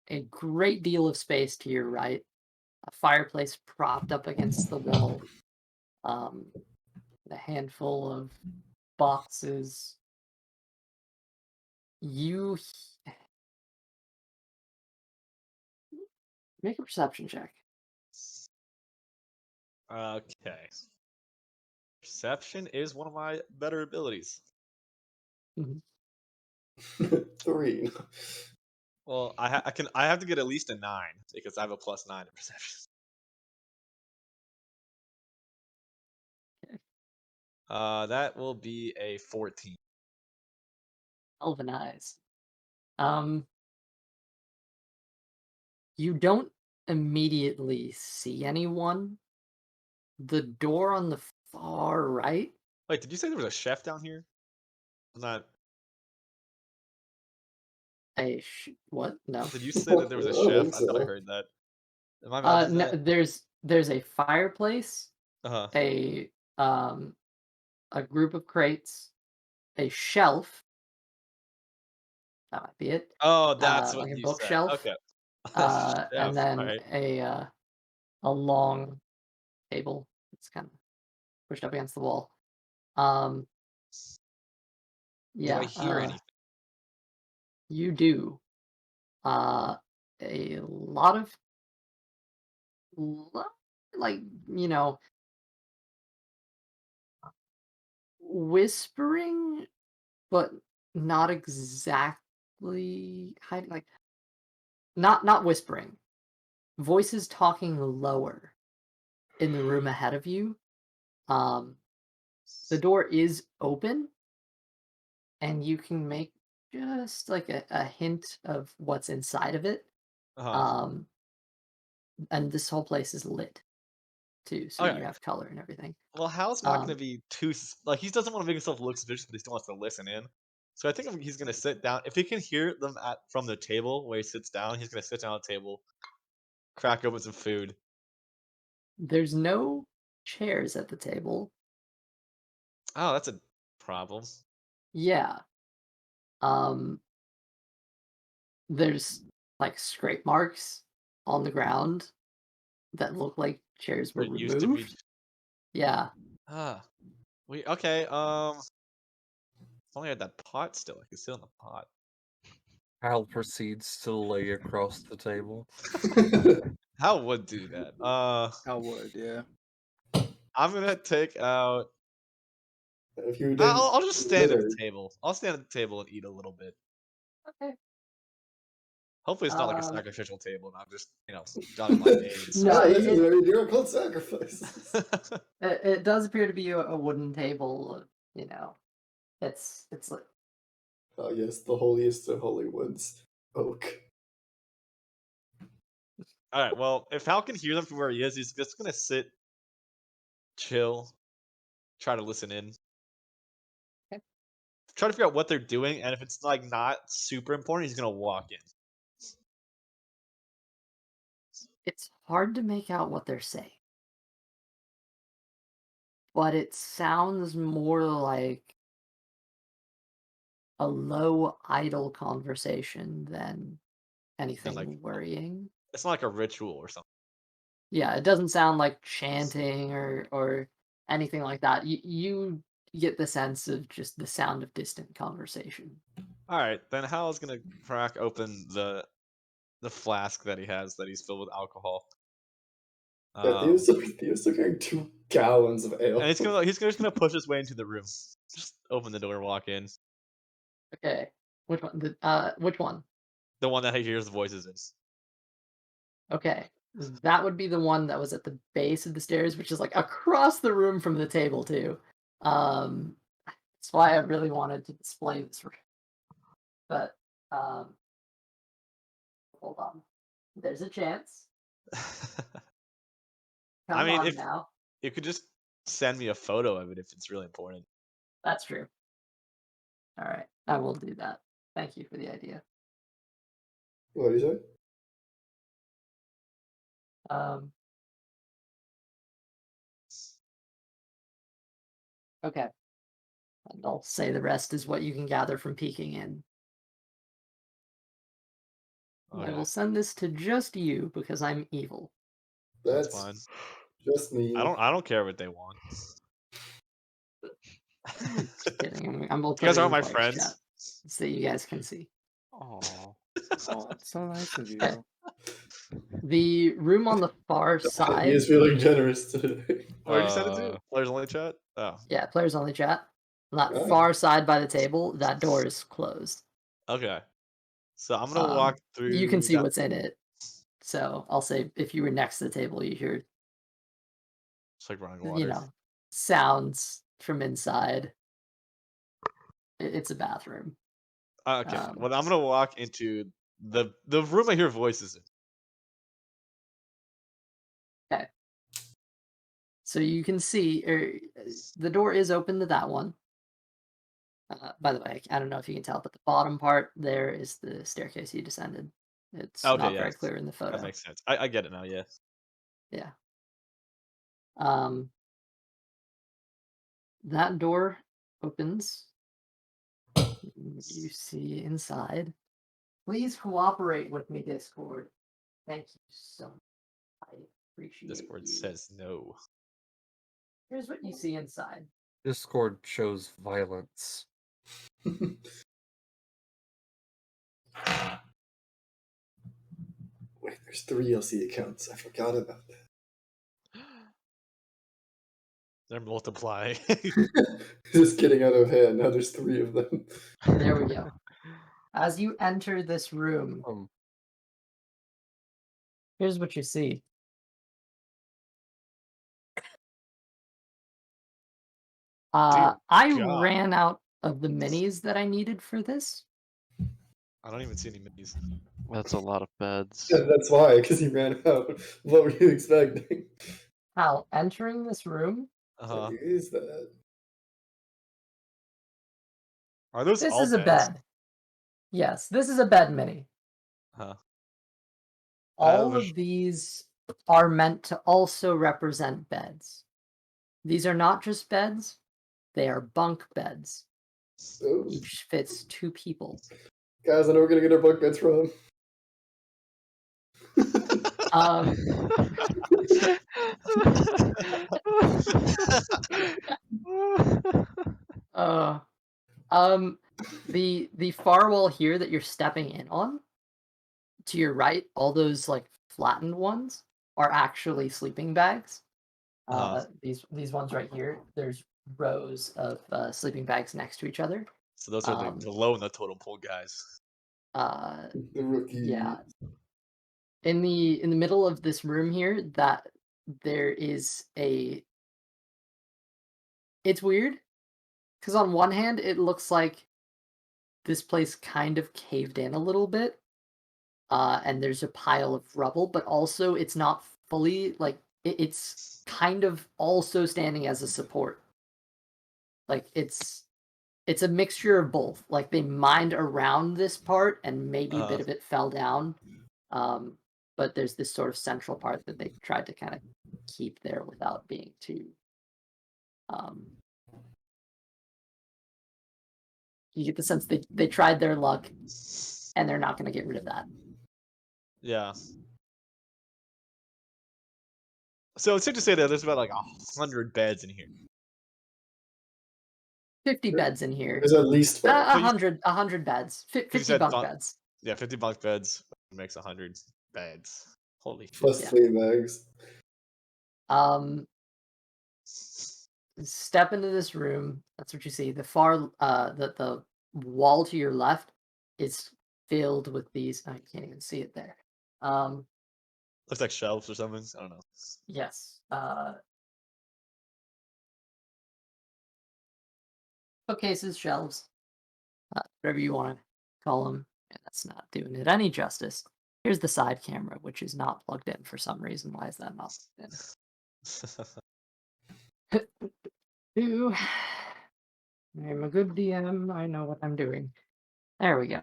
a great deal of space to your right, a fireplace propped up against the wall, a handful of boxes. You make a perception check. Okay. Perception is one of my better abilities. 3. Well, I have to get at least a 9 because I have a +9 in perception. That will be a 14. Elven eyes. You don't immediately see anyone. The door on the far right. Wait, did you say there was a chef down here? Not. What? No. Did you say that there was a chef? I thought I heard that. Am I imagining No. that? There's a fireplace. Uh-huh. A group of crates, a shelf. That might be it. Oh, that's what like a you bookshelf. said. Okay. And then right. a long table. It's kind of pushed up against the wall. Yeah. Do I hear anything? You do. A lot of like whispering, but not exactly like not whispering. Voices talking lower in the room ahead of you. The door is open, and you can make just like a hint of what's inside of it. Uh-huh. And this whole place is lit too, so you Okay. have color and everything. Well, Hal's not going to Um, be too like he doesn't want to make himself look suspicious, but he still wants to listen in. So I think he's going to sit down. If he can hear them from the table where he sits down, he's going to sit down at the table, crack open some food. there's no chairs at the table. Oh, that's a problem. Yeah. Um, there's like scrape marks on the ground that look like chairs were It used to be. removed. Yeah. Ah, okay. If only I had that pot still. I could sit on the pot. Hal proceeds to lay across the table. Hal would do that. I would, yeah. I'm gonna take out. If you did, I'll just stand at the litter. table. I'll stand at the table and eat a little bit. Okay. Hopefully, it's not like a Um, sacrificial table, and I'm just jotting my names. No, this is it- where you do a cold sacrifice. It does appear to be a wooden table. It's like Oh yes, the holiest of holy woods, oak. All right. Well, if Hal can hear them from where he is, he's just gonna sit, chill, try to listen in, Okay. try to figure out what they're doing, and if it's like not super important, he's gonna walk in. it's hard to make out what they're saying, but it sounds more like a low, idle conversation than anything like- worrying. It's not like a ritual or something. Yeah, it doesn't sound like chanting or anything like that. You get the sense of just the sound of distant conversation. All right, then Hal's gonna crack open the flask that he has that he's filled with alcohol. Yeah, Theo's still carrying 2 gallons of ale. And he's just gonna push his way into the room. Just open the door, walk in. Okay, which one? Which one? The one that he hears the voices in. Okay, that would be the one that was at the base of the stairs, which is like across the room from the table too. That's why I really wanted to display this room. But hold on, there's a chance. I Come mean, on if now. you could just send me a photo of it if it's really important. That's true. All right, I will do that. Thank you for the idea. What do you say? Okay. And I'll say the rest is what you can gather from peeking in. I Okay, will send this to just you because I'm evil. that's That's fine. just me. I don't care what they want. Just kidding. I'm gonna You put guys it are in my Clark's friends. chat so you guys can see. Oh, Oh, that's so nice of you. Okay. The room on the far He side. is feeling generous today. Where did you send it to? Players only chat. Oh, Yeah, players only chat. On that Oh. far side by the table, that door is closed. okay. So I'm gonna walk through. You can see that- what's in it. So I'll say if you were next to the table, you hear, It's like running water. sounds from inside. It's a bathroom. Okay. Well, I'm gonna walk into the room I hear voices in. So you can see, the door is open to that one. By the way, I don't know if you can tell, but the bottom part there is the staircase you descended. It's Okay, not yeah, very clear in the photo. That makes sense. I get it now. Yeah. Yeah. That door opens. You see inside. Please cooperate with me, Discord. Thank you so much. I appreciate Discord you. says no. Here's what you see inside. Discord shows violence. Wait, there's 3 LC accounts. I forgot about that. They're multiplying. Just getting out of hand. Now there's 3 of them. There we go. As you enter this room, here's what you see. I God. ran out of the minis that I needed for this. I don't even see any minis. That's a lot of beds. Yeah, that's why, because he ran out. What were you expecting? Al, entering this room, Uh-huh. What is that? Are those this all is a beds? bed. Yes, this is a bed mini. Huh. All was- of these are meant to also represent beds. These are not just beds, they are bunk beds. Oh, Each fits 2 people. guys, I know we're gonna get our bunk beds from. Um, uh, the far wall here that you're stepping in on, to your right, all those like flattened ones are actually sleeping bags. These ones right here, there's rows of sleeping bags next to each other. So those are the low in the totem pole guys. The rookie. Yeah. In the middle of this room here, that there is a. It's weird, because on one hand, it looks like this place kind of caved in a little bit, and there's a pile of rubble, but also it's not fully like it's kind of also standing as a support. Like it's a mixture of both. Like they mined around this part, and maybe a bit of it fell down. But there's this sort of central part that they tried to kind of keep there without being too. You get the sense they tried their luck, and they're not going to get rid of that. Yeah. So it's safe to say that there's about like 100 beds in here. 50 beds in here. There's at least 100 beds. 50 said bunk beds. Yeah, 50 bunk beds makes 100 beds. Holy shit. plus Yeah. 3 bags. Step into this room. That's what you see. The the wall to your left is filled with these. I can't even see it there. Looks like shelves or something. I don't know. Yes. Bookcases, shelves, whatever you want to call them. And that's not doing it any justice. Here's the side camera, which is not plugged in for some reason. Why is that not plugged in? I'm a good DM. I know what I'm doing. There we go.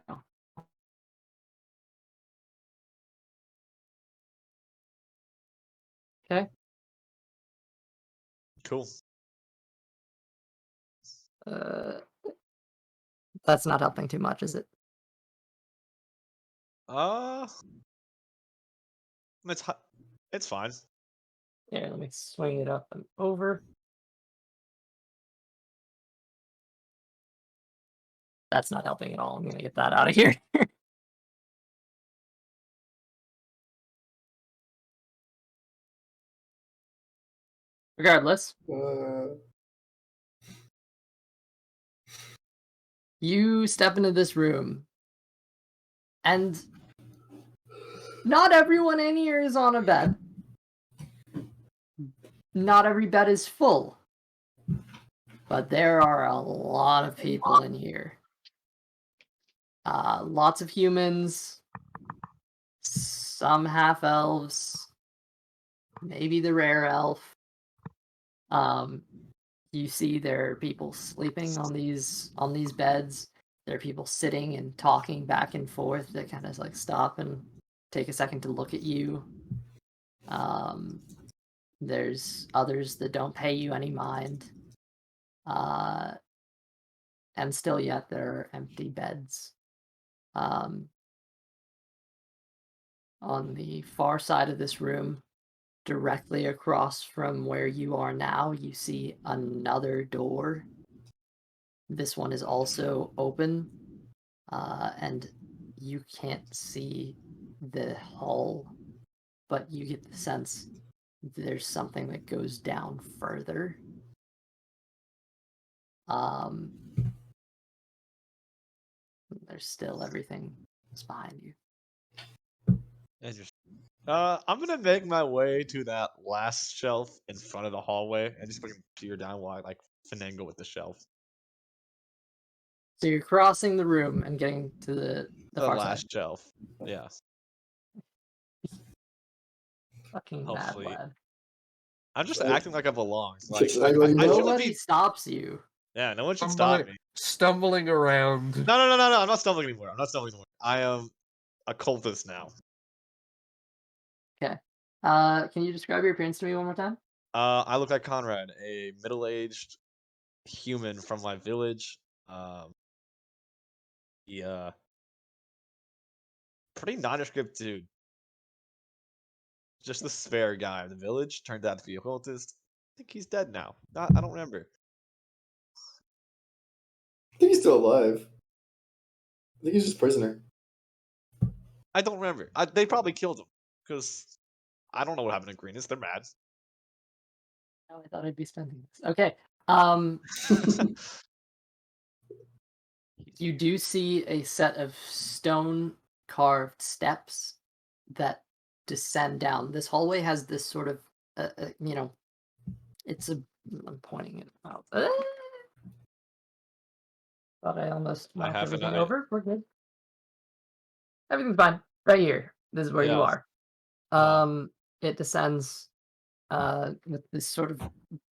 Okay. Cool. That's not helping too much, is it? It's fine. Yeah, let me swing it up and over. That's not helping at all. I'm gonna get that out of here. Regardless, you step into this room, and not everyone in here is on a bed. Not every bed is full. But there are a lot of people in here. Lots of humans, some half-elves, maybe the rare elf. You see there are people sleeping on these beds. There are people sitting and talking back and forth that kind of like stop and take a second to look at you. There's others that don't pay you any mind. And still yet there are empty beds. On the far side of this room, directly across from where you are now, you see another door. This one is also open, and you can't see the hall, but you get the sense there's something that goes down further. There's still everything that's behind you. Interesting. I'm gonna make my way to that last shelf in front of the hallway and just fucking peer down while I like finagle with the shelf. So you're crossing the room and getting to the far last side. shelf. Yeah. Fucking mad Hopefully. lad. I'm just Right. acting like I belong. Like Just I act like you belong. shouldn't Nobody be. stops you. Yeah, no one should stop me. Stumbling around. No. I'm not stumbling anymore. I am a cultist now. Okay. Can you describe your appearance to me one more time? I look like Conrad, a middle-aged human from my village. Yeah, pretty nondescript dude. Just the spare guy in the village turned out to be a cultist. I think he's dead now. I don't remember. I think he's still alive. I think he's just prisoner. I don't remember. They probably killed him because I don't know what happened to Greenest. They're mad. Oh, I thought I'd be spending this. Okay. You do see a set of stone carved steps that descend down. This hallway has this sort of, it's a. I'm pointing it out. Thought I almost I knocked have an everything eye. over. We're good. Everything's fine. Right here. This is where you Yeah. are. It descends with this sort of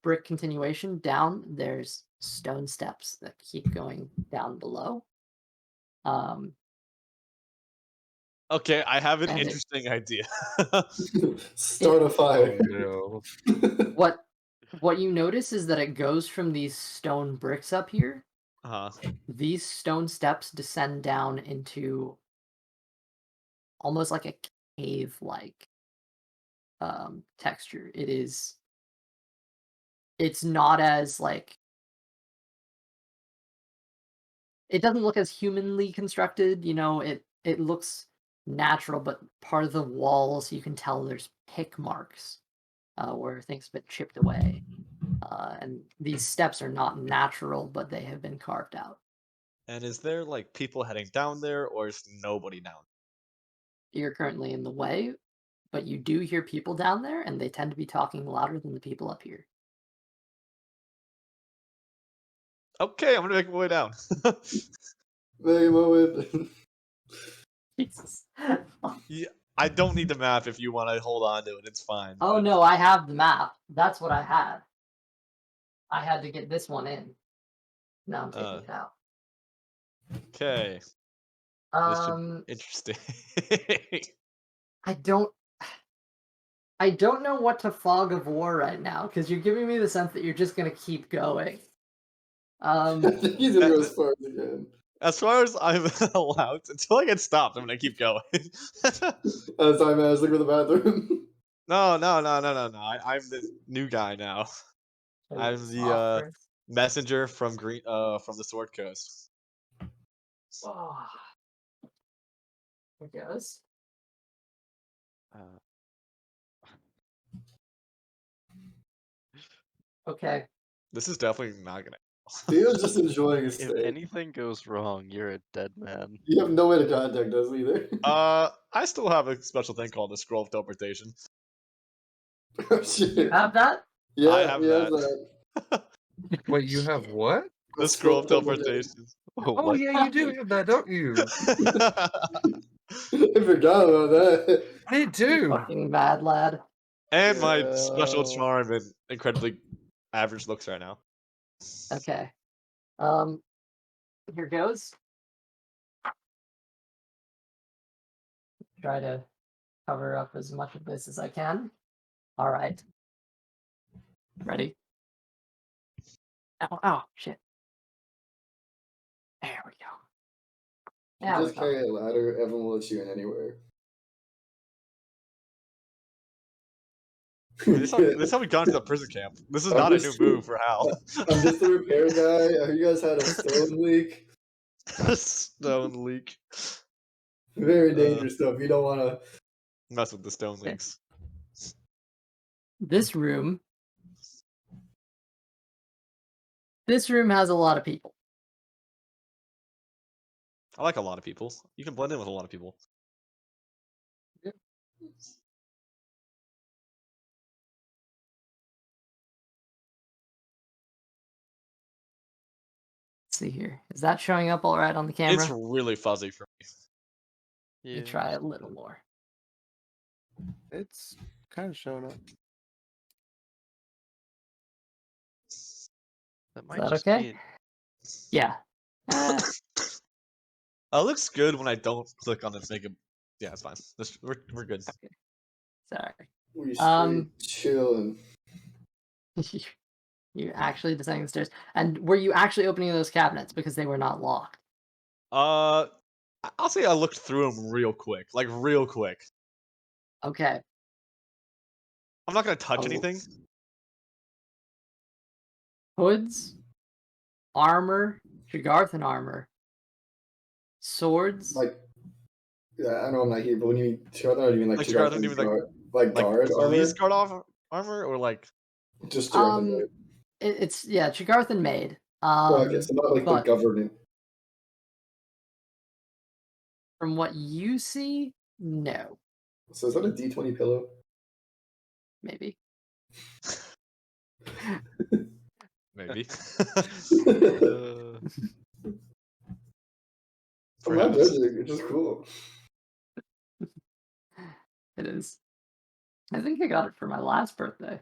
brick continuation down. There's stone steps that keep going down below. Okay, I have an And interesting idea. Start a fire. Oh no. what you notice is that it goes from these stone bricks up here. These stone steps descend down into almost like a cave-like texture. It's not as like, it doesn't look as humanly constructed, it looks natural, but part of the walls you can tell there's pick marks where things have been chipped away. And these steps are not natural, but they have been carved out. And is there like people heading down there, or is nobody down? You're currently in the way, but you do hear people down there, and they tend to be talking louder than the people up here. Okay, I'm gonna make my way don. Make my way. Jesus. Yeah, I don't need the map if you want to hold on to it. It's fine. Oh no, I have the map. That's what I had. I had to get this one in. Now I'm taking it out. Okay. This should be interesting. I don't know what to fog of war right now, because you're giving me the sense that you're just gonna keep going. I think he's gonna go as far as again. As far as I'm allowed, until I get stopped, I'm gonna keep going. Sorry, man. I was looking for the bathroom. No. I'm the new guy now. I'm the messenger from from the Sword Coast. Oh. There it goes. Okay. This is definitely not gonna. Theo's just enjoying his If stay. anything goes wrong, you're a dead man. You have no way to contact us either. I still have a special thing called the scroll of teleportation. Oh, shit. You have that? Yeah, I have he has that. Wait, you have what? The scroll of teleportation. Oh yeah, you do have that, don't you? I forgot about that. I did too. Fucking mad lad. And my special charm and incredibly average looks right now. Okay. Here goes. Try to cover up as much of this as I can. All right. Ready? Oh, shit. There we go. Now Just carry a ladder. Everyone will let you in anywhere. This is how we got into the prison camp. This is not a new move for Hal. I'm just the repair guy. Have you guys had a stone leak? Stone leak. Very dangerous stuff. You don't want to mess with the stone leaks. This room has a lot of people. I like a lot of people. You can blend in with a lot of people. Yep. Let's see here. Is that showing up all right on the camera? It's really fuzzy for me. Let me try a little more. It's kind of showing up. That Is might that just okay? be. Yeah. It looks good when I don't click on it. Make it. Yeah, it's fine. We're good. Sorry. We Um, straight chilling. You actually descending the stairs. And were you actually opening those cabinets because they were not locked? I'll say I looked through them real quick, like real quick. Okay. I'm not gonna touch Oh. anything. Hoods, armor, Shagarthan armor, swords. Like, yeah, I know I'm not here, but when you mean Chigarthan, do you mean like Like Chigarthan, Chigarthan you mean like like guard armor? police guard off armor or like Just Chigarthan, Um, right? it's Shagarthan made. Oh, okay, so not like the but government. from what you see, no, So is that a D20 pillow? maybe. maybe. Uh, I'm not Perhaps. judging. It's just cool. It is. I think I got it for my last birthday.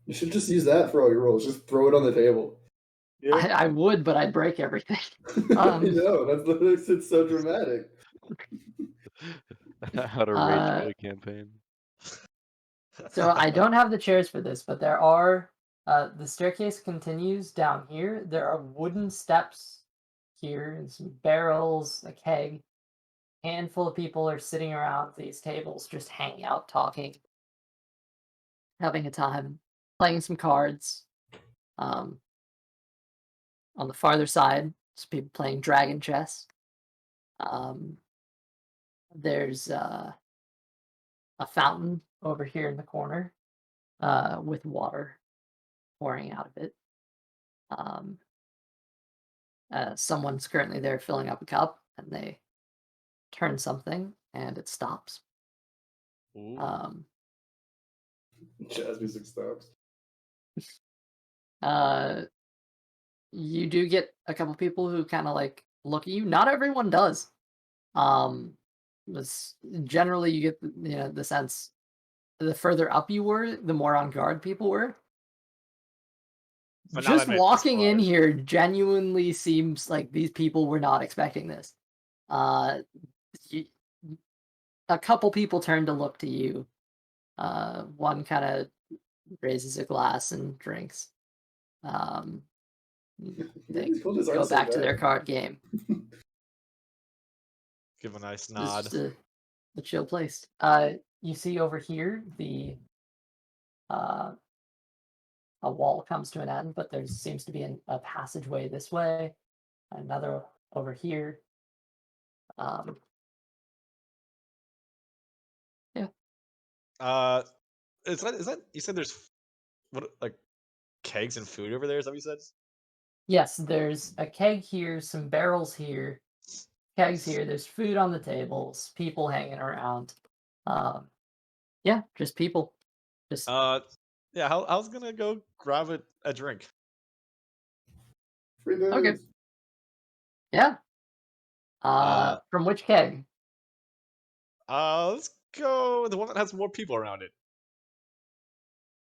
You should just use that for all your rolls. Just throw it on the table. Yeah. I would, but I'd break everything. I know, that's what makes it so dramatic. how to rage quit a campaign. So I don't have the chairs for this, but there are. The staircase continues down here. There are wooden steps here and some barrels, a keg. Handful of people are sitting around these tables, just hanging out, talking, having a time, playing some cards. On the farther side, some people playing dragon chess. There's a fountain over here in the corner with water pouring out of it. Someone's currently there filling up a cup, and they turn something, and it stops. Ooh. Jazz music stops. You do get a couple people who kind of like look at you. Not everyone does. Generally you get the sense the further up you were, the more on guard people were. But now Just that made me walking in surprised. here genuinely seems like these people were not expecting this. A couple people turn to look to you. One kind of raises a glass and drinks. They These cultists go aren't so back to their bad. card game. Give a nice It's nod. just a chill place. You see over here a wall comes to an end, but there seems to be a passageway this way, another over here. Yeah. Is that you said there's what like kegs and food over there? Is that what you said? Yes, there's a keg here, some barrels here, kegs here. There's food on the tables, people hanging around. Yeah, just people. Just Yeah. I was gonna go grab a drink. Free booze. okay. Yeah. From which keg? Let's go the one that has more people around it.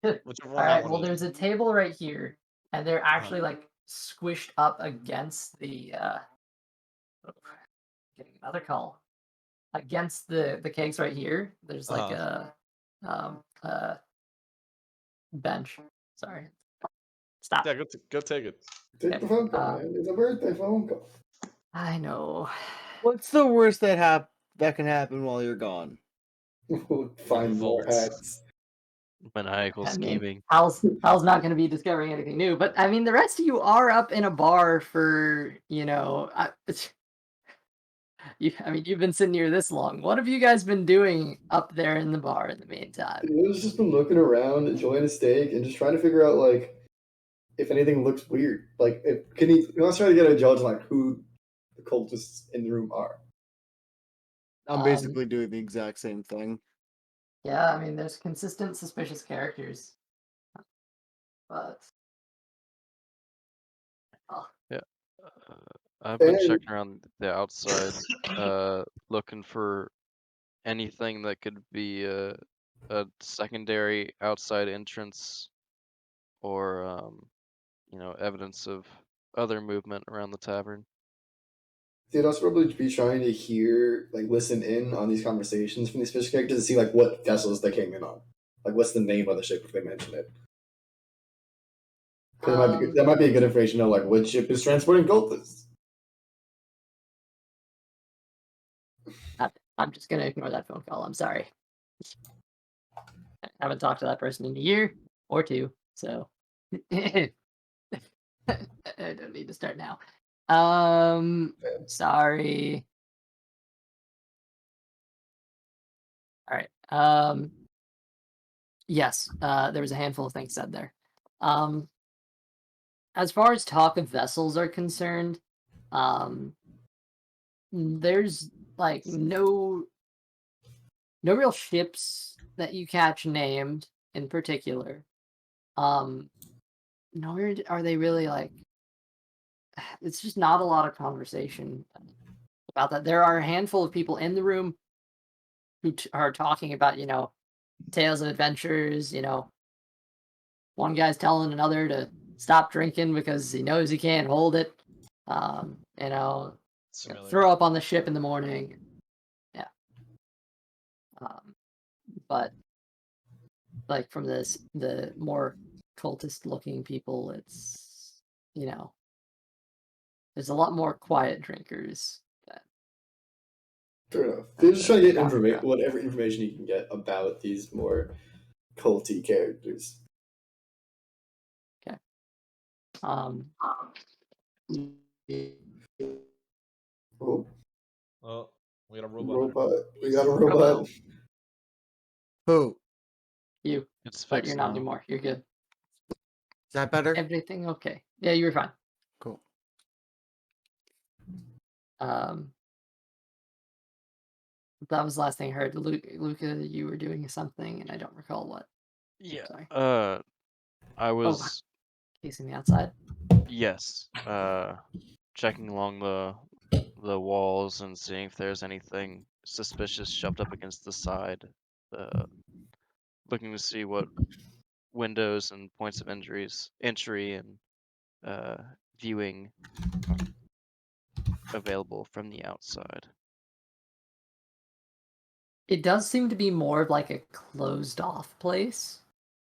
Whichever All one right. that Well, one is. there's a table right here, and they're actually like squished up against the. Getting another call against the kegs right here. There's like a bench. Sorry. Stop. Yeah, go take it. Take the phone call, man. It's a birthday phone call. I know. What's the worst that can happen while you're gone? We'll find more Revolts. hats. Maniacal I mean, scheming. Hal's not going to be discovering anything new, but I mean, the rest of you are up in a bar for you've been sitting here this long. What have you guys been doing up there in the bar in the meantime? We've just been looking around, enjoying a steak, and just trying to figure out like if anything looks weird. Like, let's try to get a judge on like who the cultists in the room are. I'm basically doing the exact same thing. Yeah, I mean, there's consistent suspicious characters, but I've been And checking around the outside, looking for anything that could be a secondary outside entrance or evidence of other movement around the tavern. they'd also probably be trying to hear, like, listen in on these conversations from these fish characters to see, like, what vessels they came in on. Like, what's the name of the ship if they mention it? Because that might be a good information to know, like, which ship is transporting cultists. I'm just gonna ignore that phone call. I'm sorry. I haven't talked to that person in a year or two, so I don't need to start now. Sorry. All right. Yes. There was a handful of things said there. As far as talk of vessels are concerned, there's like no real ships that you catch named in particular. Nor are they really like. It's just not a lot of conversation about that. There are a handful of people in the room who are talking about, tales of adventures. One guy's telling another to stop drinking because he knows he can't hold it. Throw up on the ship in the morning. Yeah. But like from the more cultist looking people, it's there's a lot more quiet drinkers. Fair enough. They're just trying to get Yeah. whatever information you can get about these more culty characters. Okay. Oh, Oh, we got a robot. robot. We got a robot. Who? You, It's but fixed you're not now. anymore. You're good. Is that better? Everything okay? Yeah, you were fine. Cool. That was the last thing I heard. Luca, you were doing something, and I don't recall what. Yeah. Sorry. I was Casing the outside. yes. Checking along the walls and seeing if there's anything suspicious shoved up against the side. Looking to see what windows and points of entry and viewing are available from the outside. It does seem to be more of like a closed off place.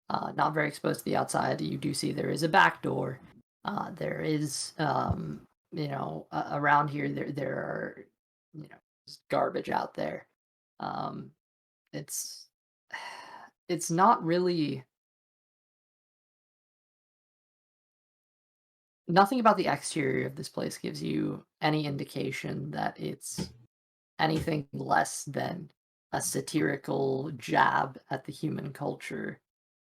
Not very exposed to the outside. You do see there is a back door. There is, around here there are, garbage out there. It's it's not really. Nothing about the exterior of this place gives you any indication that it's anything less than a satirical jab at the human culture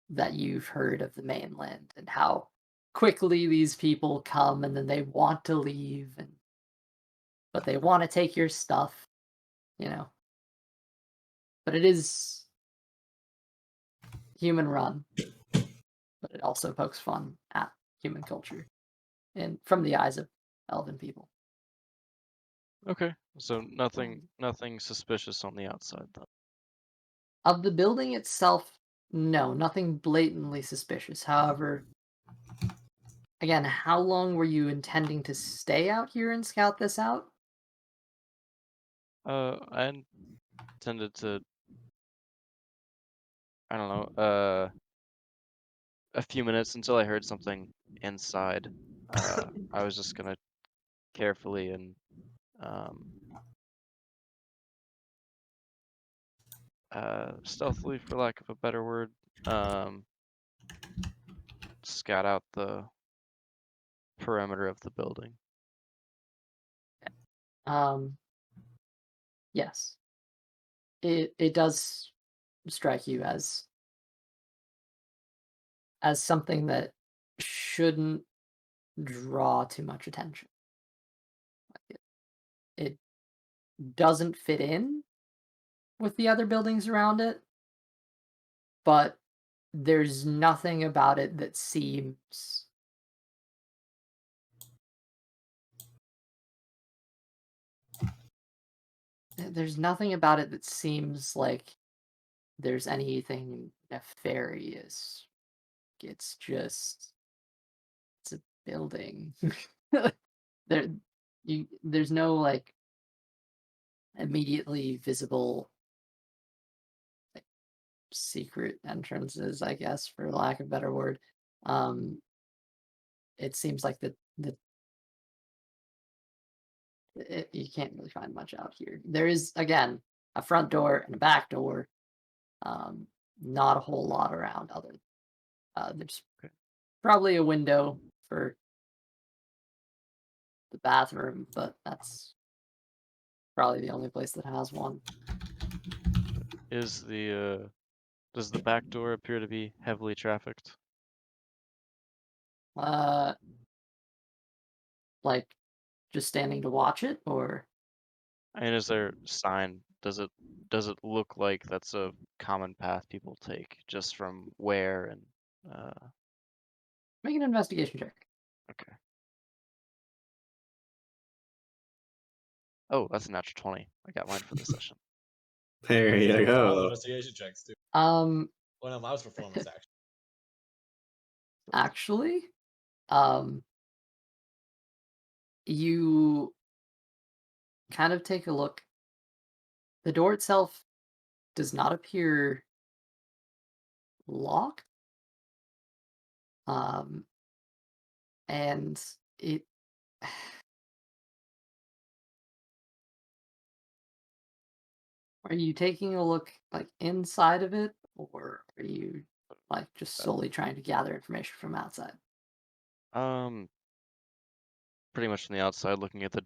that you've heard of the mainland and how quickly these people come and then they want to leave but they want to take your stuff, you know. But it is human run, but it also pokes fun at human culture and from the eyes of elven people. Okay, so nothing suspicious on the outside then. Of the building itself, no, nothing blatantly suspicious. However, again, how long were you intending to stay out here and scout this out? I intended to, I don't know, a few minutes until I heard something inside. I was just gonna carefully and stealthily, for lack of a better word, scout out the perimeter of the building. Yes. It does strike you as something that shouldn't draw too much attention. It doesn't fit in with the other buildings around it, but there's nothing about it that seems there's nothing about it that seems like there's anything nefarious. It's just it's a building. there there's no like immediately visible like secret entrances, I guess, for lack of a better word. Um it seems like you can't really find much out here. There is again a front door and a back door. Not a whole lot around other. There's Okay. probably a window for the bathroom, but that's probably the only place that has one. Is the does the back door appear to be heavily trafficked? Uh, like just standing to watch it, or I mean, is there a sign? Does it look like that's a common path people take just from where and make an investigation check. okay. Oh, that's a natural 20. I got mine for this session. There you All go. investigation checks too. Um, One of my performance actually. actually, um, you kind of take a look. The door itself does not appear locked. And it are you taking a look like inside of it, or are you like just solely trying to gather information from outside? Um, pretty much from the outside, looking at the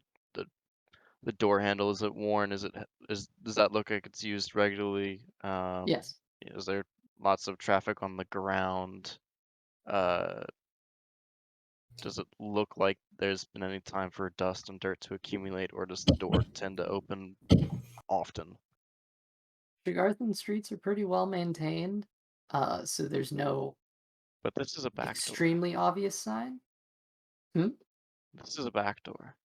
the door handle. Is it worn? Does that look like it's used regularly? Yes. Is there lots of traffic on the ground? Uh, does it look like there's been any time for dust and dirt to accumulate, or does the door tend to open often? Tregarthen streets are pretty well maintained, so there's no But this is a back door. extremely obvious sign. Hmm? This is a back door.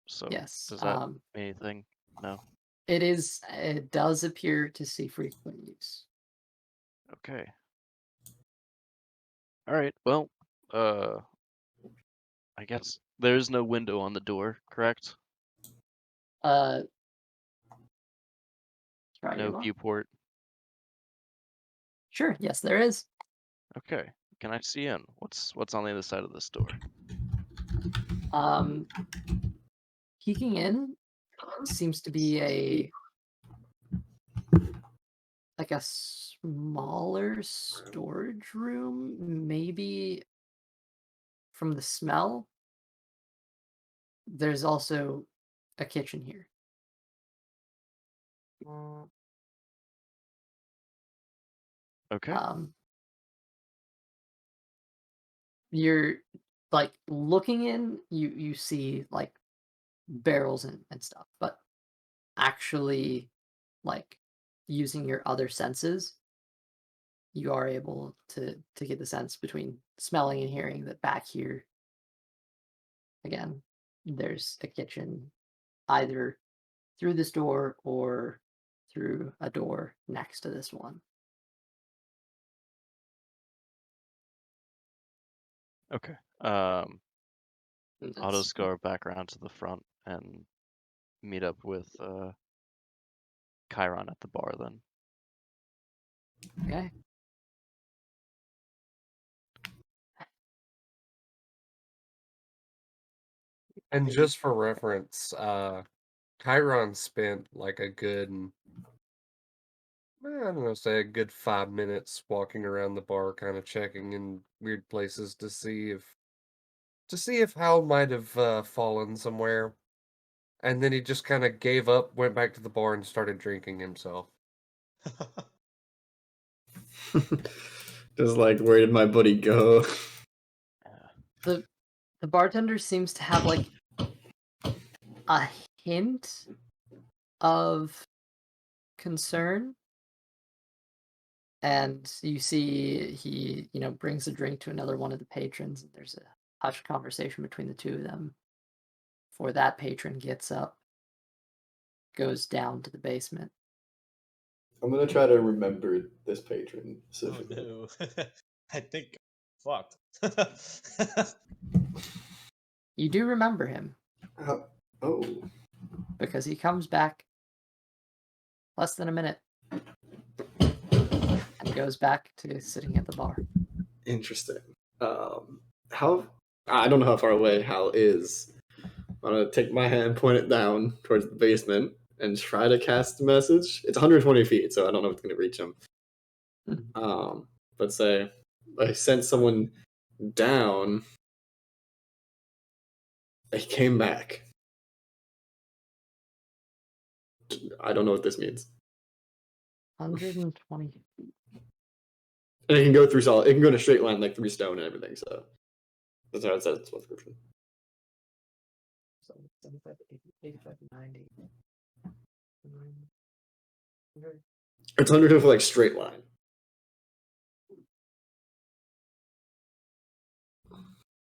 So Yes. does that mean anything? No. It does appear to see frequent use. Okay. All right. Well, uh, I guess there's no window on the door, correct? Uh, try your No luck. viewport. Sure. Yes, there is. Okay. Can I see in? What's on the other side of this door? Um, peeking in seems to be like a smaller storage room, maybe from the smell. There's also a kitchen here. Okay. You're like looking in, you see like barrels and stuff, but actually like using your other senses, you are able to get the sense between smelling and hearing that back here again there's a kitchen either through this door or through a door next to this one. Okay. I'll It's just go back around to the front and meet up with Chiron at the bar then. okay. And just for reference, Chiron spent like a good, I don't know, say a good 5 minutes walking around the bar, kind of checking in weird places to see if Hal might have fallen somewhere. And then he just kind of gave up, went back to the bar, and started drinking himself. Just like, where did my buddy go? The bartender seems to have like a hint of concern, and you see he brings a drink to another one of the patrons, and there's a hushed conversation between the two of them before that patron gets up, goes down to the basement. I'm gonna try to remember this patron. Oh specifically. no. I think fucked. You do remember him Oh, because he comes back less than a minute and goes back to sitting at the bar. interesting. How? I don't know how far away Hal is. I'm gonna take my hand, point it down towards the basement, and try to cast a message. It's 120 feet, so I don't know if it's gonna reach him. But say I sent someone down. They came back. I don't know what this means. 120 feet. And it can go through solid. It can go in a straight line, like through stone and everything. So that's how it says. It's description. So 75, 85, 90. 100. It's 100 for like straight line.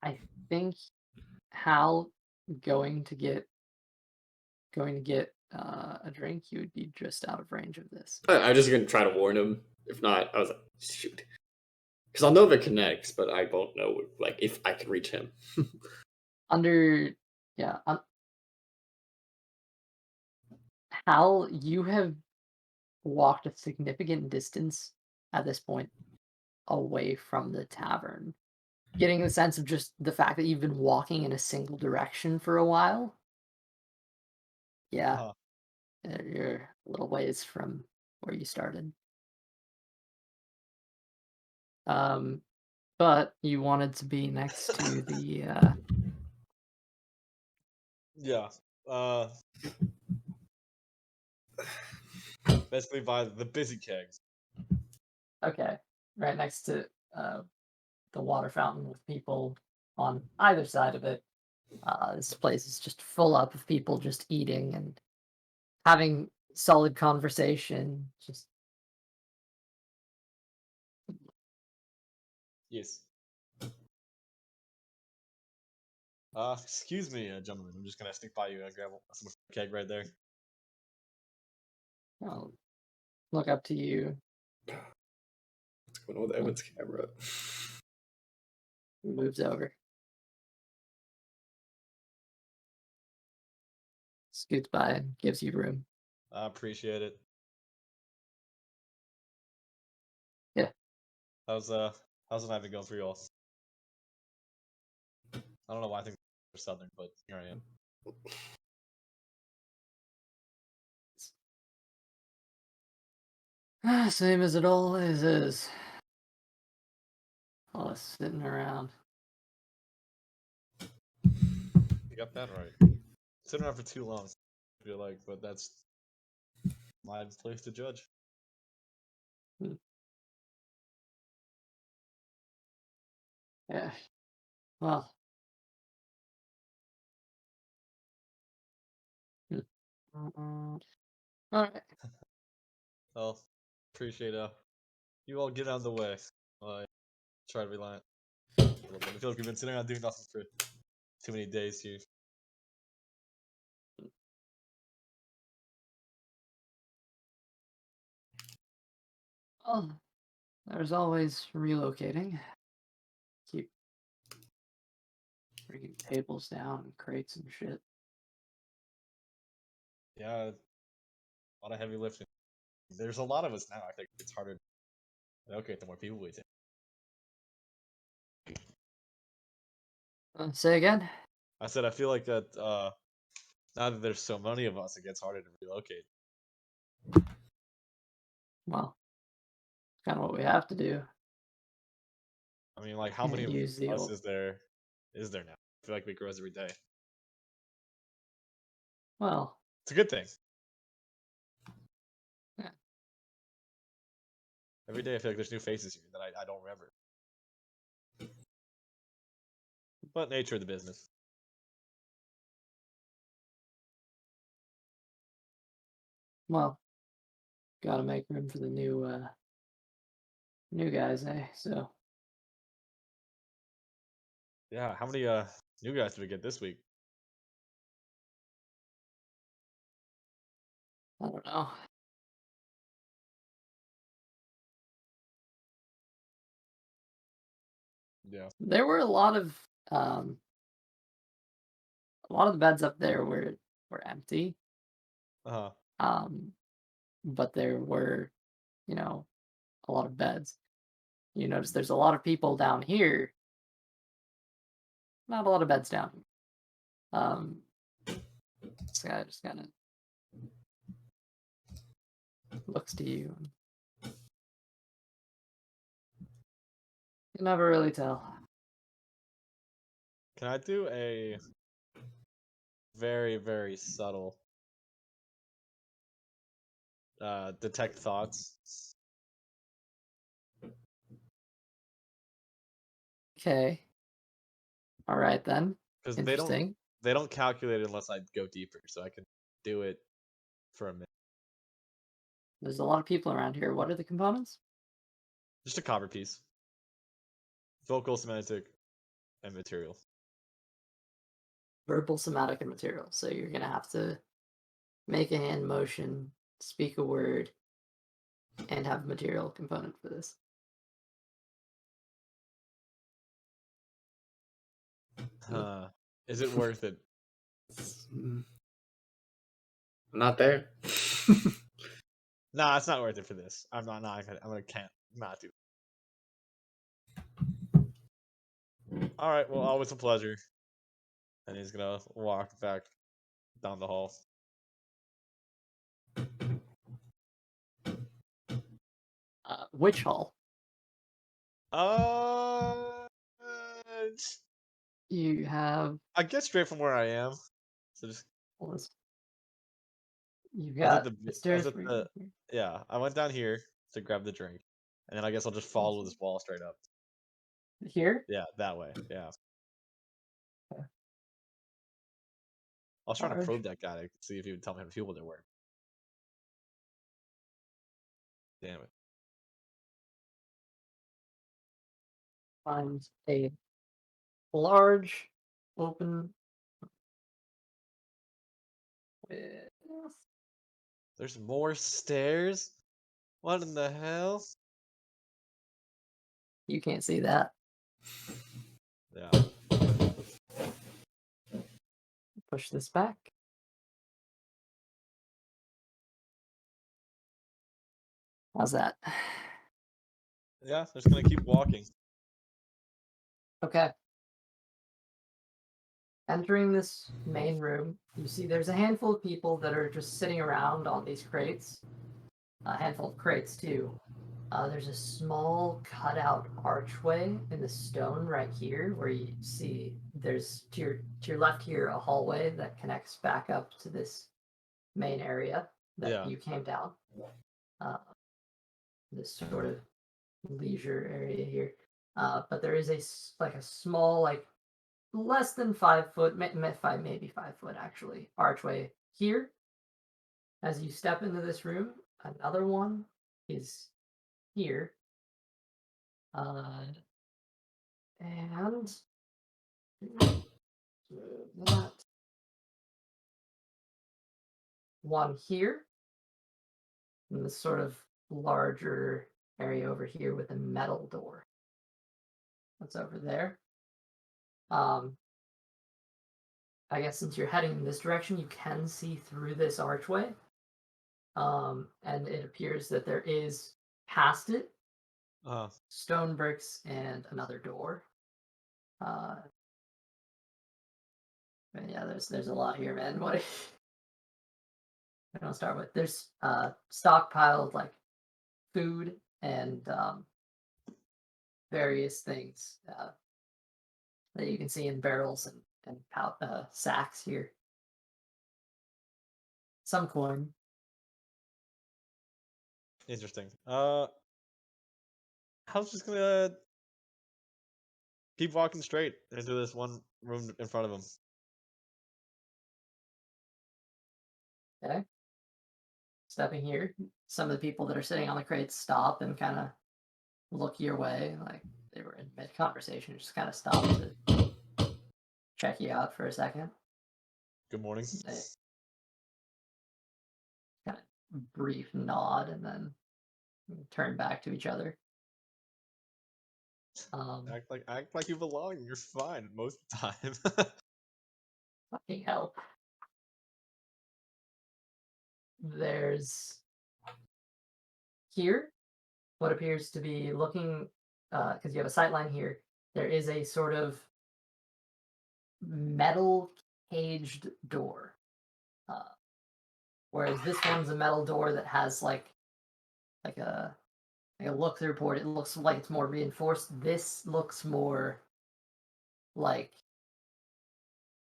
I think Hal going to get a drink, you would be just out of range of this. I'm just gonna try to warn him. If not, I was like, shoot, because I'll know if it connects, but I won't know like if I can reach him. Hal, you have walked a significant distance at this point away from the tavern, getting the sense of just the fact that you've been walking in a single direction for a while. Yeah, Huh. you're a little ways from where you started. But you wanted to be next to the Yeah. Basically by the busy kegs. okay, right next to the water fountain with people on either side of it. This place is just full up of people just eating and having solid conversation. Just Yes. Excuse me, gentlemen. I'm just gonna sneak by you and grab some keg right there. I'll look up to you. What's going on with Evan's camera? Moves over. Scoots by and gives you room. I appreciate it. Yeah. How's the night going for you all? I don't know why I think we're southern, but here I am. Same as it always is. All us sitting around. You got that right. Sitting around for too long, I feel like, but that's my place to judge. Yeah. Well. All right. Well, appreciate you all get out of the way. I try to be reliant. I feel like we've been sitting around doing nothing for too many days here. Well, there's always relocating. Keep bringing tables down and crates and shit. Yeah, a lot of heavy lifting. There's a lot of us now. I think it's harder to relocate the more people we take. Say again? I said I feel like that now that there's so many of us, it gets harder to relocate. Well, it's kind of what we have to do. I mean, like, how many of Use the us old- is there now? I feel like we grow every day. Well, It's a good thing. Yeah. Every day I feel like there's new faces here that I don't remember. But nature of the business. well, gotta make room for the new guys, eh? So Yeah, how many new guys did we get this week? I don't know. Yeah. There were a lot of the beds up there were empty. Uh-huh. But there were, you know, a lot of beds. You notice there's a lot of people down here. Not a lot of beds down here. This guy just kind of looks to you. You never really tell. Can I do a very, very subtle detect thoughts? Okay. All right then. Because Interesting. they don't calculate it unless I go deeper, so I can do it for a minute. There's a lot of people around here. What are the components? Just a copper piece. Vocal, semantic, and material. Verbal, somatic, and material. So you're gonna have to make a hand motion, speak a word, and have a material component for this. Huh. Is it worth it? Not there. Nah, it's not worth it for this. I'm gonna can't not do it. Alright, well, always a pleasure. And he's gonna walk back down the hall. Which hall? You have. I get straight from where I am. So just You've I was got at the the stairs. For you. yeah, I went down here to grab the drink. And then I guess I'll just follow this wall straight up. Here? Yeah, that way. Yeah. Okay. I was trying to Large. probe that guy to see if he would tell me how many people there were. Damn it. Finds a large open with. There's more stairs? What in the hell? You can't see that. Yeah. Push this back. How's that? Yeah, just gonna keep walking. Okay. Entering this main room, you see there's a handful of people that are just sitting around on these crates. A handful of crates, too. There's a small cutout archway in the stone right here where you see there's to your left here a hallway that connects back up to this main area that you came down. This sort of leisure area here. But there is a small, like less than 5 foot, maybe 5 foot actually, archway here. As you step into this room, another one is here. And that one here, and this sort of larger area over here with a metal door. That's over there. I guess since you're heading in this direction, you can see through this archway. And it appears that there is past it stone bricks and another door. But yeah, there's a lot here, man. What I don't start with? There's stockpiled like food and various things that you can see in barrels and sacks here. Some coin. Interesting. I was just gonna keep walking straight into this one room in front of him. Okay. Stepping here, some of the people that are sitting on the crates stop and kind of look your way, like they were in mid-conversation, just kind of stop to check you out for a second. Good morning. They kind of brief nod and then turn back to each other. Act like you belong. You're fine most of the time. Fucking hell. There's here what appears to be looking, because you have a sight line here, there is a sort of metal caged door. Whereas this one's a metal door that has like a look through port. It looks like it's more reinforced. This looks more like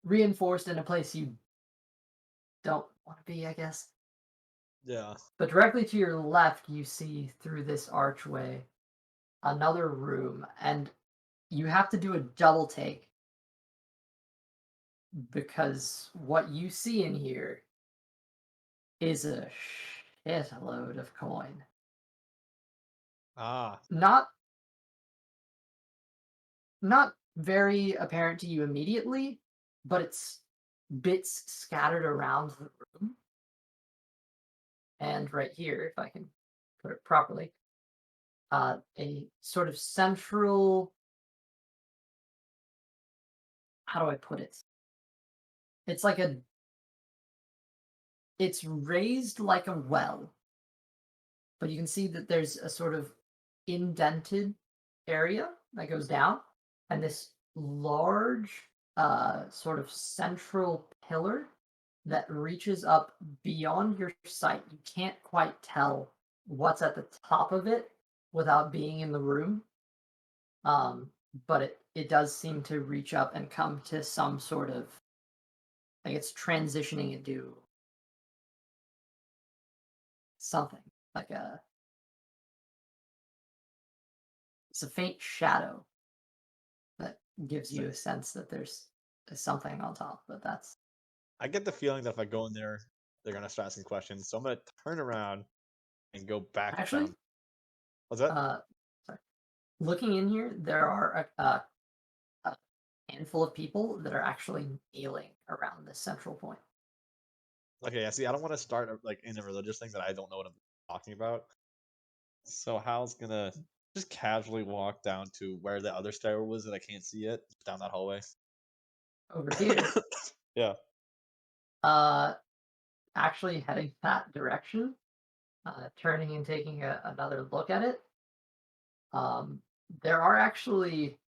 reinforced in a place you don't want to be, I guess. Yeah. But directly to your left, you see through this archway another room, and you have to do a double take because what you see in here is a shitload of coin. Ah. Not very apparent to you immediately, but it's bits scattered around the room. And right here, if I can put it properly, a sort of central, how do I put it? It's like it's raised like a well, but you can see that there's a sort of indented area that goes down, and this large sort of central pillar that reaches up beyond your sight. You can't quite tell what's at the top of it without being in the room. But it does seem to reach up and come to some sort of, like it's transitioning into something like it's a faint shadow that gives you a sense that there's something on top, but that's. I get the feeling that if I go in there, they're gonna start asking questions. So I'm gonna turn around and go back Actually, down. What's that? Sorry. Looking in here, there are a handful of people that are actually kneeling around this central point. Okay, yeah. See, I don't want to start like in a religious thing that I don't know what I'm talking about. So Hal's gonna just casually walk down to where the other stairwell was that I can't see it, down that hallway. Over here, Yeah. actually heading that direction, turning and taking another look at it. There are actually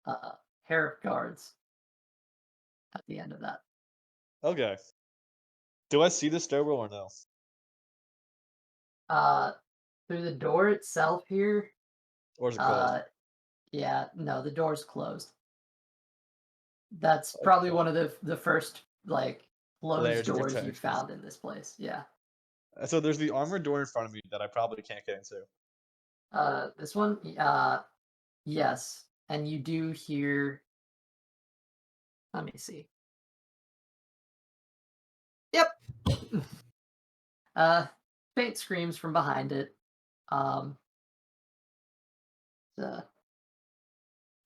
a pair of guards at the end of that. Okay. Do I see the stairwell or no? Through the door itself here, Or is it closed? yeah, no, the door's closed. That's probably Okay. one of the first like closed Layers of doors you protection. found in this place. Yeah. So there's the armored door in front of me that I probably can't get into. This one, yes, and you do hear. Let me see. Yep. Faint screams from behind it. The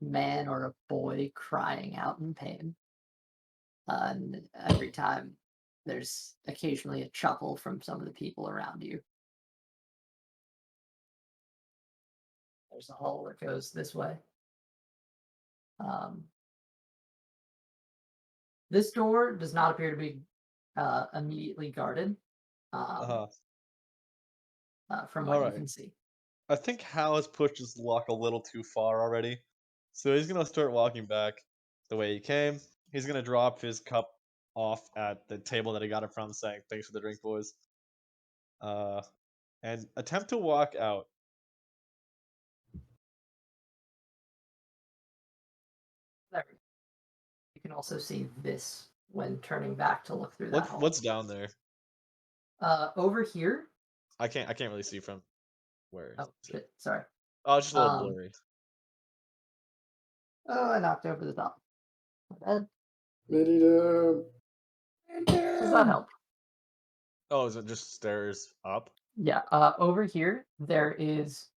man or a boy crying out in pain. And every time there's occasionally a chuckle from some of the people around you. There's a hole that goes this way. This door does not appear to be immediately guarded. From what you can see. I think Hal has pushed his luck a little too far already. So he's gonna start walking back the way he came. He's gonna drop his cup off at the table that he got it from, saying, "Thanks for the drink, boys." And attempt to walk out. There. You can also see this when turning back to look through that hole. What's down there? Over here. I can't really see from where. Oh shit! Sorry. Oh, it's just a little blurry. Oh, I knocked over the top. My bad. Does that help? Oh, is it just stairs up? Yeah. Over here there is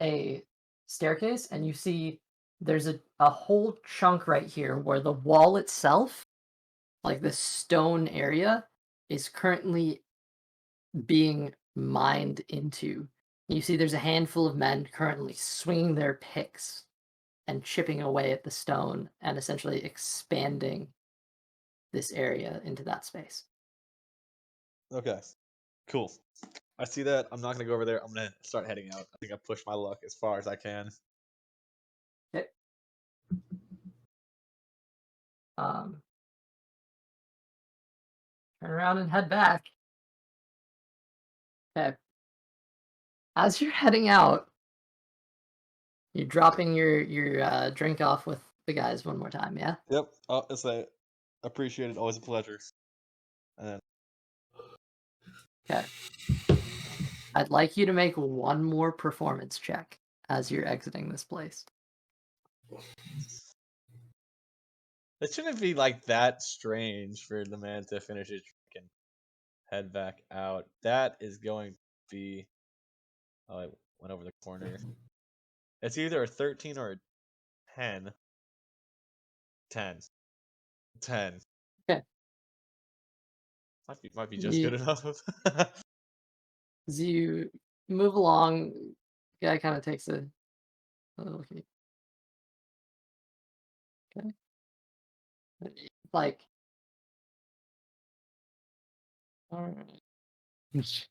a staircase, and you see there's a whole chunk right here where the wall itself, like the stone area, is currently being mined into. You see there's a handful of men currently swinging their picks and chipping away at the stone and essentially expanding this area into that space. Okay, cool. I see that. I'm not gonna go over there. I'm gonna start heading out. I think I pushed my luck as far as I can. Okay. Turn around and head back. Okay. As you're heading out, you're dropping your drink off with the guys one more time, yeah? Yep. It's a appreciate it. Always a pleasure. And then Okay. I'd like you to make one more performance check as you're exiting this place. it shouldn't be like that strange for the man to finish his drink and head back out. That is going to be. Oh, I went over the corner. It's either a 13 or a 10. 10. 10. Okay. Might be just good enough. As you move along, the guy kind of takes a look at you. Okay. Like, all right.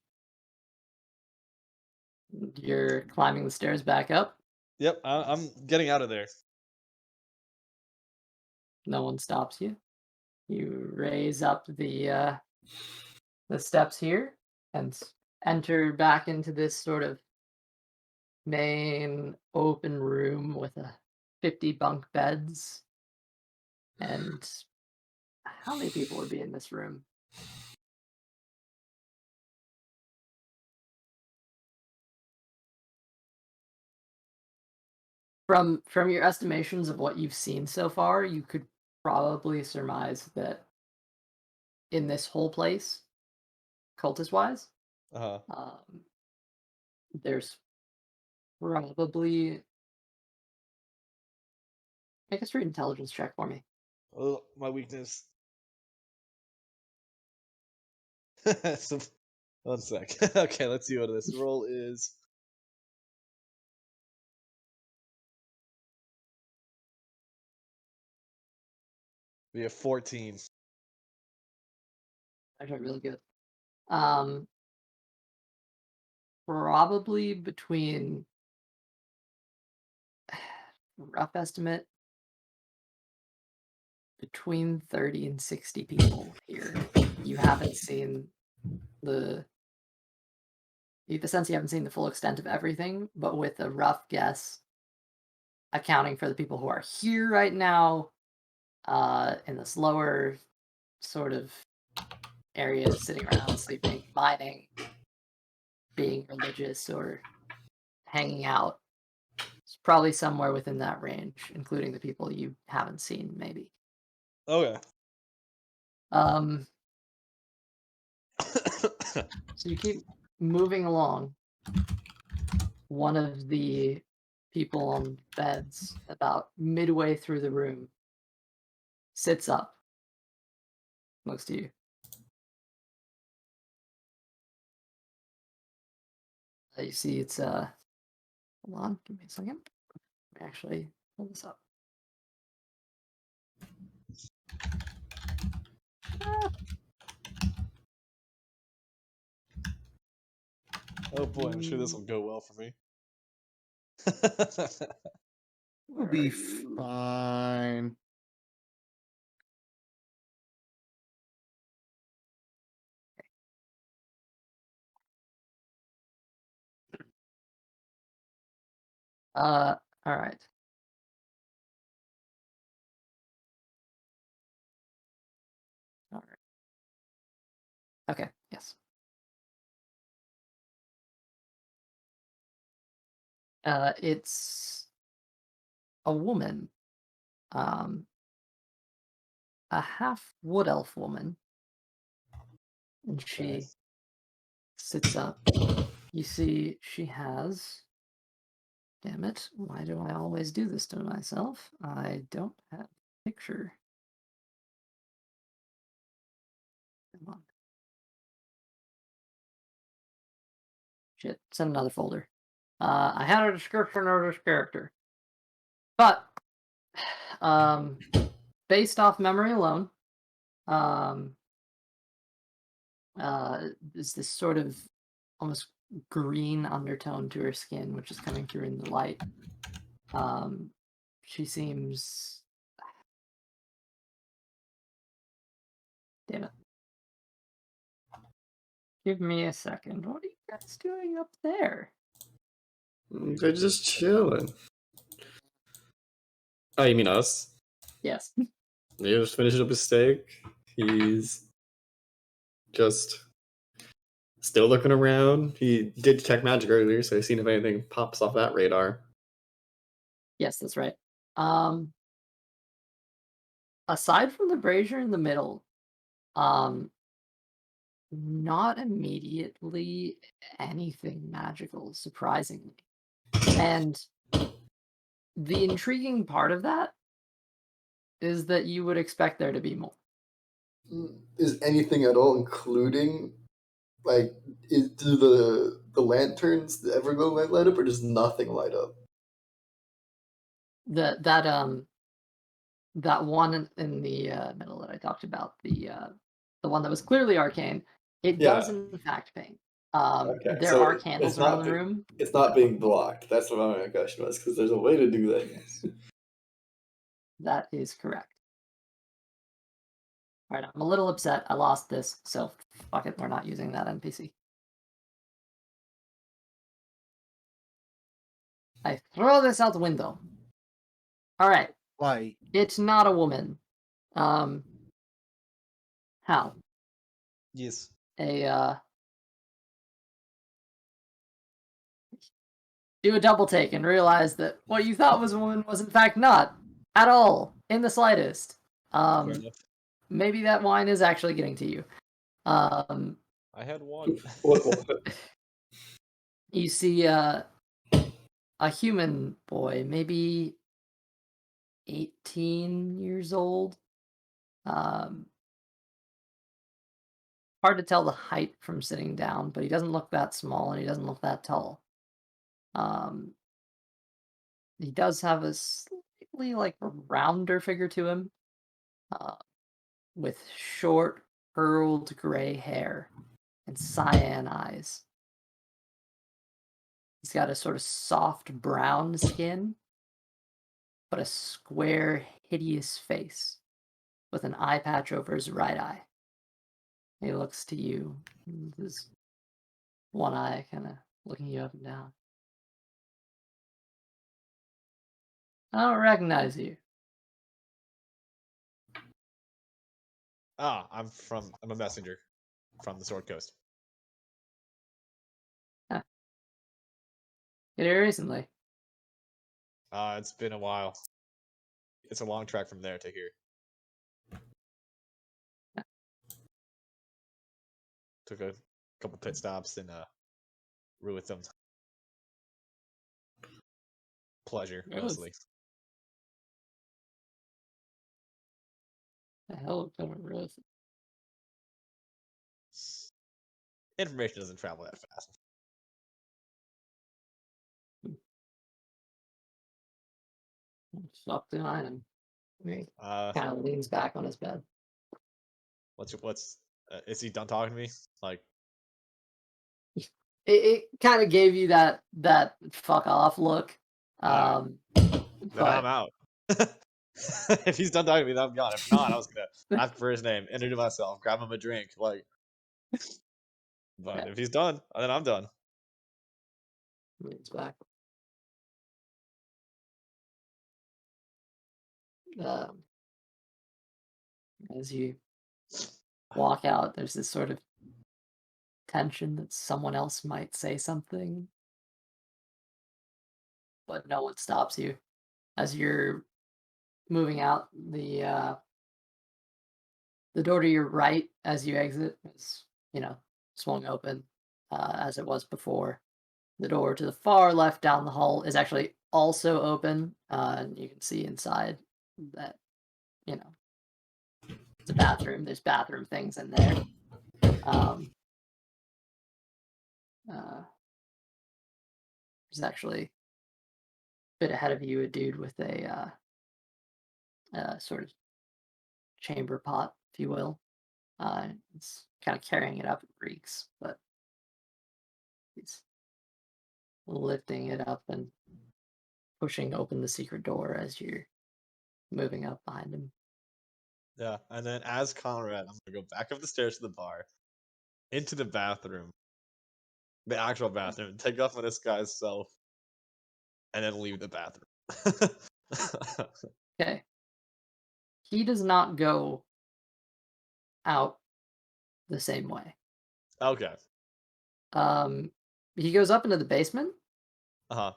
You're climbing the stairs back up. Yep, I'm getting out of there. No one stops you. You raise up the steps here and enter back into this sort of main open room with 50 bunk beds. And how many people would be in this room? From your estimations of what you've seen so far, you could probably surmise that in this whole place, cultist wise, Uh-huh. there's probably, make a straight intelligence check for me. Oh, my weakness. So, 1 sec. Okay, let's see what this roll is. We have 14. Actually, really good. Probably between, rough estimate, between 30 and 60 people here. You haven't seen the, you have the sense you haven't seen the full extent of everything, but with a rough guess, accounting for the people who are here right now, in this lower sort of area, sitting around, sleeping, mining, being religious, or hanging out. It's probably somewhere within that range, including the people you haven't seen, maybe. Okay. So you keep moving along. One of the people on beds, about midway through the room, sits up, looks to you. You see it's, hold on, give me a second. Let me actually pull this up. Oh boy, I'm sure this will go well for me. We'll be fine. All right. All right. Okay, yes. It's a woman, um, a half wood elf woman, and she Okay. sits up. You see, she has. Damn it! Why do I always do this to myself? I don't have a picture. Come on. Shit, it's in another folder. I had a description of this character. But, based off memory alone, is this sort of almost green undertone to her skin, which is coming through in the light. She seems... Damn it. Give me a second. What are you guys doing up there? They're just chilling. Oh, you mean us? Yes. He just finished up his steak. He's just still looking around. He did detect magic earlier, so he's seen if anything pops off that radar. Yes, that's right. Aside from the brazier in the middle, not immediately anything magical, surprisingly. And the intriguing part of that is that you would expect there to be more. Is anything at all, including like, do the lanterns ever go light up, or does nothing light up? That one in the middle that I talked about, the one that was clearly arcane, it does in fact ping. Okay, There so are candles around the room. It's not being blocked. That's what my question was, because there's a way to do that. That is correct. All right, I'm a little upset. I lost this, so fuck it. We're not using that NPC. I throw this out the window. All right. Why? It's not a woman. Hal. Yes. Do a double take and realize that what you thought was a woman was in fact not at all, in the slightest. Fair enough. Maybe that wine is actually getting to you. I had one. You see a human boy, maybe 18 years old. Hard to tell the height from sitting down, but he doesn't look that small and he doesn't look that tall. He does have a slightly like rounder figure to him, with short, curled gray hair and cyan eyes. He's got a sort of soft brown skin, but a square, hideous face with an eye patch over his right eye. He looks to you, with his one eye kind of looking you up and down. I don't recognize you. I'm a messenger from the Sword Coast. Get here recently. It's been a while. It's a long trek from there to here. Took a couple pit stops in Ruitham. Pleasure, mostly. The hell of a Ruth. Information doesn't travel that fast. Up behind him. He Uh, kind of leans back on his bed. is he done talking to me? Like, It kind of gave you that fuck off look. then I'm out. If he's done talking to me, then I'm gone. If not, I was gonna ask for his name, introduce myself, grab him a drink, like. But if he's done, then I'm done. Leans back. As you walk out, there's this sort of tension that someone else might say something, but no one stops you. As you're moving out, the door to your right as you exit is, swung open, as it was before. The door to the far left down the hall is actually also open, and you can see inside that, it's a bathroom. There's bathroom things in there. There's actually a bit ahead of you a dude with a sort of chamber pot, if you will. It's kind of carrying it up. It reeks, but he's lifting it up and pushing open the secret door as you're moving up behind him. Yeah, and then as Conrad, I'm gonna go back up the stairs to the bar, into the bathroom, the actual bathroom, take off my disguised self, and then leave the bathroom. Okay. He does not go out the same way. Okay. He goes up into the basement. Uh-huh.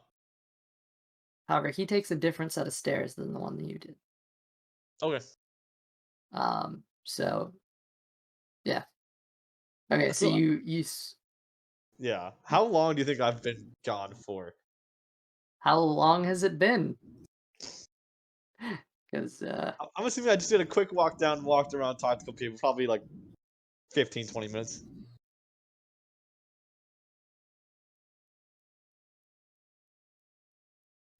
However, he takes a different set of stairs than the one that you did. Okay. So yeah. Okay, so So- you Yeah. How long do you think I've been gone for? how long has it been? Because I'm assuming I just did a quick walk down, walked around, talked to a couple people, probably like 15, 20 minutes.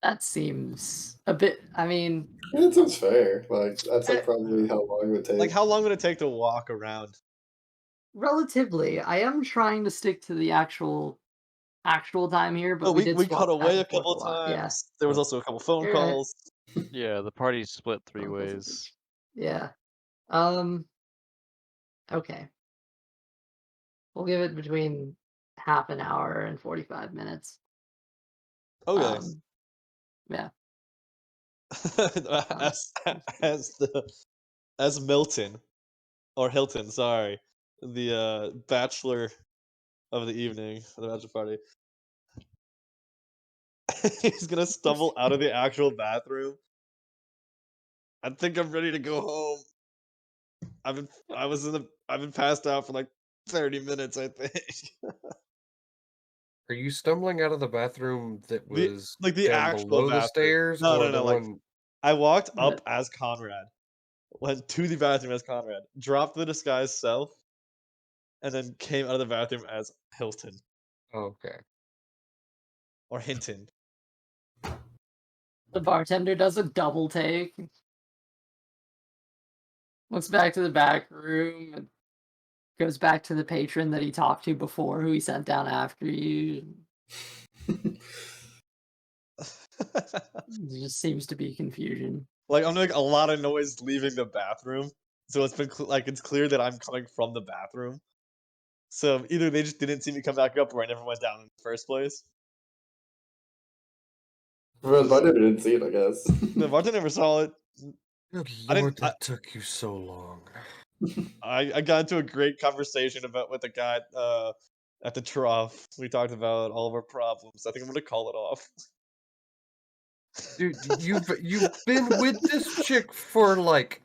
that seems a bit. I mean, That sounds fair. Like that's like probably how long it would take. Like, how long would it take to walk around? relatively. I am trying to stick to the actual time here, but Oh, we we did we swap got back away a and forth couple lot. Yeah, times. There was also a couple phone You're right. calls. Yeah, the party split three Phone calls and ways. yeah. Okay. We'll give it between half an hour and 45 minutes. Okay. Yeah. as as Milton or Hilton, sorry, the bachelor of the evening, the bachelor party. He's gonna stumble out of the actual bathroom. I think I'm ready to go home. I've been passed out for like 30 minutes, I think. Are you stumbling out of the bathroom that The was like the down actual below the bathroom. stairs, No, or no, the no. Like one? I walked up But as Conrad, went to the bathroom as Conrad, dropped the disguised self, and then came out of the bathroom as Hilton Okay. or Hinton. the bartender does a double take. Looks back to the back room and goes back to the patron that he talked to before, who he sent down after you. There just seems to be confusion. Like I'm making a lot of noise leaving the bathroom, so it's been like it's clear that I'm coming from the bathroom. So either they just didn't see me come back up, or I never went down in the first place. Well, the bartender didn't see it, I guess. The bartender never saw it. Good I didn't- lord, that took you so long. I got into a great conversation with the guy at the trough. We talked about all of our problems. I think I'm gonna call it off. Dude, you've been with this chick for like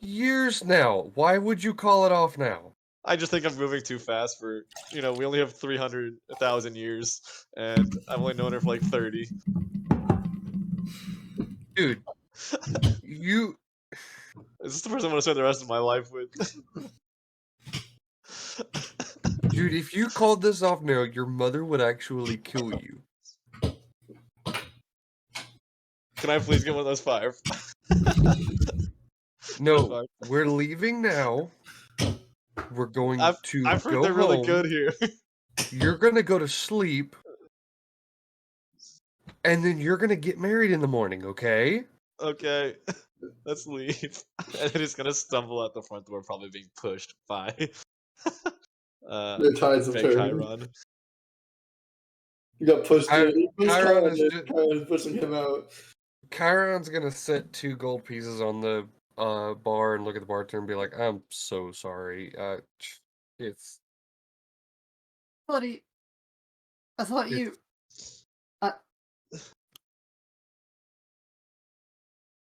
years now. Why would you call it off now? I just think I'm moving too fast for we only have 300,000 years, and I've only known her for like 30. Dude, you Is this the person I'm gonna spend the rest of my life with? dude, if you called this off now, your mother would actually kill you. Can I please get one of those 5? No, we're leaving now. We're going to I've heard go they're really home. good here. You're gonna go to sleep, and then you're gonna get married in the morning, okay? Okay, let's leave. And then he's gonna stumble out the front door, probably being pushed by The tides have Big turned. Chiron. You got pushed in. He pushed Chiron Chiron is in, just- Chiron's pushing him out. Chiron's gonna set 2 gold pieces on the bar and look at the bartender and be like, "I'm so sorry. It's Buddy, I thought you.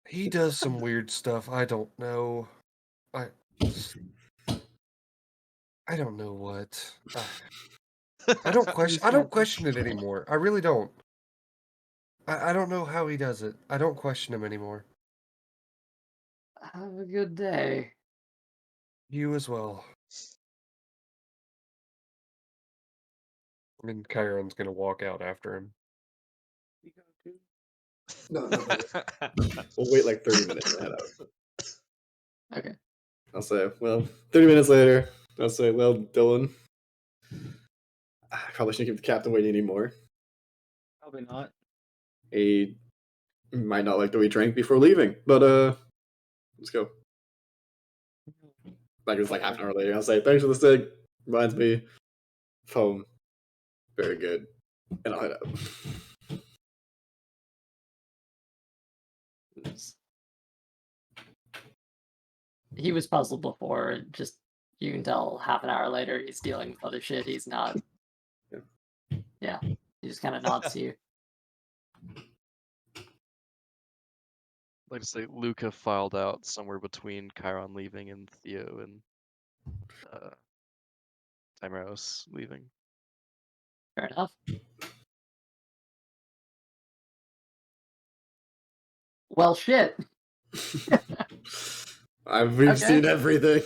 he does some weird stuff. I don't know. I don't know what. I don't question it anymore. I really don't. I don't know how he does it. I don't question him anymore. Have a good day. You as well. And Chiron's gonna walk out after him. No. We'll wait like 30 minutes and head out. Okay. I'll say, well, 30 minutes later, I'll say, well, Dylan, I probably shouldn't keep the captain waiting anymore. Probably not. He might not like that we drank before leaving, but let's go. Like it was like half an hour later. I'll say, thanks for the steak. Reminds me of home. Very good. And I'll head out. He was puzzled before, and just you can tell half an hour later he's dealing with other shit. He's not. Yeah, he just kind of nods to you. Like to say, Luca filed out somewhere between Chiron leaving and Theo and Timeros leaving. Fair enough. Well, shit. We've seen everything.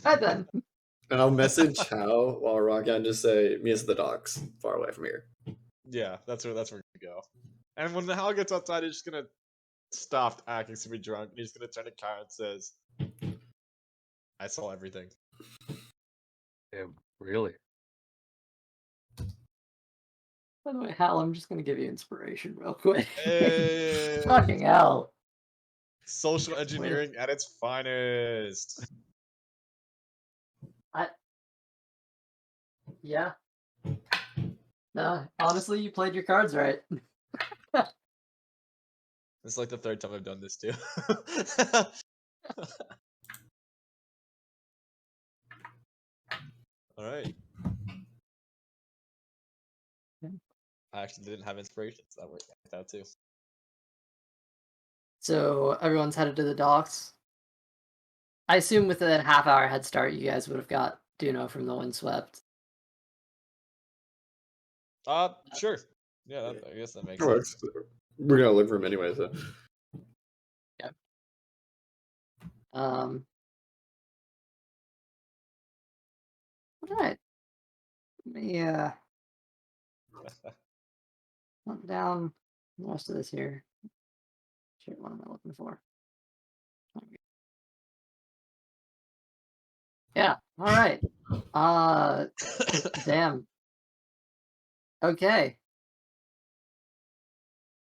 Right then. And I'll message Hal while rocking and just say, meet us at the docks, far away from here. Yeah, that's where we go. And when the Hal gets outside, he's just gonna stop acting to be drunk. And he's gonna turn to Kyle and says, "I saw everything." Damn, really? By the way, Hal, I'm just gonna give you inspiration real quick. Hey! Fucking hell. Social engineering at its finest. Yeah. No, honestly, you played your cards right. It's like the third time I've done this too. All right. I actually didn't have inspiration, so that worked out too. So everyone's headed to the docks. I assume with a half-hour head start, you guys would have got Duno from the Windswept. Sure. Yeah, I guess that makes It sense. works. We're gonna live for him anyway, so. Yep. All right. Let me hunt down the rest of this here. Shit, what am I looking for? Yeah. All right. Damn. Okay.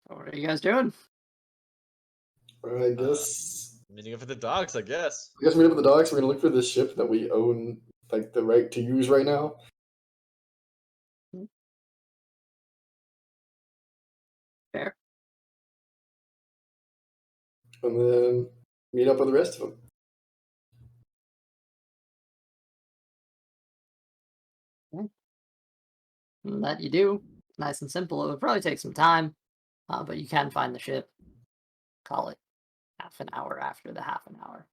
What are you guys doing? I guess. Meeting up at the docks, I guess. I guess meet up at the docks. We're gonna look for this ship that we own, like the right to use right now. Fair. And then meet up with the rest of them. And that you do. Nice and simple. It would probably take some time, but you can find the ship. Call it half an hour after the half an hour.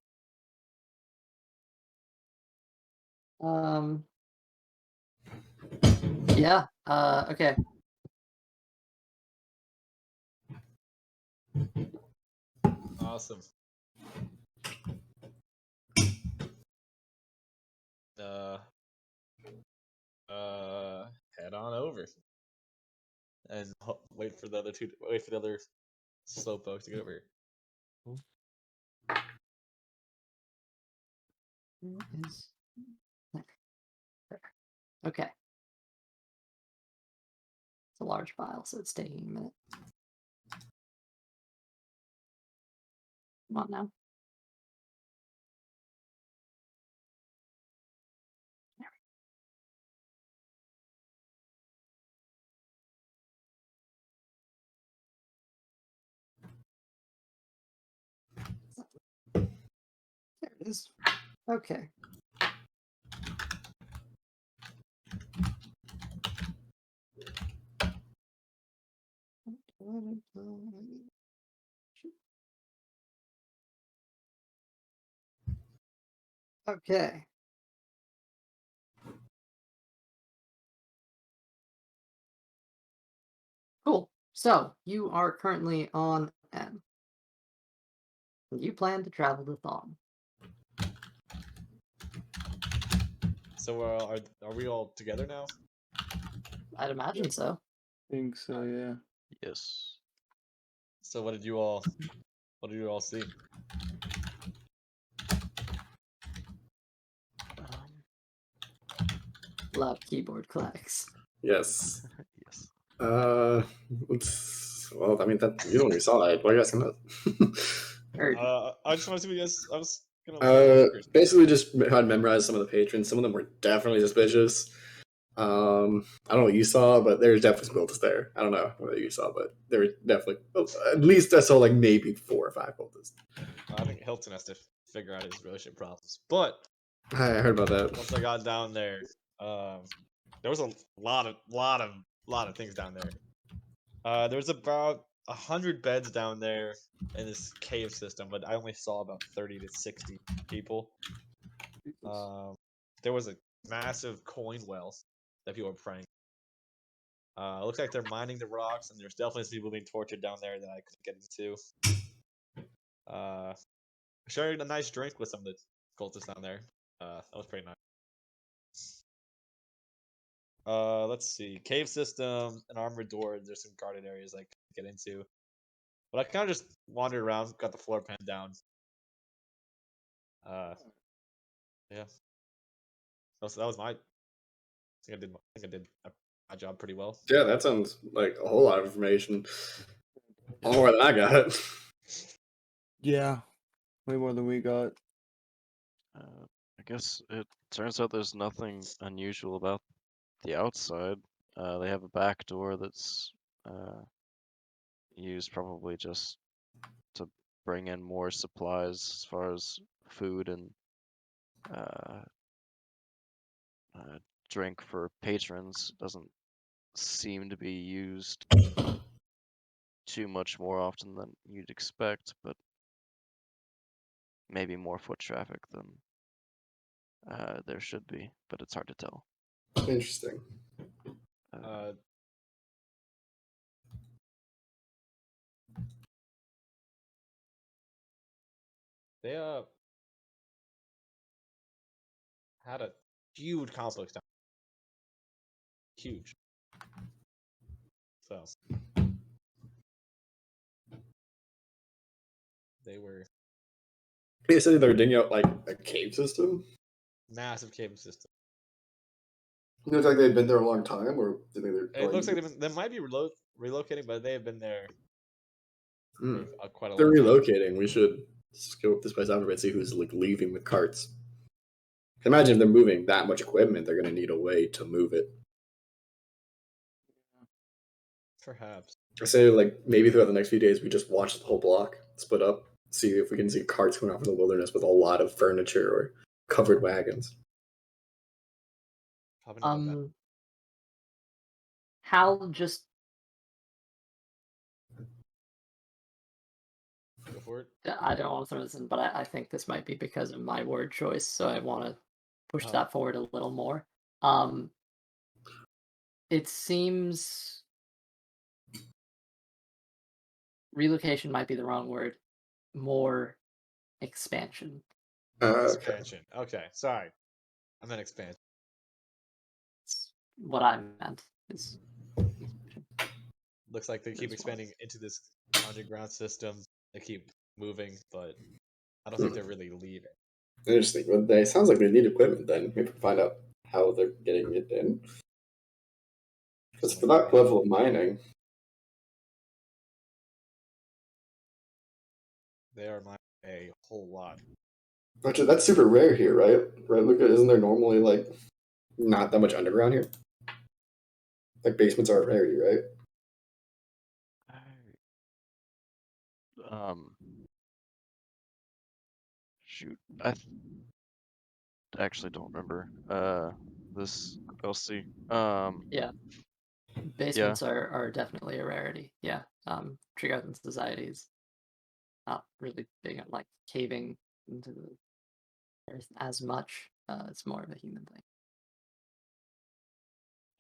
Yeah. Okay. Awesome. Head on over. And wait for the other slowpoke to get over here. Okay. It's a large file, so it's taking a minute. Come on now. There it is. Okay. Okay. Cool. So you are currently on M. You plan to travel to Thon. So are we all together now? I'd imagine so. think so, yeah. Yes. So what did you all see? Loud keyboard clacks. Yes. Yes. Well, I mean, that you don't even saw it. Why are you asking that? Heard. I just want to see what you guys. I was gonna look at your stickers. Basically, just had memorized some of the patrons. Some of them were definitely suspicious. I don't know what you saw, but there's definitely some cultists there. I don't know what you saw, but there were definitely, at least I saw like maybe 4 or 5 cultists. I think Hilton has to figure out his relationship problems. But I heard about that. once I got down there, there was a lot of things down there. There was about 100 beds down there in this cave system, but I only saw about 30 to 60 people. There was a massive coin well that people were praying. It looks like they're mining the rocks, and there's definitely some people being tortured down there that I couldn't get into. Sharing a nice drink with some of the cultists down there. That was pretty nice. Let's see. Cave system, an armored door. There's some guarded areas I could get into. But I kind of just wandered around, got the floor pan down. Yeah. That was my. I think I did my job pretty well. Yeah, that sounds like a whole lot of information. More than I got. Yeah. Way more than we got. I guess it turns out there's nothing unusual about the outside. They have a back door that's used probably just to bring in more supplies as far as food and uh, drink for patrons. Doesn't seem to be used too much more often than you'd expect, but maybe more foot traffic than there should be, but it's hard to tell. Interesting. They had a huge complex down. Huge. So they were They said they were digging out like a cave system. massive cave system. It looks like they'd been there a long time, or do you think they're? It looks like they might be relocating, but they have been there for quite a They're long time. relocating. We should scope this place out a bit, see who's like leaving with carts. Imagine if they're moving that much equipment, they're going to need a way to move it. Perhaps. I say like maybe throughout the next few days, we just watch the whole block, split up, see if we can see carts going off in the wilderness with a lot of furniture or covered wagons. Probably not that. Hal just Go for it. I don't want to throw this in, but I think this might be because of my word choice, so I want to push that forward a little more. It seems relocation might be the wrong word. More expansion. Expansion. Okay, sorry. I meant expansion. That's what I meant. Is Looks like they keep expanding into this underground system. They keep moving, but I don't think they're really leaving. Interesting. Well, it sounds like they need equipment then. We have to find out how they're getting it in. Because for that level of mining, They are mining a whole lot. actually, that's super rare here, right? Right, Luca? Isn't there normally like not that much underground here? Like basements are a rarity, right? Shoot, actually don't remember. This LC. yeah. Basements are definitely a rarity. Yeah. Tree Garden Society is not really big on like caving into the earth as much. It's more of a human thing.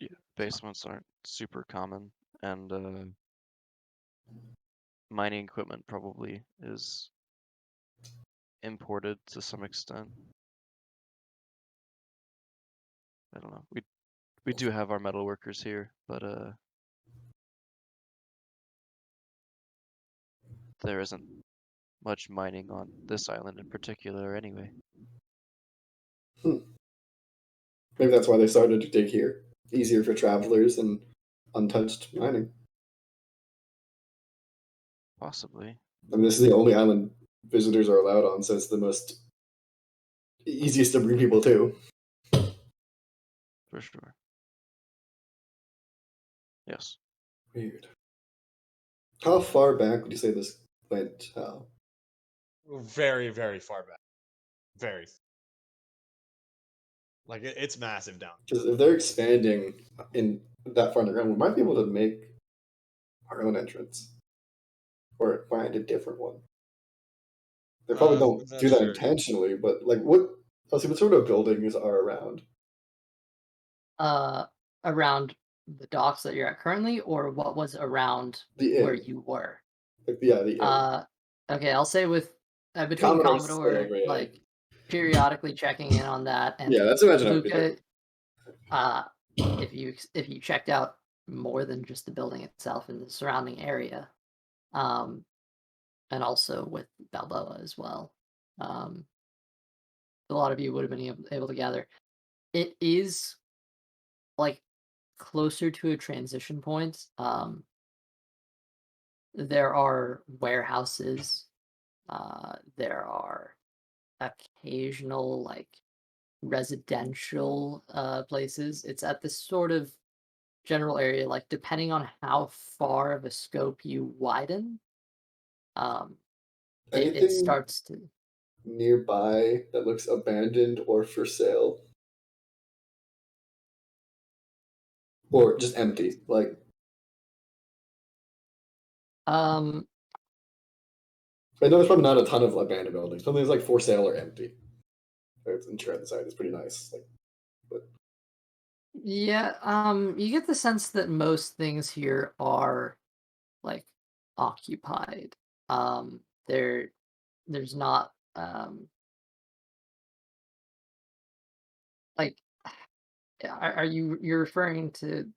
Yeah, basements aren't super common, and mining equipment probably is imported to some extent. I don't know. We do have our metal workers here, but there isn't much mining on this island in particular anyway. Maybe that's why they started to dig here. Easier for travelers and untouched mining. Possibly. I mean, this is the only island visitors are allowed on, so it's the most easiest to bring people to. For sure. Yes. Weird. How far back would you say this went? Very, very far back. Very. Like it's massive down. Because if they're expanding in that far underground, we might be able to make our own entrance or find a different one. They probably don't not do that sure. intentionally, but like what? Let's see, what sort of buildings are around? Around the docks that you're at currently, or what was around The where inn. you were? Like, yeah, the inn. Okay, I'll say with between Commodore's Commodore, still very like periodically checking in on that, and yeah, that's imagine I would be there. Luca, if you checked out more than just the building itself and the surrounding area, and also with Balboa as well, a lot of you would have been able to gather. It is like closer to a transition point. There are warehouses. There are occasional like residential places. It's at this sort of general area, like depending on how far of a scope you widen, it Anything starts to. nearby that looks abandoned or for sale? Or just empty? Like, Um, I know there's probably not a ton of abandoned buildings. Something's like for sale or empty. It's insured inside. It's pretty nice. Like, but yeah, you get the sense that most things here are like occupied. There's not like are you're referring to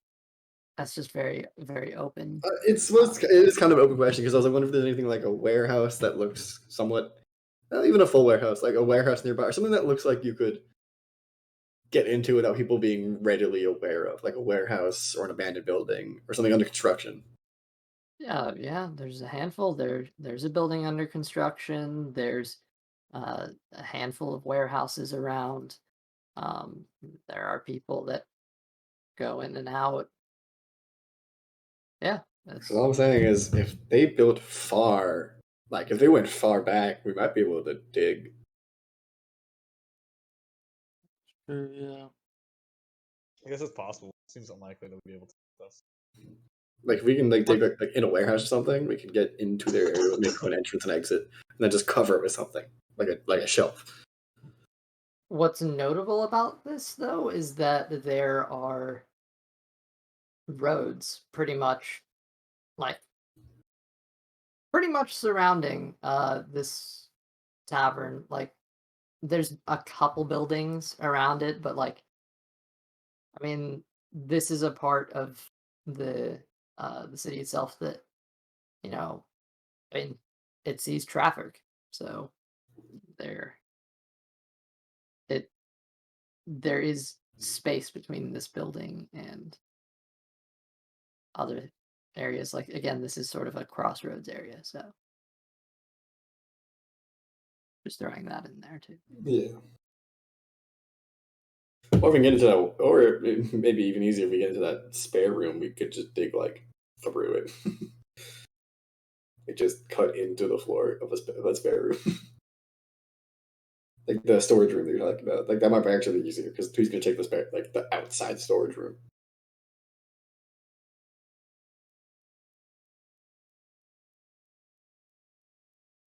that's just very very open. it is kind of an open question because I was like, wondering if there's anything like a warehouse that looks somewhat, not even a full warehouse, like a warehouse nearby or something that looks like you could get into without people being readily aware of, like a warehouse or an abandoned building or something under construction. Yeah, there's a handful. There's a building under construction. There's a handful of warehouses around. There are people that go in and out. Yeah, that's So all I'm saying is, if they built far, like if they went far back, we might be able to dig. yeah. I guess it's possible. Seems unlikely that we'll be able to do this. Like if we can like dig like in a warehouse or something, we can get into their area, make an entrance and exit, and then just cover it with something like a shelf. What's notable about this though is that there are roads like pretty much surrounding this tavern. Like there's a couple buildings around it, but like I mean this is a part of the city itself that, you know, I mean it sees traffic. So there it there is space between this building and other areas. Like again, this is sort of a crossroads area, so just throwing that in there too. Yeah. Or if we get into that, or maybe even easier if we get into that spare room, we could just dig like through it. Like just cut into the floor of that spare room. Like the storage room that you're talking about. Like that might actually be easier because who's gonna take the spare, like the outside storage room?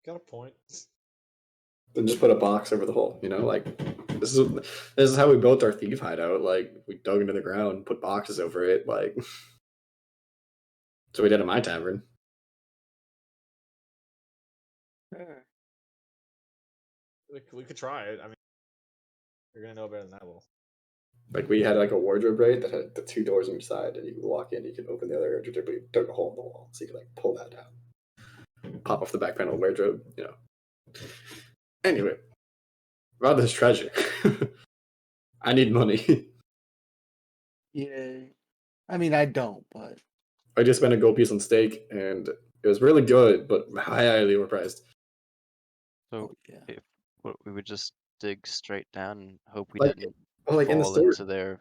Got a point. Then just put a box over the hole. You know, like this is how we built our thief hideout. Like we dug into the ground, put boxes over it. Like so we did at my tavern. We could try it. I mean, you're gonna know better than I will. Like we had like a wardrobe right that had the two doors on each side, and you could walk in, you could open the other edge, but you dug a hole in the wall, so you could like pull that down. pop off the back panel wardrobe, Anyway, about this treasure. I need money. Yeah. I mean, I don't, but I just spent a gold piece on steak, and it was really good, but highly overpriced. So yeah. if we would just dig straight down and hope we Like, didn't like in the fall storage, into their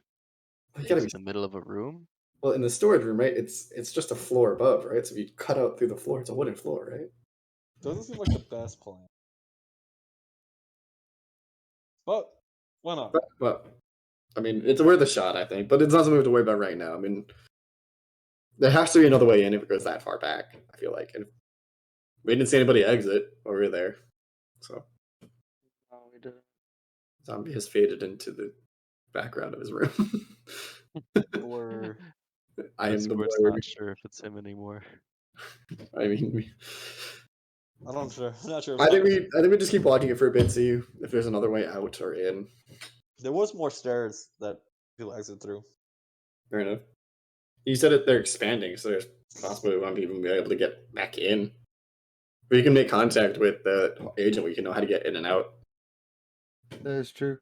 you gotta into be the middle of a room. well in the storage room, right? It's just a floor above, right? So if you cut out through the floor, it's a wooden floor, right? Doesn't seem like the best plan. But why not? Well, I mean, it's worth a shot, I think, but it's not something we have to worry about right now. I mean, there has to be another way in if it goes that far back. I feel like, and we didn't see anybody exit while we were there, so No, we didn't. zombie has faded into the background of his room. Or I am the Discord's blurred. not sure if it's him anymore. I mean, I'm not sure. I'm not sure. I think we just keep walking it for a bit, see if there's another way out or in. There was more stairs that people exit through. Fair enough. You said that they're expanding, so there's possibly one people be able to get back in. But you can make contact with the agent. We can know how to get in and out. That is true.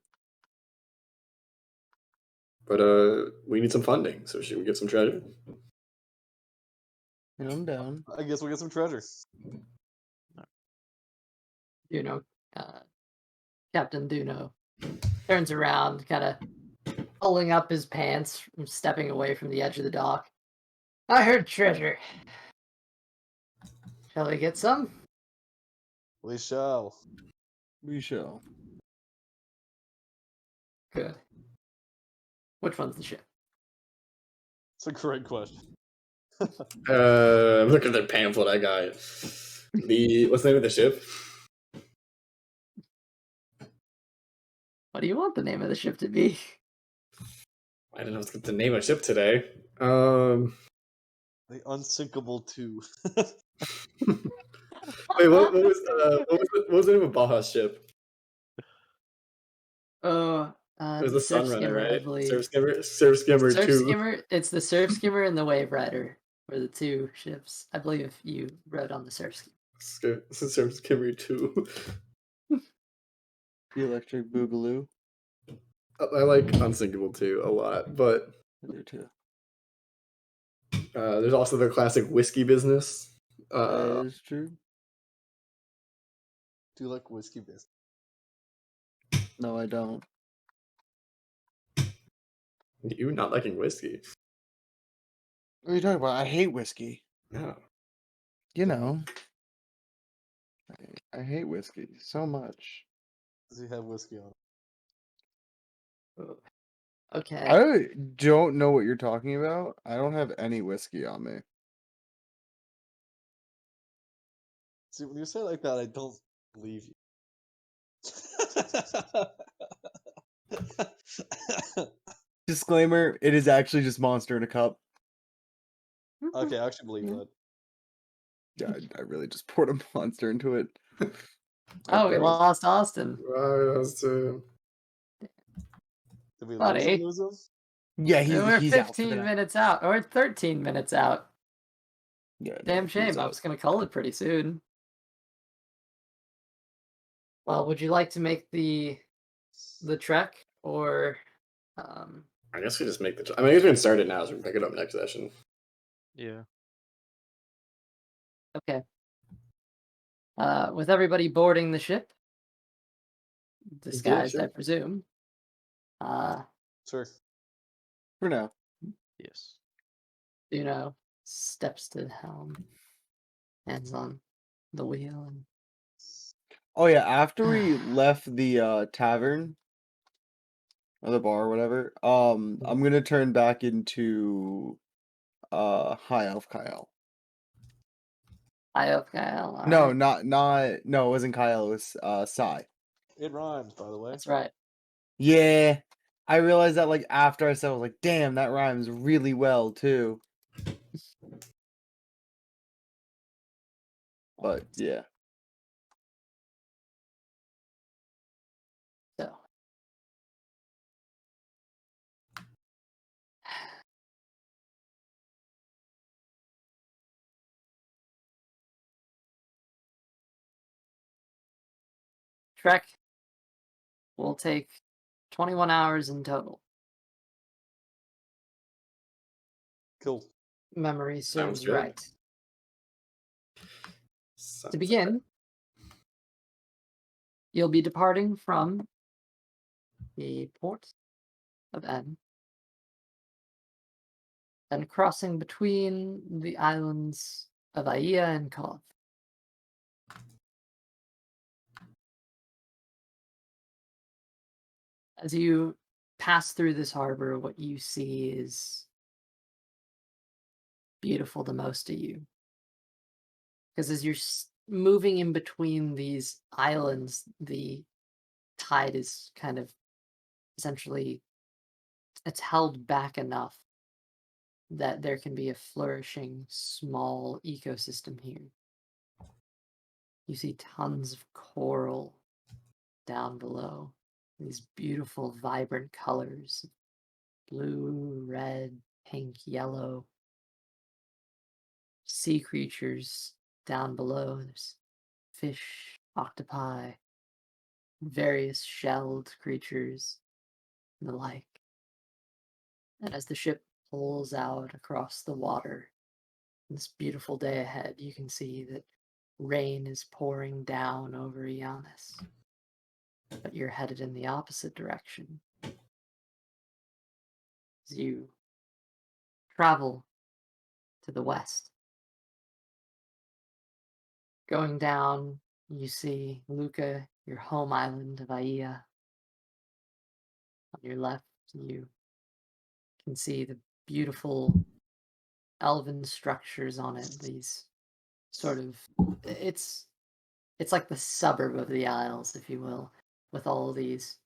But we need some funding, so should we get some treasure? And I'm down. I guess we'll get some treasure. Captain Duno turns around, kind of pulling up his pants, stepping away from the edge of the dock. I heard treasure. Shall we get some? We shall. We shall. Good. Which one's the ship? It's a great question. Look at the pamphlet I got. What's the name of the ship? What do you want the name of the ship to be? I don't know what's the name of ship today. The Unsinkable 2. Wait, what was the name of Baja's ship? Oh, It was the Surf Sunrunner, Skimmer, I right? believe. Surf Skimmer Surf 2. Skimmer. It's the Surf Skimmer and the Wave Rider were the two ships. I believe you read on the Surf Skimmer. Surf Skimmer 2. The Electric Boogaloo. I like Unsinkable 2 a lot, but I do too. there's also the classic whiskey business. That is true. Do you like whiskey business? No, I don't. You not liking whiskey? What are you talking about? I hate whiskey. No. You know. I hate whiskey so much. Does he have whiskey on? Okay. I don't know what you're talking about. I don't have any whiskey on me. See, when you say it like that, I don't believe you. Disclaimer, it is actually just Monster in a cup. Okay, I actually believe that. Yeah, I really just poured a Monster into it. Oh, we lost Austin. Did we Buddy. lose him? Yeah, We're he's out for 15 the night. minutes out, or 13 minutes out. Yeah, Damn he's shame. I out. was going to call it pretty soon. Well, would you like to make the trek, or I guess we just make the. I guess we can start it now, so we can pick it up next session. Yeah. okay? With everybody boarding the ship, disguised, I sure. presume. Sure. For now. Yes. Steps to the helm, hands on the wheel, and Oh yeah, after we left the tavern or the bar or whatever, I'm gonna turn back into High Elf Kyle. I hope Kyle. No, alright. no, it wasn't Kyle, it was Sai. It rhymes, by the way. That's right. Yeah. I realized that like after I said I was like, damn, that rhymes really well too. But yeah. So trek will take 21 hours in total. Cool. Memory Sounds serves good. right. Sounds To begin, you'll be departing from the port of N, then crossing between the islands of Aia and Kov. As you pass through this harbor, what you see is beautiful the most to you. Because as you're moving in between these islands, the tide is kind of essentially, it's held back enough that there can be a flourishing small ecosystem here. You see tons of coral down below, these beautiful vibrant colors, blue, red, pink, yellow. Sea creatures down below. There's fish, octopi, various shelled creatures, and the like. And as the ship pulls out across the water, this beautiful day ahead, you can see that rain is pouring down over Iannis. But you're headed in the opposite direction. As you travel to the west. Going down, you see Luca, your home island of Aia. On your left, you can see the beautiful elven structures on it. These sort of, it's like the suburb of the Isles, if you will, with all these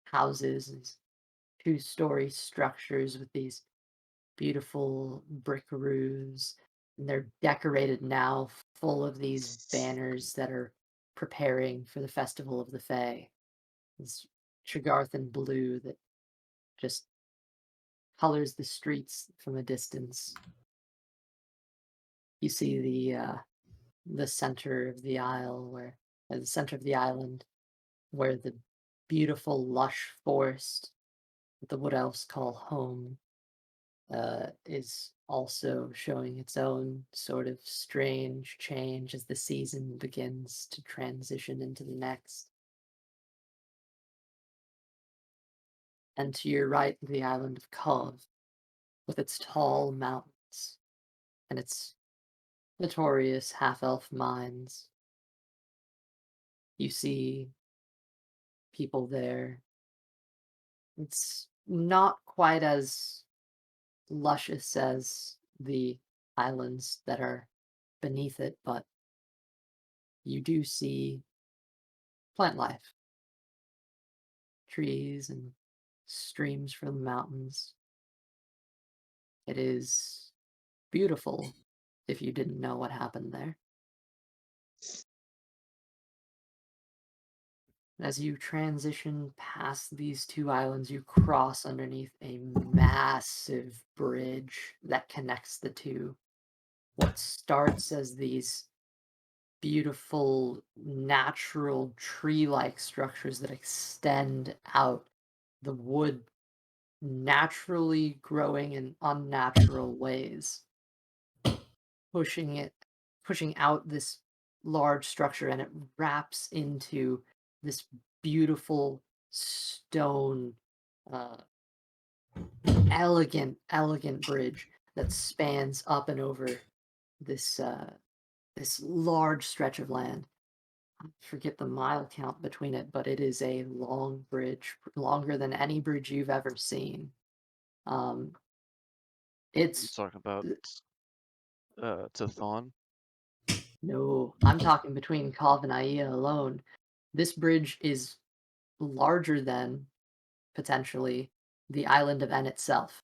houses, these two-story structures with these beautiful brick roofs. And they're decorated now, full of these banners that are preparing for the Festival of the Fae. This Tregarthen blue that just colors the streets from a distance. You see the center of the the center of the island, where the beautiful lush forest that the wood elves call home is also showing its own sort of strange change as the season begins to transition into the next. And to your right, the island of Kov, with its tall mountains and its notorious half-elf mines. You see people there. It's not quite as luscious as the islands that are beneath it, but you do see plant life. Trees and streams from the mountains. It is beautiful if you didn't know what happened there. As you transition past these two islands, you cross underneath a massive bridge that connects the two. What starts as these beautiful, natural, tree-like structures that extend out, the wood naturally growing in unnatural ways, pushing out this large structure, and it wraps into this beautiful stone, uh, elegant bridge that spans up and over this this large stretch of land. I forget the mile count between it, but it is a long bridge, longer than any bridge you've ever seen. You It's talk about to Thon. No, I'm talking between Kov and Aia alone. This bridge is larger than, potentially, the island of En itself.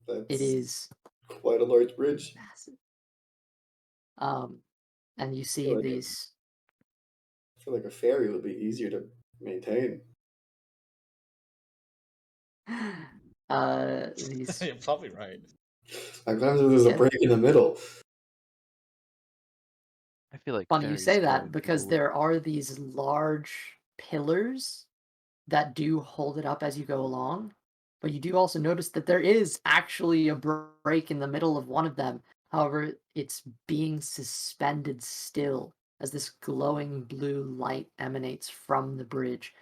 It That's is quite a large bridge. massive. And you see feel like these. I feel like a ferry would be easier to maintain. These. You're probably right. Sometimes there's a Yeah. break in the middle. I feel like Funny you ferries say go that because ooh. there are these large pillars that do hold it up as you go along. But you do also notice that there is actually a break in the middle of one of them. However, it's being suspended still as this glowing blue light emanates from the bridge,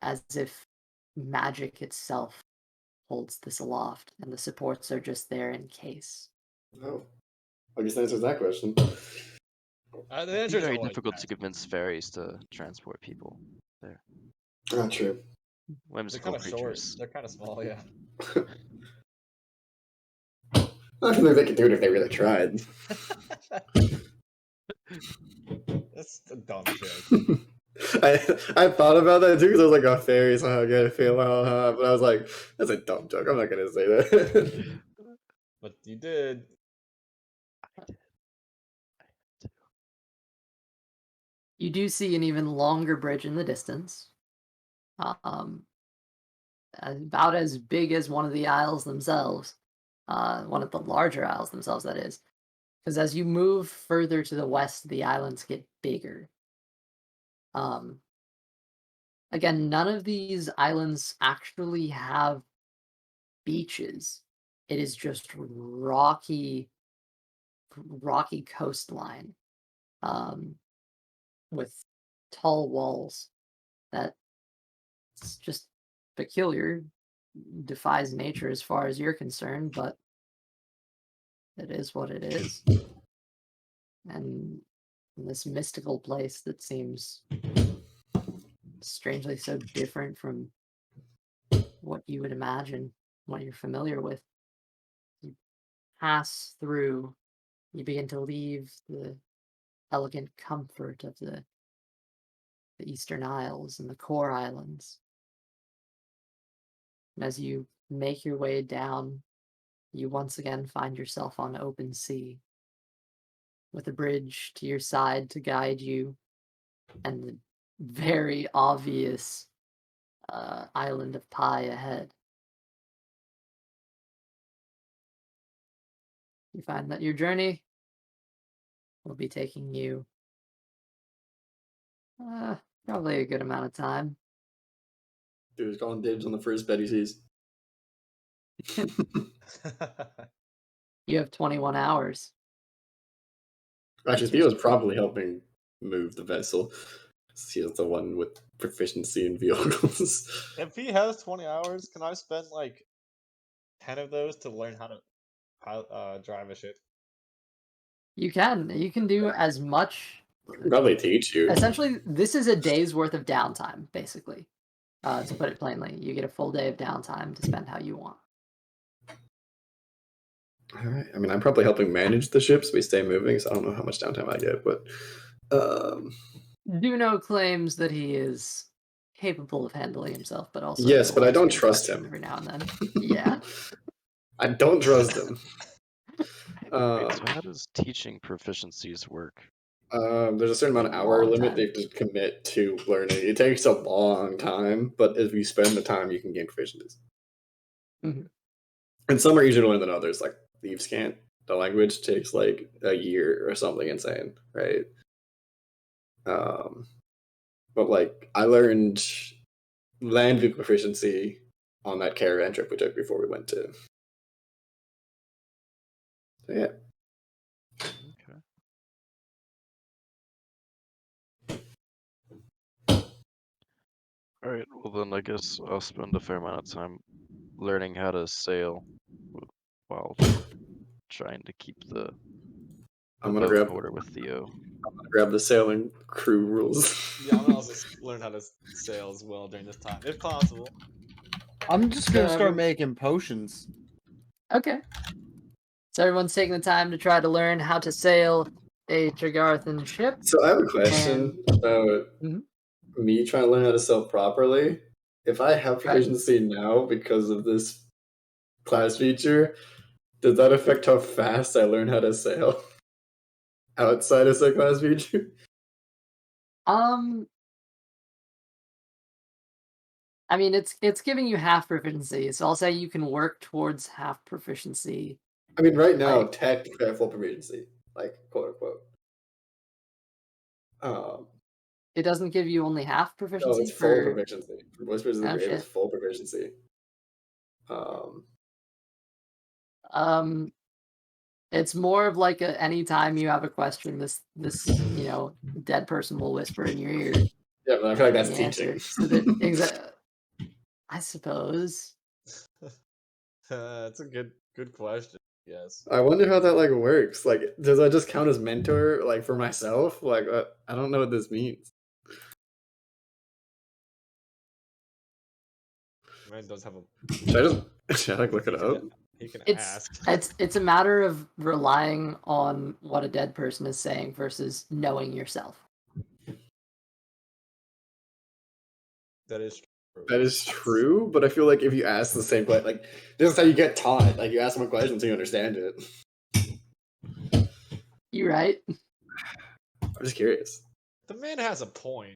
as if magic itself holds this aloft, and the supports are just there in case. Oh, I guess that answers that question. The It'd answer be very is always difficult yes. to convince fairies to transport people. They're Not true. They're whimsical kind of short. creatures. They're kind of small, yeah. I feel like they could do it if they really tried. That's a dumb joke. I thought about that too because I was like, "Oh, fairies, how good I feel," but I was like, "That's a dumb joke. I'm not gonna say that." But you did. I did. You do see an even longer bridge in the distance, um, about as big as one of the aisles themselves, one of the larger aisles themselves, that is. Because as you move further to the west, the islands get bigger. Um, Again, none of these islands actually have beaches. It is just rocky coastline, um, with tall walls that it's just peculiar, defies nature as far as you're concerned, but it is what it is. And this mystical place that seems strangely so different from what you would imagine, what you're familiar with. You pass through, you begin to leave the elegant comfort of the Eastern Isles and the core islands. And as you make your way down, you once again find yourself on open sea, with a bridge to your side to guide you, and the very obvious island of Pi ahead. You find that your journey will be taking you probably a good amount of time. Dude's calling dibs on the first bed he sees. You have 21 hours. Actually, Theo's probably helping move the vessel. He is the one with proficiency in vehicles. If he has 20 hours, can I spend like 10 of those to learn how to drive a ship? You can do as much. Probably teach you. Essentially, this is a day's worth of downtime, basically. To put it plainly, you get a full day of downtime to spend how you want. All right. I mean, I'm probably helping manage the ships. We stay moving, so I don't know how much downtime I get, but Duno claims that he is capable of handling himself, but also yes, but I don't get a trust question him every now and then. Yeah. I don't trust him. Wait, so how does teaching proficiencies work? There's a certain amount of hour Long limit time. they have to commit to learning. It takes a long time, but if you spend the time, you can gain proficiencies. Mhm. And some are easier to learn than others. Like thieves can't. The language takes like a year or something insane, right? But like I learned land vehicle proficiency on that caravan trip we took before we went to. So yeah. Okay. All right. Well, then I guess I'll spend a fair amount of time learning how to sail while trying to keep the I'm gonna boat in grab order with Theo. the sailing crew rules. Yeah, I'm gonna also learn how to sail as well during this time, if possible. I'm just gonna start making potions. Okay. So everyone's taking the time to try to learn how to sail a Trigarthan ship. So I have a question about Mhm. me trying to learn how to sail properly. If I have proficiency now because of this class feature, does that affect how fast I learn how to sail outside of said class feature? I mean, it's giving you half proficiency, so I'll say you can work towards half proficiency. I mean, right now, Like- technically I have full proficiency, like quote unquote. It doesn't give you only half No, proficiency it's full for. proficiency. For Whispers of the Oh, Grave, it's shit. full proficiency. It's more of like anytime you have a question, this dead person will whisper in your ear Yeah, but I feel like that's the teaching. answer. So that I suppose. That's a good question. Yes. I wonder how that like works. Like, does that just count as mentor like for myself? Like, I don't know what this means. Man does have a. Should I like look it up? He can It's ask. it's a matter of relying on what a dead person is saying versus knowing yourself. That is true. That is true, but I feel like if you ask the same question, like this is how you get taught. Like you ask them a question so you understand it. You right? I'm just curious. The man has a point.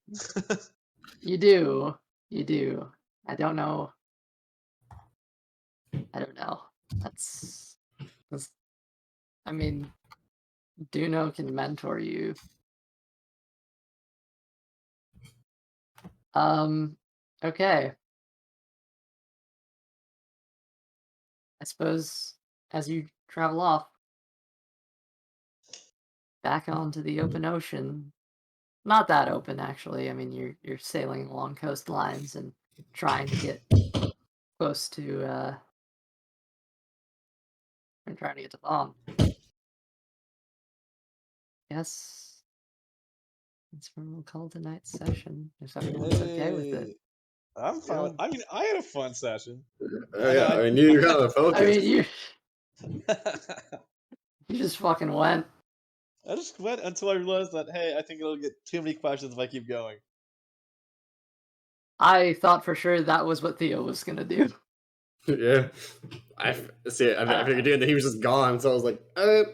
You do. You do. I don't know. That's I mean, Duno can mentor you. Okay. I suppose as you travel off back onto the open ocean, not that open actually. I mean, you're sailing along coastlines and trying to get close to and trying to get to Thon. Yes, that's what we'll call tonight's session. If everyone's okay with it. I'm fine. Yeah. I mean, I had a fun session. Yeah, I mean, you're kind of focused. I mean, you just fucking went. I just went until I realized that, hey, I think it'll get too many questions if I keep going. I thought for sure that was what Theo was gonna do. Yeah, I see. I figured that he was just gone, so I was like, You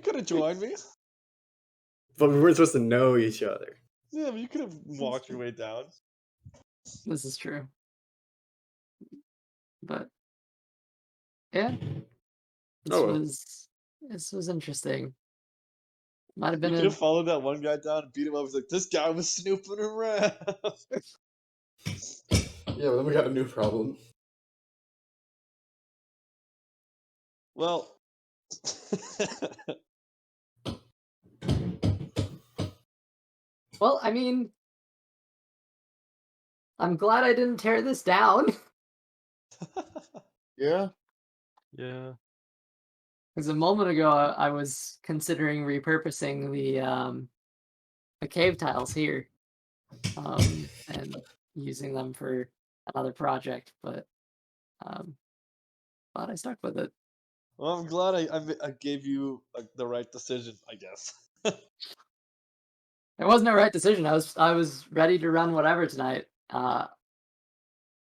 could have joined me. But we weren't supposed to know each other. Yeah, but you could have walked your way down. This is true. But yeah, this was interesting. Might have You been could have followed that one guy down and beat him up. He's like, this guy was snooping around. Yeah, but then we got a new problem. Well, well, I mean, I'm glad I didn't tear this down. Yeah. Yeah. Because a moment ago I was considering repurposing the cave tiles here, and using them for another project, but glad I stuck with it. well, I'm glad I gave you the right decision, I guess. It wasn't a right decision. I was ready to run whatever tonight,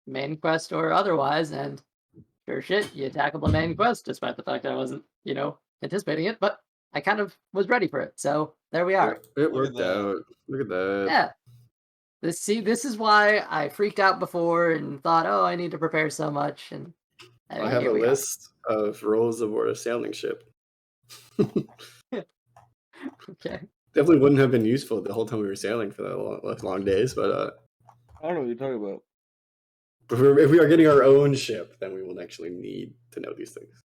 main quest or otherwise, and sure shit, you tackled the main quest despite the fact that I wasn't, anticipating it, but I kind of was ready for it. So there we are. It Look at worked that. out. Look at that. Yeah. This is why I freaked out before and thought, oh, I need to prepare so much, and I have here a we are. list of roles aboard a sailing ship. Okay. Definitely wouldn't have been useful the whole time we were sailing for that long days, but I don't know what you're talking about. if we are getting our own ship, then we will actually need to know these things.